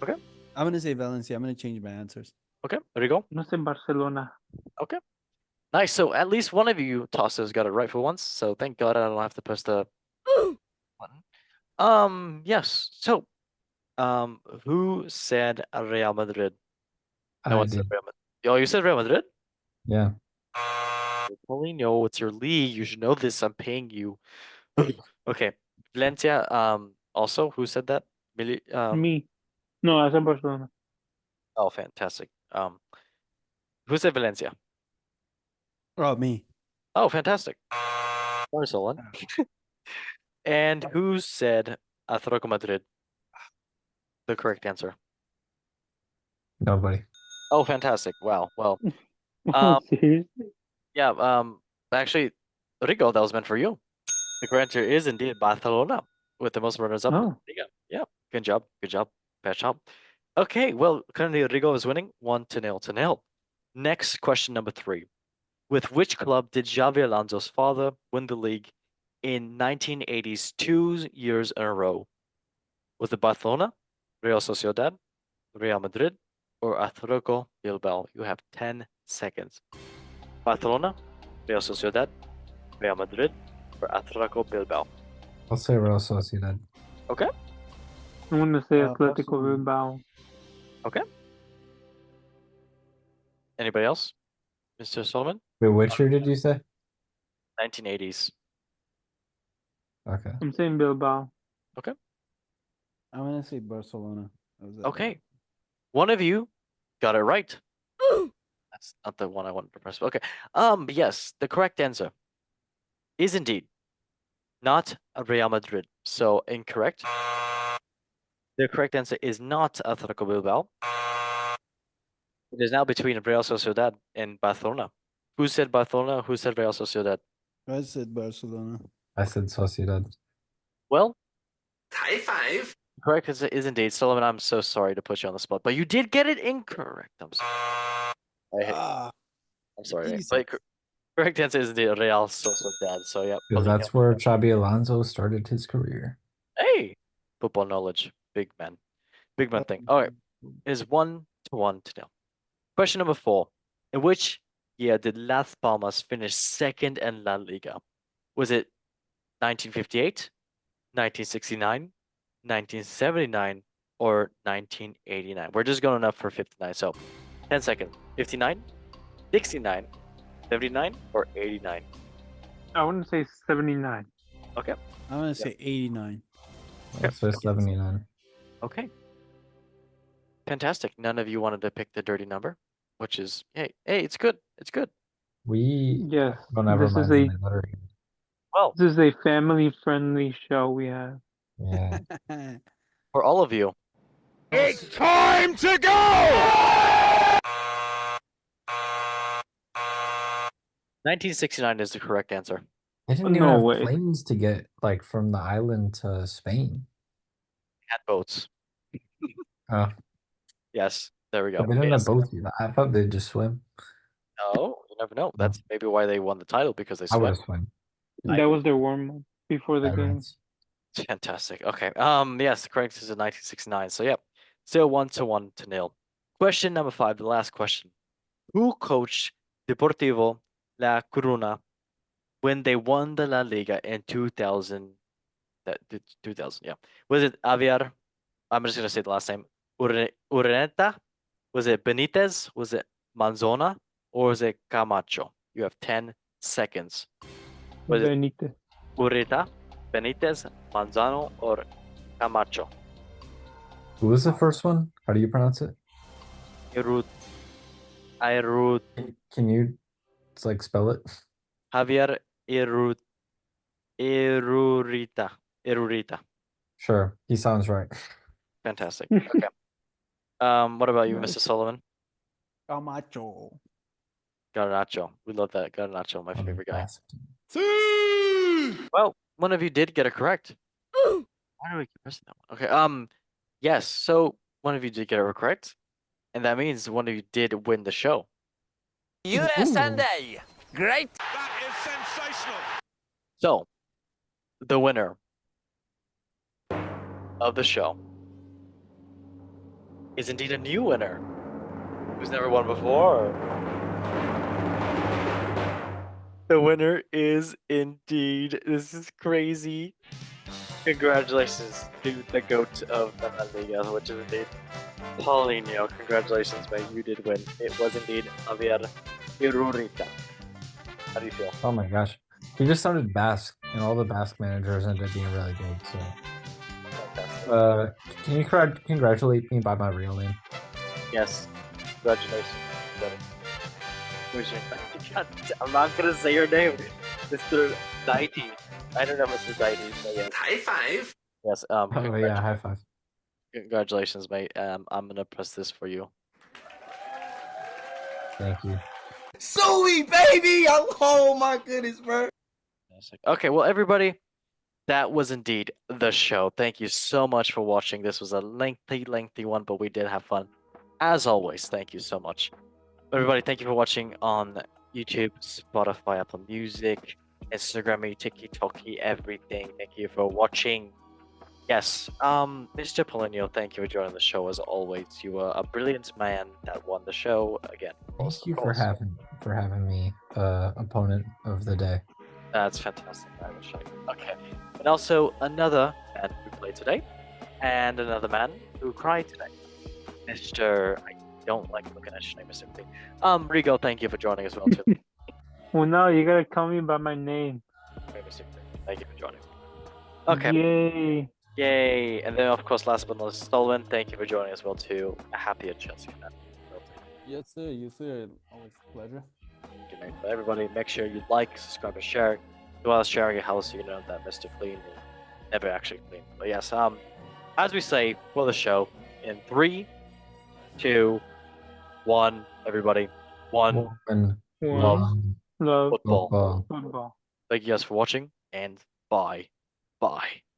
Speaker 1: Okay.
Speaker 2: I'm gonna say Valencia. I'm gonna change my answers.
Speaker 1: Okay, there you go.
Speaker 3: No sé Barcelona.
Speaker 1: Okay. Nice. So at least one of you tossers got it right for once. So thank God I don't have to press the button. Yes. So, who said Real Madrid? No
Speaker 4: I
Speaker 1: one said
Speaker 4: did.
Speaker 1: Real Madrid. Oh, you said Real Madrid?
Speaker 4: Yeah.
Speaker 1: Paulinho, it's your league. You should know this. I'm paying you. Okay. Valencia, also, who said that?
Speaker 3: Me. No, I said Barcelona.
Speaker 1: Oh, fantastic. Who said Valencia?
Speaker 2: Oh, me.
Speaker 1: Oh, fantastic. Barcelona. And who said Atletico Madrid? The correct answer.
Speaker 4: Nobody.
Speaker 1: Oh, fantastic. Wow. Well,
Speaker 3: Oh, seriously?
Speaker 1: yeah, actually, Rico, that was meant for you. The correct answer is indeed Barcelona with the most runners up.
Speaker 3: Oh.
Speaker 1: Yeah. Good job. Good job. Bad job. Okay, well, currently Rigo is winning 1-0. Next question number 3. With which club did Xavi Alonso's father win the league in 1980s 2 years in a row? Was it Barcelona, Real Sociedad, Real Madrid, or Atletico Bilbao? You have 10 seconds. Barcelona, Real Sociedad, Real Madrid, or Atletico Bilbao?
Speaker 4: I'll say Real Sociedad.
Speaker 1: Okay.
Speaker 3: I'm gonna say Atletico
Speaker 2: Barcelona.
Speaker 3: Bilbao.
Speaker 1: Okay. Anybody else? Mr. Solomon?
Speaker 4: Wait, which year did you say?
Speaker 1: 1980s.
Speaker 4: Okay.
Speaker 3: I'm saying Bilbao.
Speaker 2: I'm gonna say Barcelona.
Speaker 1: Okay. One of you got it right. That's not the one I wanted to press. Okay. But yes, the correct answer is indeed not Real Madrid. So incorrect. The correct answer is not Atletico Bilbao. It is now between Real Sociedad and Barcelona. Who said Barcelona? Who said Real Sociedad?
Speaker 2: I said Barcelona.
Speaker 4: I said Sociedad.
Speaker 1: Well,
Speaker 6: High five.
Speaker 1: correct answer is indeed Solomon. I'm so sorry to put you on the spot, but you did get it incorrect. I'm sorry. I'm sorry.
Speaker 2: Jesus.
Speaker 1: But correct answer is indeed Real Sociedad. So yeah.
Speaker 4: Because that's where Xabi Alonso started his career.
Speaker 1: Hey, football knowledge, big man thing. All right, it is 1-1 to 0. Question number 4: in which year did Las Palmas finish second in La Liga? Was it 1958, 1969, 1979, or 1989? We're just going up for 59. So 10 seconds. 59, 69, 79, or 89?
Speaker 3: I want to say 79.
Speaker 1: Okay.
Speaker 2: I'm gonna say 89.
Speaker 4: I'll say 79.
Speaker 1: Okay. Fantastic. None of you wanted to pick the dirty number, which is hey, it's good. It's good.
Speaker 4: We
Speaker 3: Yes.
Speaker 4: don't ever
Speaker 3: This is
Speaker 4: mind
Speaker 3: a
Speaker 4: the lettering.
Speaker 1: Well,
Speaker 3: this is a family-friendly show we have.
Speaker 4: Yeah.
Speaker 1: for all of you,
Speaker 5: It's time to go!
Speaker 1: 1969 is the correct answer.
Speaker 4: They didn't even
Speaker 3: No
Speaker 4: have
Speaker 3: way.
Speaker 4: planes to get like from the island to Spain.
Speaker 1: Had boats.
Speaker 4: Oh,
Speaker 1: Yes, there we go.
Speaker 4: but they didn't
Speaker 1: Yes.
Speaker 4: have boats either. I thought they'd just swim.
Speaker 1: No, you never know. That's maybe why they won the title because they
Speaker 4: I would
Speaker 1: swam.
Speaker 4: have swum.
Speaker 3: That was their warm up before the game.
Speaker 4: Pirates.
Speaker 1: Fantastic. Okay. Yes, correct. This is 1969. So, yep. Still 1-1 to 0. Question number 5, the last question. Who coached Deportivo La Coruna when they won the La Liga in 2000? 2000, yeah. Was it Aviar? I'm just gonna say the last name. Ureta? Was it Benitez? Was it Manzona? Or was it Camacho? You have 10 seconds. Was it
Speaker 3: Benitez.
Speaker 1: Ureta, Benitez, Manzano, or Camacho?
Speaker 4: Who was the first one? How do you pronounce it?
Speaker 1: Irut,
Speaker 4: Can you spell it?
Speaker 1: Javier Irurita.
Speaker 4: Sure, he sounds right.
Speaker 1: Fantastic. Okay. What about you,
Speaker 3: Nice.
Speaker 1: Mr. Sullivan?
Speaker 2: Camacho.
Speaker 1: Garnacho. We love that. Garnacho, my favorite guy.
Speaker 4: Bastard.
Speaker 1: Well, one of you did get it correct. Why do we keep pressing that one? Okay. Yes. So one of you did get it correct, and that means one of you did win the show.
Speaker 6: USA! Great!
Speaker 5: That is sensational.
Speaker 1: So, the winner of the show is indeed a new winner who's never won before. The winner is indeed, this is crazy. Congratulations to the GOAT of the La Liga, which is indeed Paulinho. Congratulations, mate. You did win. It was indeed Javier Irurita. How do you feel?
Speaker 4: Oh my gosh. He just sounded Basque, and all the Basque managers ended up being really good, so.
Speaker 1: Fantastic.
Speaker 4: Can you congratulate me by my real name?
Speaker 1: Yes. Congratulations, buddy. Who's your God, I'm not gonna say your name, Mr. Daiti. I don't know Mr. Daiti, so yes.
Speaker 6: High five!
Speaker 1: Yes,
Speaker 4: Oh yeah, high five.
Speaker 1: congratulations, mate. I'm gonna press this for you.
Speaker 4: Thank you.
Speaker 6: Suey, baby! Oh my goodness, bro.
Speaker 1: Okay, well, everybody, that was indeed the show. Thank you so much for watching. This was a lengthy one, but we did have fun. As always, thank you so much. Everybody, thank you for watching on YouTube, Spotify, Apple Music, Instagram, TikTok, everything. Thank you for watching. Yes, Mr. Paulinho, thank you for joining the show as always. You were a brilliant man that won the show again.
Speaker 4: Thank you for having me, opponent of the day.
Speaker 1: That's fantastic. I wish I. Okay, and also another man who played today, and another man who cried today, Mr. I don't like looking at your name, Mr. Clean. Rigo, thank you for joining as well too.
Speaker 3: Well, now you gotta call me by my name.
Speaker 1: Okay, Mr. Clean, thank you for joining. Okay.
Speaker 3: Yay.
Speaker 1: Yay! And then, of course, last but not least, Stolven, thank you for joining as well too. A happy Chelsea fan.
Speaker 2: Yes, sir. Yes, sir. Always a pleasure.
Speaker 1: Good night. But everybody, make sure you like, subscribe, and share. Do all the sharing it helps you know that Mr. Clean is never actually clean. But yes, as we say for the show, in 3, 2, 1, everybody, one love
Speaker 3: Love
Speaker 1: football.
Speaker 4: Football.
Speaker 3: football.
Speaker 1: Thank you guys for watching, and bye. Bye.